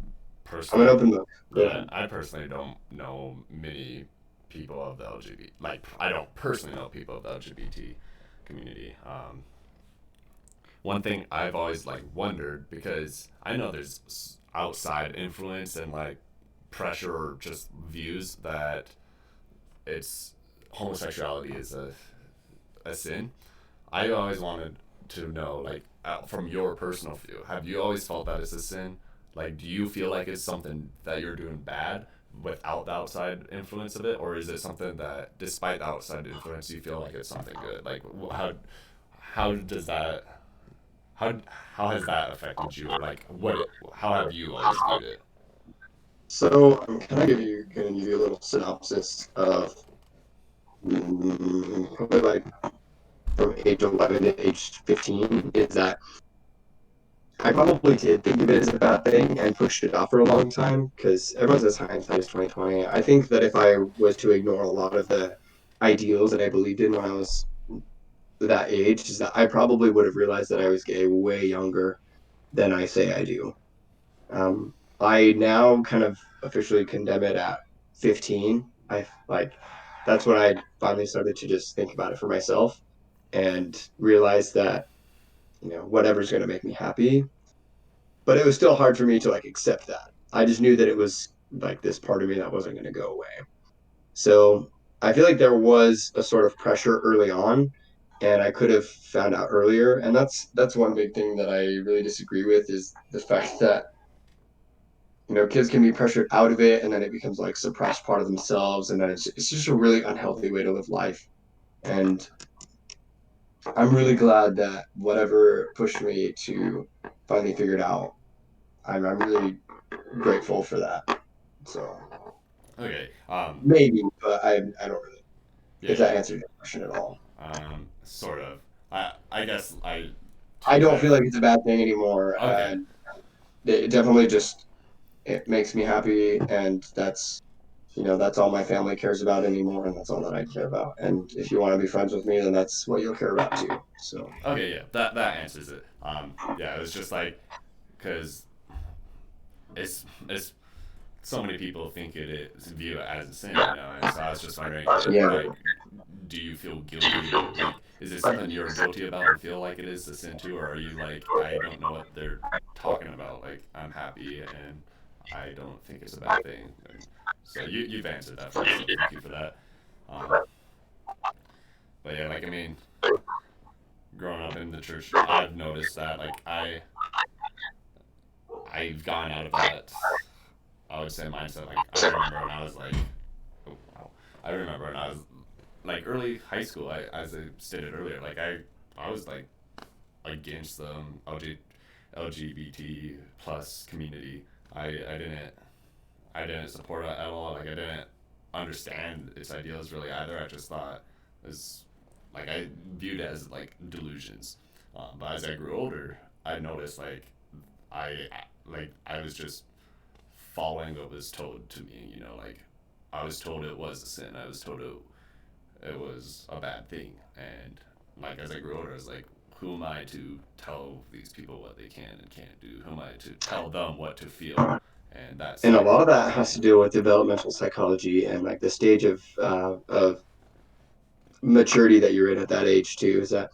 Speaker 1: personally,
Speaker 3: open book. Go
Speaker 1: yeah,
Speaker 3: ahead.
Speaker 1: I personally don't know many people of the LGBT. Like I don't personally know people of the LGBT community. One thing I've always like wondered because I know there's outside influence and like pressure or just views that it's homosexuality is a sin. I always wanted to know, like, from your personal view, have you always felt that it's a sin? Like, do you feel like it's something that you're doing bad without the outside influence of it, or is it something that, despite the outside influence, you feel like it's something good? Like, how does that how how has that affected you, or like how have you always viewed it?
Speaker 3: So I'm kind of gonna give you a little synopsis of probably like from age 11 to age 15 is that I probably did think of it as a bad thing and pushed it off for a long time because everyone says hindsight is 2020. I think that if I was to ignore a lot of the ideals that I believed in when I was that age, is that I probably would have realized that I was gay way younger than I say I do. I now kind of officially condemn it at 15. I like that's when I finally started to just think about it for myself and realize that whatever's going to make me happy, but it was still hard for me to like accept that. I just knew that it was like this part of me that wasn't going to go away. So I feel like there was a sort of pressure early on and I could have found out earlier. And that's one big thing that I really disagree with is the fact that kids can be pressured out of it, and then it becomes like suppressed part of themselves, and then it's just a really unhealthy way to live life. And I'm really glad that whatever pushed me to finally figure it out, I'm really grateful for that. So
Speaker 1: Okay.
Speaker 3: maybe, but I don't really.
Speaker 1: Yeah.
Speaker 3: If that
Speaker 1: Yeah.
Speaker 3: answered your question at all.
Speaker 1: Sort of. I guess I. To
Speaker 3: I
Speaker 1: be
Speaker 3: don't
Speaker 1: fair.
Speaker 3: feel like it's a bad thing anymore.
Speaker 1: Okay.
Speaker 3: It definitely just it makes me happy, and that's all my family cares about anymore, and that's all that I care about. And if you want to be friends with me, then that's what you'll care about too. So
Speaker 1: Okay. Yeah. That answers it. Yeah. It was just like because it's so many people think it is view it as a sin, and so I was just wondering,
Speaker 3: yeah,
Speaker 1: like, do you feel guilty? Like, is it something you're guilty about and feel like it is a sin too, or are you like, I don't know what they're talking about? Like, I'm happy and I don't think it's a bad thing. And so you've answered that for me, so thank you for that. Um, but yeah, like I mean, growing up in the church, I've noticed that like I've gone out of that, I would say, mindset. Like I remember when I was like, oh, wow. I remember when I was like early high school. As I stated earlier, like I was like against the LGBT plus community. I didn't support it at all. Like I didn't understand its ideals really either. I just thought it was like I viewed it as like delusions. But as I grew older, I noticed I I was just following what was told to me. Like I was told it was a sin. I was told it was a bad thing. And like as I grew older, I was like, who am I to tell these people what they can and can't do? Who am I to tell them what to feel? And that's
Speaker 3: and a
Speaker 1: like,
Speaker 3: lot of that has to do with developmental psychology and like the stage of maturity that you're in at that age too. Is that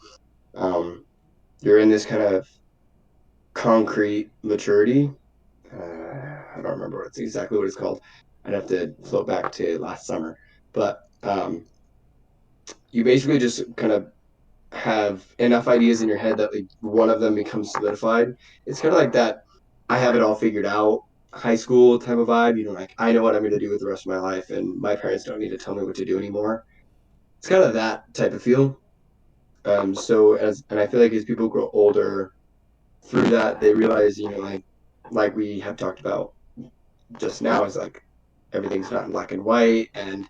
Speaker 3: um, you're in this kind of concrete maturity. I don't remember exactly what it's called. I'd have to float back to last summer, but you basically just kind of have enough ideas in your head that like one of them becomes solidified. It's kind of like that. I have it all figured out. High school type of vibe. Like I know what I'm going to do with the rest of my life, and my parents don't need to tell me what to do anymore. It's kind of that type of feel. And I feel like as people grow older, through that they realize, like we have talked about just now, is like everything's not in black and white, and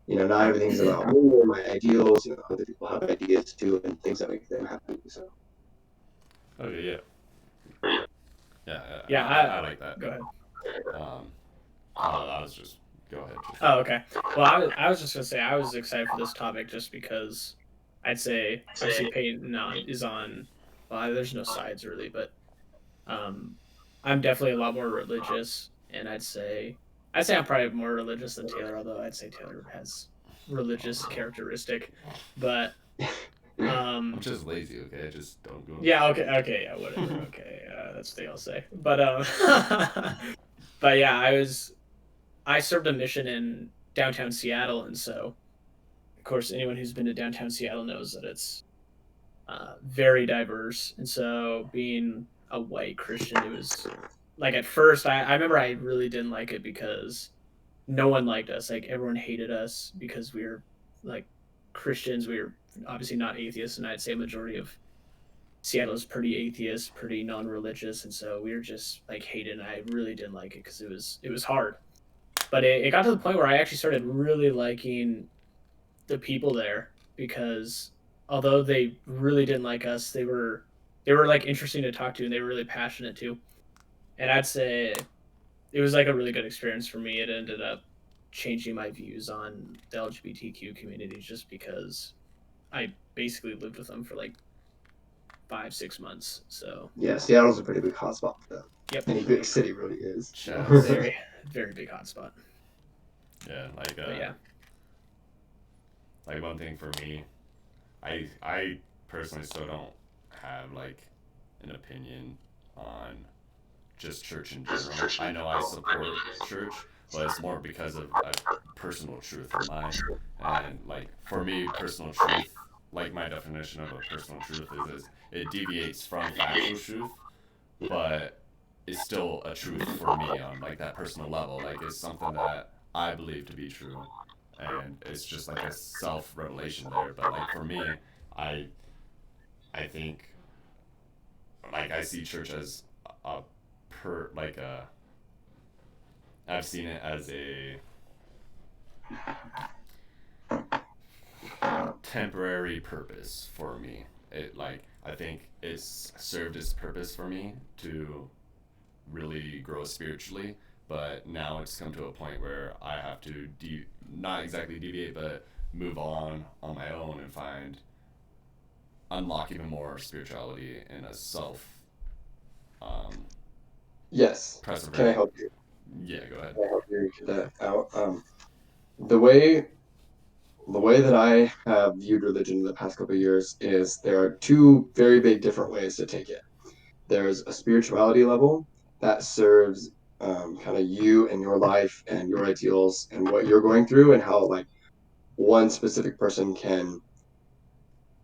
Speaker 3: not everything's about me or my ideals. Other people have ideas too, and things that make them happy. So
Speaker 1: okay, yeah, yeah, yeah. No,
Speaker 2: Yeah,
Speaker 1: I like that.
Speaker 2: go ahead.
Speaker 1: Um, I was just go ahead. Just
Speaker 2: Oh, okay. Well, I was just gonna say I was excited for this topic just because I'd say obviously Peyton is on. Well, there's no sides really, but um, I'm definitely a lot more religious, and I'd say I'm probably more religious than Taylor, although I'd say Taylor has religious characteristic, but
Speaker 1: I'm
Speaker 2: um,
Speaker 1: just lazy. Okay, I just don't go.
Speaker 2: yeah, okay, yeah, whatever, okay, that's what they all say, but but yeah, I served a mission in downtown Seattle, and so of course anyone who's been to downtown Seattle knows that it's very diverse. And so being a white Christian, it was like at first I remember I really didn't like it because no one liked us. Like everyone hated us because we were like Christians. We were obviously not atheists, and I'd say a majority of Seattle is pretty atheist, pretty non-religious, and so we were just like hated. And I really didn't like it because it was hard. But it got to the point where I actually started really liking the people there because although they really didn't like us, they were like interesting to talk to and they were really passionate too. And I'd say it was like a really good experience for me. It ended up changing my views on the LGBTQ community just because I basically lived with them for like 5-6 months. So
Speaker 3: yeah, Seattle's a pretty big hotspot for that.
Speaker 2: yep,
Speaker 3: Any big city really is.
Speaker 1: Chaz.
Speaker 2: very very big hotspot.
Speaker 1: Yeah,
Speaker 2: But yeah,
Speaker 1: like one thing for me, I personally still don't have like an opinion on just church in general. I know I support church, but it's more because of a personal truth of mine. And like for me, personal truth like my definition of a personal truth is it deviates from factual truth, but it's still a truth for me on like that personal level. Like it's something that I believe to be true, and it's just like a self revelation there. But like for me, I I think like I see church as a per like a I've seen it as a temporary purpose for me. It like I think it's served its purpose for me to really grow spiritually, but now it's come to a point where I have to not exactly deviate, but move on my own and find unlock even more spirituality in a self um,
Speaker 3: Yes. Can I
Speaker 1: preservation.
Speaker 3: help you?
Speaker 1: Yeah, go ahead.
Speaker 3: Can I help you get that out? The way the way that I have viewed religion in the past couple of years is there are two very big different ways to take it. There's a spirituality level that serves kind of you and your life and your ideals and what you're going through and how like one specific person can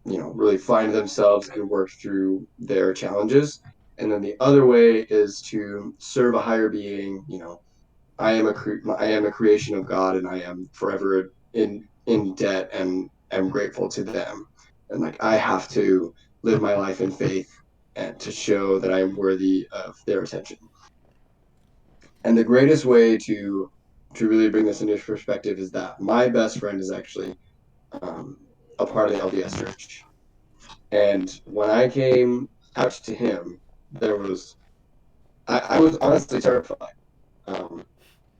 Speaker 3: really find themselves and work through their challenges. And then the other way is to serve a higher being. I am a creation of God, and I am forever in debt and am grateful to them. And like I have to live my life in faith and to show that I am worthy of their attention. And the greatest way to really bring this into perspective is that my best friend is actually um, a part of the LDS Church. And when I came out to him, there was I was honestly terrified. Um,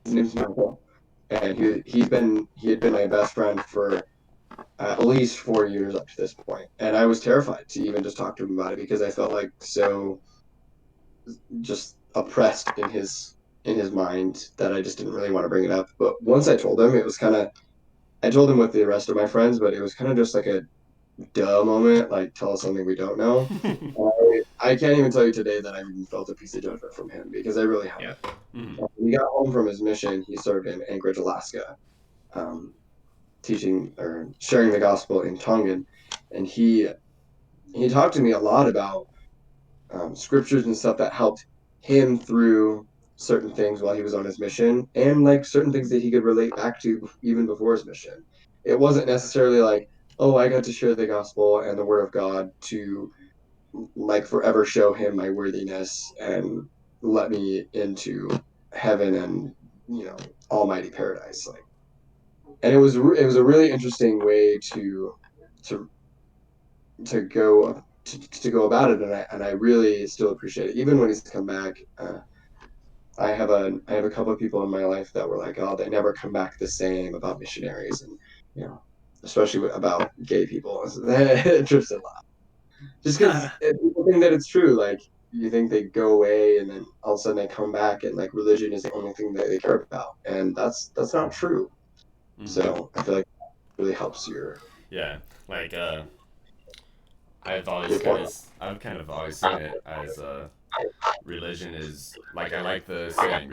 Speaker 3: his name's Michael, and he had been my best friend for at least 4 years up to this point, and I was terrified to even just talk to him about it because I felt like so just oppressed in his mind that I just didn't really want to bring it up. But once I told him, it was kind of I told him with the rest of my friends, but it was kind of just like a duh moment, like tell us something we don't know. I can't even tell you today that I even felt a piece of judgment from him because I really
Speaker 2: Yeah.
Speaker 3: haven't.
Speaker 1: Mm-hmm.
Speaker 3: When he got home from his mission, he served in Anchorage, Alaska, teaching or sharing the gospel in Tongan, and he talked to me a lot about scriptures and stuff that helped him through certain things while he was on his mission, and like certain things that he could relate back to even before his mission. It wasn't necessarily like, oh, I got to share the gospel and the word of God to like forever show him my worthiness and let me into heaven and almighty paradise. Like, and it was a really interesting way to to go about it, and I really still appreciate it even when he's come back. I have a couple of people in my life that were like, oh, they never come back the same about missionaries, and you know especially about gay people. That interests a lot just because people think that it's true. Like you think they go away and then all of a sudden they come back and like religion is the only thing that they care about, and that's not true.
Speaker 1: Mm-hmm.
Speaker 3: So I feel like it really helps
Speaker 1: Yeah, like
Speaker 3: your point.
Speaker 1: I've kind of always seen it as religion is like I like the saying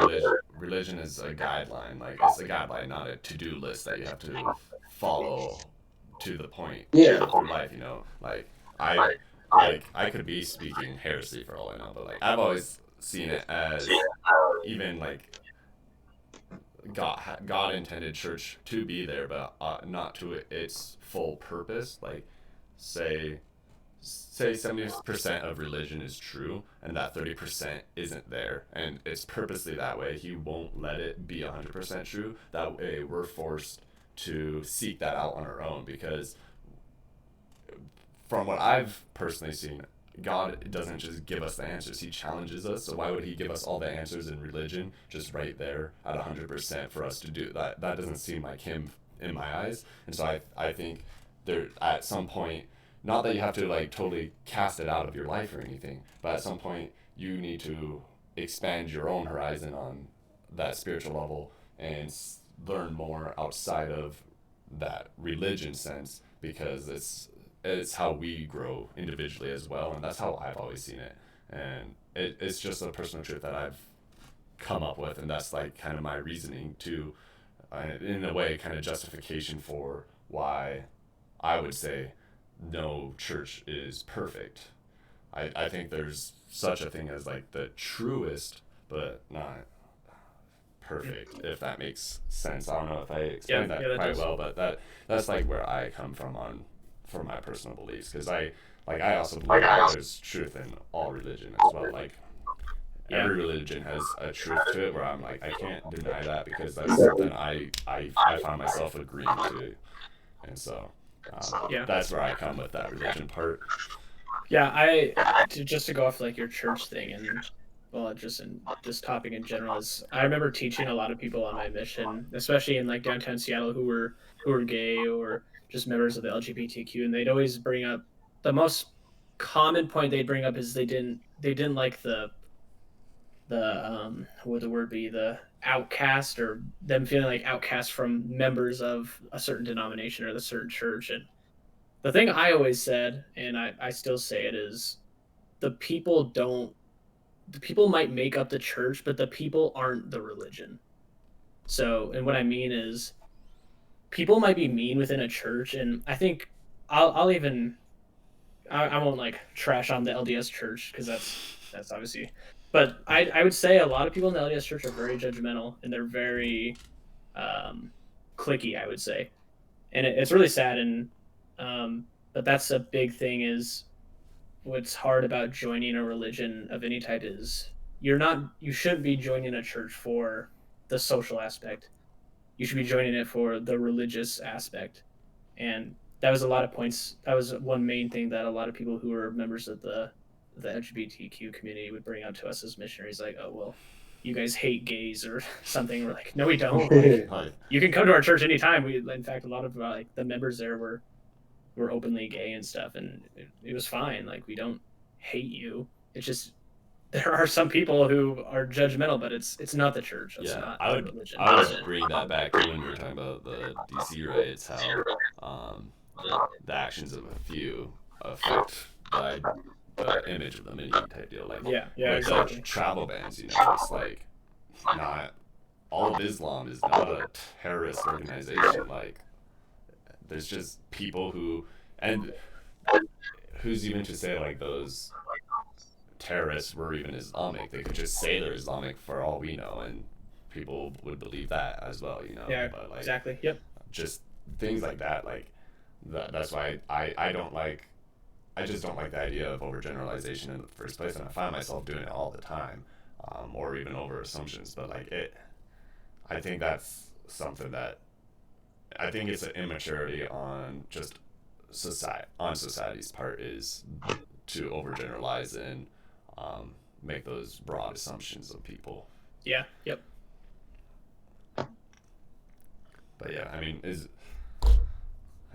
Speaker 1: religion is a guideline. Like it's a guideline, not a to do list that you have to follow to the point
Speaker 3: Yeah.
Speaker 1: through life. You know, I could be speaking heresy for all I know, but like I've always seen it as even like God intended church to be there, but not to its full purpose. Like say 70% of religion is true and that 30% isn't there and it's purposely that way. He won't let it be 100% true. That way we're forced to seek that out on our own because from what I've personally seen, God doesn't just give us the answers, he challenges us. So why would he give us all the answers in religion just right there at 100% for us to do that? That doesn't seem like him in my eyes. And so I think there at some point, not that you have to like totally cast it out of your life or anything, but at some point you need to expand your own horizon on that spiritual level and learn more outside of that religion sense because it's how we grow individually as well, and that's how I've always seen it. And it's just a personal truth that I've come up with, and that's like kind of my reasoning to, in a way, kind of justification for why I would say no church is perfect. I think there's such a thing as like the truest, but not perfect, if that makes sense. I don't know if I explained
Speaker 2: Yeah,
Speaker 1: that
Speaker 2: that
Speaker 1: quite
Speaker 2: does.
Speaker 1: well, but that's like where I come from on for my personal beliefs, because I also believe that there's truth in all religion as well. Like
Speaker 2: Yeah.
Speaker 1: every religion has a truth to it where I'm like I can't deny that because that's something I find myself agreeing to, and so
Speaker 2: Yeah.
Speaker 1: that's where I come with that religion part.
Speaker 2: Yeah, just to go off like your church thing and well, just in this topic in general is I remember teaching a lot of people on my mission, especially in like downtown Seattle who were gay or just members of the LGBTQ, and they'd always bring up the most common point they'd bring up is they didn't like the what would the word be, the outcast, or them feeling like outcast from members of a certain denomination or the certain church. And the thing I always said, and I still say it, is the people don't the people might make up the church, but the people aren't the religion. So, and what I mean is people might be mean within a church, and I think I'll even I won't like trash on the LDS church because that's obviously, but I would say a lot of people in the LDS church are very judgmental and they're very um, clicky, I would say, and it's really sad. And but that's a big thing is what's hard about joining a religion of any type is you shouldn't be joining a church for the social aspect. You should be joining it for the religious aspect. And that was a lot of points. That was one main thing that a lot of people who were members of the LGBTQ community would bring up to us as missionaries, like, oh well, you guys hate gays or something. We're like, no, we don't. Like,
Speaker 1: Like,
Speaker 2: you can come to our church anytime. We, in fact, a lot of like the members there were openly gay and stuff, and it was fine. Like, we don't hate you. It's just there are some people who are judgmental, but it's not the church. It's
Speaker 1: yeah,
Speaker 2: not
Speaker 1: I
Speaker 2: the
Speaker 1: would
Speaker 2: religion.
Speaker 1: I would
Speaker 2: So
Speaker 1: bring that back to when we were talking about the DC riots, how um, the actions of a few affect the image of the many type deal. Like
Speaker 2: yeah,
Speaker 1: with the
Speaker 2: exactly.
Speaker 1: travel bans, it's like not all of Islam is not a terrorist organization. Like there's just people who and who's even to say like those terrorists were even Islamic. They could just say they're Islamic for all we know, and people would believe that as well.
Speaker 2: Yeah,
Speaker 1: But like,
Speaker 2: exactly. Yep.
Speaker 1: just things like that, like that's why I don't like. I just don't like the idea of overgeneralization in the first place, and I find myself doing it all the time, or even over assumptions. But like I think that's something that I think it's an immaturity on just society's part is to overgeneralize and make those broad assumptions of people.
Speaker 2: Yeah. Yep.
Speaker 1: But yeah, I mean,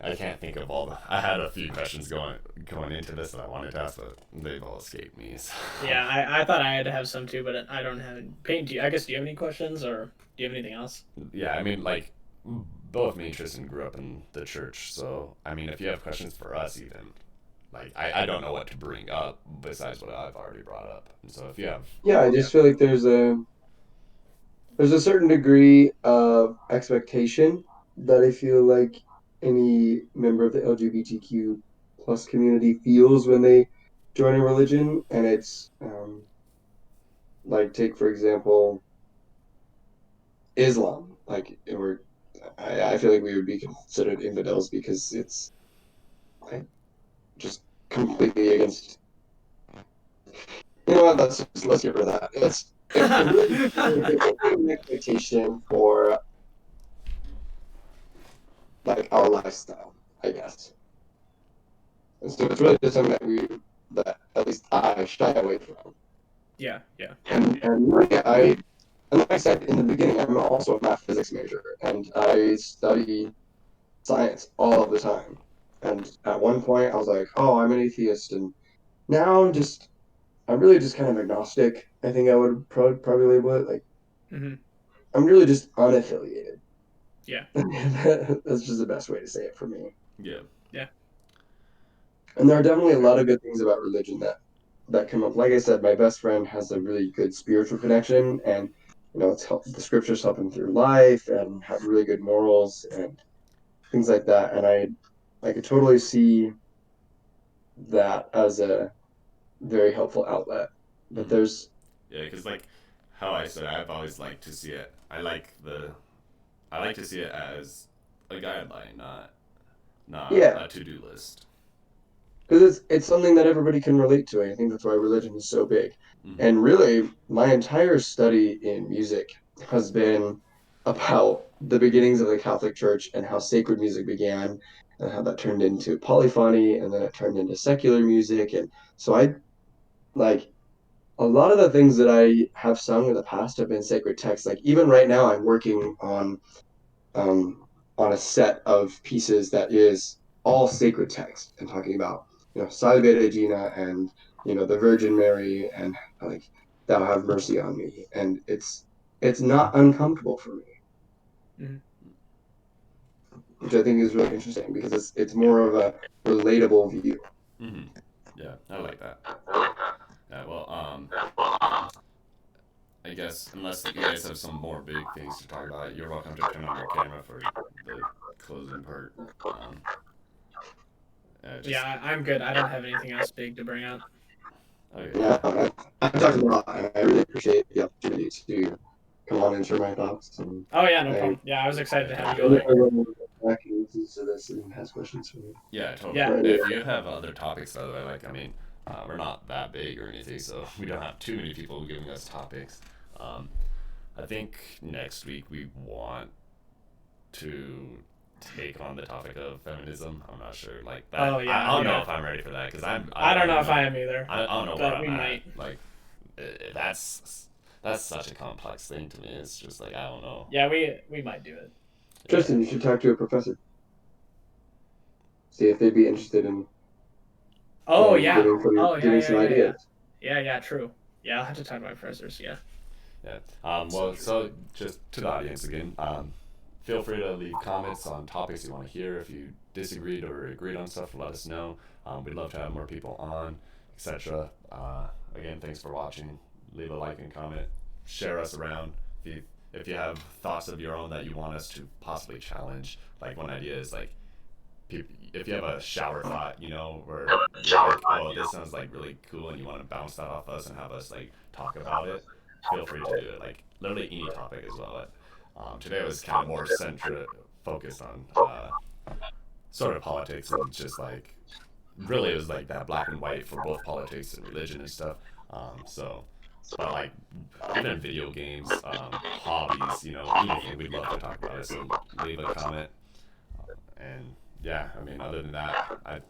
Speaker 1: I can't think of all the. I had a few questions going into this that I wanted to ask, but they've all escaped me. So.
Speaker 2: Yeah, I thought I had to have some too, but I don't have any. Peyton, I guess do you have any questions or do you have anything else?
Speaker 1: Yeah, I mean, like both me and Tristan grew up in the church, so I mean, if you have questions for us, even like I don't know what to bring up besides what I've already brought up. And so if you have,
Speaker 3: Yeah, I just feel like there's a certain degree of expectation that I feel like any member of the LGBTQ plus community feels when they join a religion, and it's like take for example Islam. Like I feel like we would be considered infidels because it's like just completely against. You know what? Let's get rid of that. It really an expectation for like our lifestyle, I guess. And so it's really just something that at least I shy away from.
Speaker 2: Yeah, yeah.
Speaker 3: And really, and like I said in the beginning, I'm also a math physics major, and I study science all the time. And at one point, I was like, "Oh, I'm an atheist," and now I'm really just kind of agnostic. I think I would probably label it like
Speaker 2: Hmm.
Speaker 3: I'm really just unaffiliated.
Speaker 2: Yeah,
Speaker 3: That's just the best way to say it for me.
Speaker 1: yeah,
Speaker 2: yeah.
Speaker 3: And there are definitely a lot of good things about religion that come up. Like I said, my best friend has a really good spiritual connection, and the scriptures help him through life and have really good morals and things like that. And I could totally see that as a very helpful outlet. But
Speaker 1: Mm-hmm.
Speaker 3: there's
Speaker 1: Yeah, because like how I said, I've always liked to see it. I like to see it as a guideline, not
Speaker 3: yeah,
Speaker 1: a to do list.
Speaker 3: because it's something that everybody can relate to. And I think that's why religion is so big.
Speaker 1: Mm-hmm.
Speaker 3: And really, my entire study in music has been about the beginnings of the Catholic Church and how sacred music began, and how that turned into polyphony, and then it turned into secular music. And so I like a lot of the things that I have sung in the past have been sacred texts. Like even right now, I'm working um, on a set of pieces that is all sacred text and talking about Salve Regina and the Virgin Mary and like Thou have mercy on me, and it's not uncomfortable for me,
Speaker 2: Mhm.
Speaker 3: which I think is really interesting because it's
Speaker 1: Yeah.
Speaker 3: more of a relatable view.
Speaker 1: Mm-hmm. Yeah, I like that. Yeah. Well, I guess unless you guys have some more big things to talk about, you're welcome to turn on your camera for the closing part. Um, just
Speaker 2: Yeah, I'm good. I don't have anything else big to bring up.
Speaker 1: okay.
Speaker 3: Yeah,
Speaker 1: Yeah.
Speaker 3: I've talked a lot, and I really appreciate the opportunity to come on and share my thoughts. And
Speaker 2: Oh yeah, no
Speaker 3: I
Speaker 2: problem. Yeah, I was excited
Speaker 1: Yeah.
Speaker 2: to have you
Speaker 1: Definitely.
Speaker 2: over.
Speaker 3: everyone will go back and listen to this and has questions for me.
Speaker 1: Yeah, totally.
Speaker 2: Yeah.
Speaker 3: Right.
Speaker 1: If you have other topics, by the way, like I mean, we're not that big or anything, so we don't have too many people giving us topics. Um, I think next week we want to take on the topic of feminism. I'm not sure, like
Speaker 2: Oh
Speaker 1: that. I
Speaker 2: yeah,
Speaker 1: don't know
Speaker 2: yeah.
Speaker 1: if I'm ready for that because I
Speaker 2: I
Speaker 1: don't
Speaker 2: don't know
Speaker 1: even
Speaker 2: if
Speaker 1: know.
Speaker 2: I am either,
Speaker 1: I don't know where
Speaker 2: but
Speaker 1: I'm
Speaker 2: we
Speaker 1: at.
Speaker 2: might.
Speaker 1: Like, that's such a complex thing to me. It's just like I don't know.
Speaker 2: Yeah, we might do it.
Speaker 1: Yeah.
Speaker 3: Tristan, you should talk to a professor. See if they'd be interested in
Speaker 2: Oh yeah. Oh yeah,
Speaker 3: giving
Speaker 2: yeah,
Speaker 3: some
Speaker 2: yeah, yeah.
Speaker 3: ideas.
Speaker 2: Yeah, yeah, true. Yeah, I'll have to talk to my professors. Yeah.
Speaker 1: Yeah.
Speaker 2: So
Speaker 1: Well,
Speaker 2: true.
Speaker 1: so just to the audience again, feel free to leave comments on topics you want to hear. If you disagreed or agreed on stuff, let us know. We'd love to have more people on, etc. Again, thanks for watching. Leave a like and comment. Share us around. If you have thoughts of your own that you want us to possibly challenge, like one idea is like, if you have a shower thought, where you're like, oh, this sounds like really cool, and you want to bounce that off us and have us like talk about it, feel free to do it. Like literally any topic as well. Today was kind of more focused on sort of politics and just like really it was like that black and white for both politics and religion and stuff. So, but like even video games, hobbies, anything, we'd love to talk about it. So leave a comment, and yeah, I mean, other than that,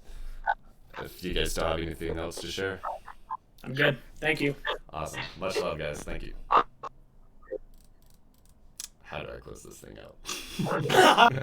Speaker 1: if you guys still have anything else to share,
Speaker 2: I'm good. Thank you.
Speaker 1: awesome. Much love, guys. Thank you. How do I close this thing out?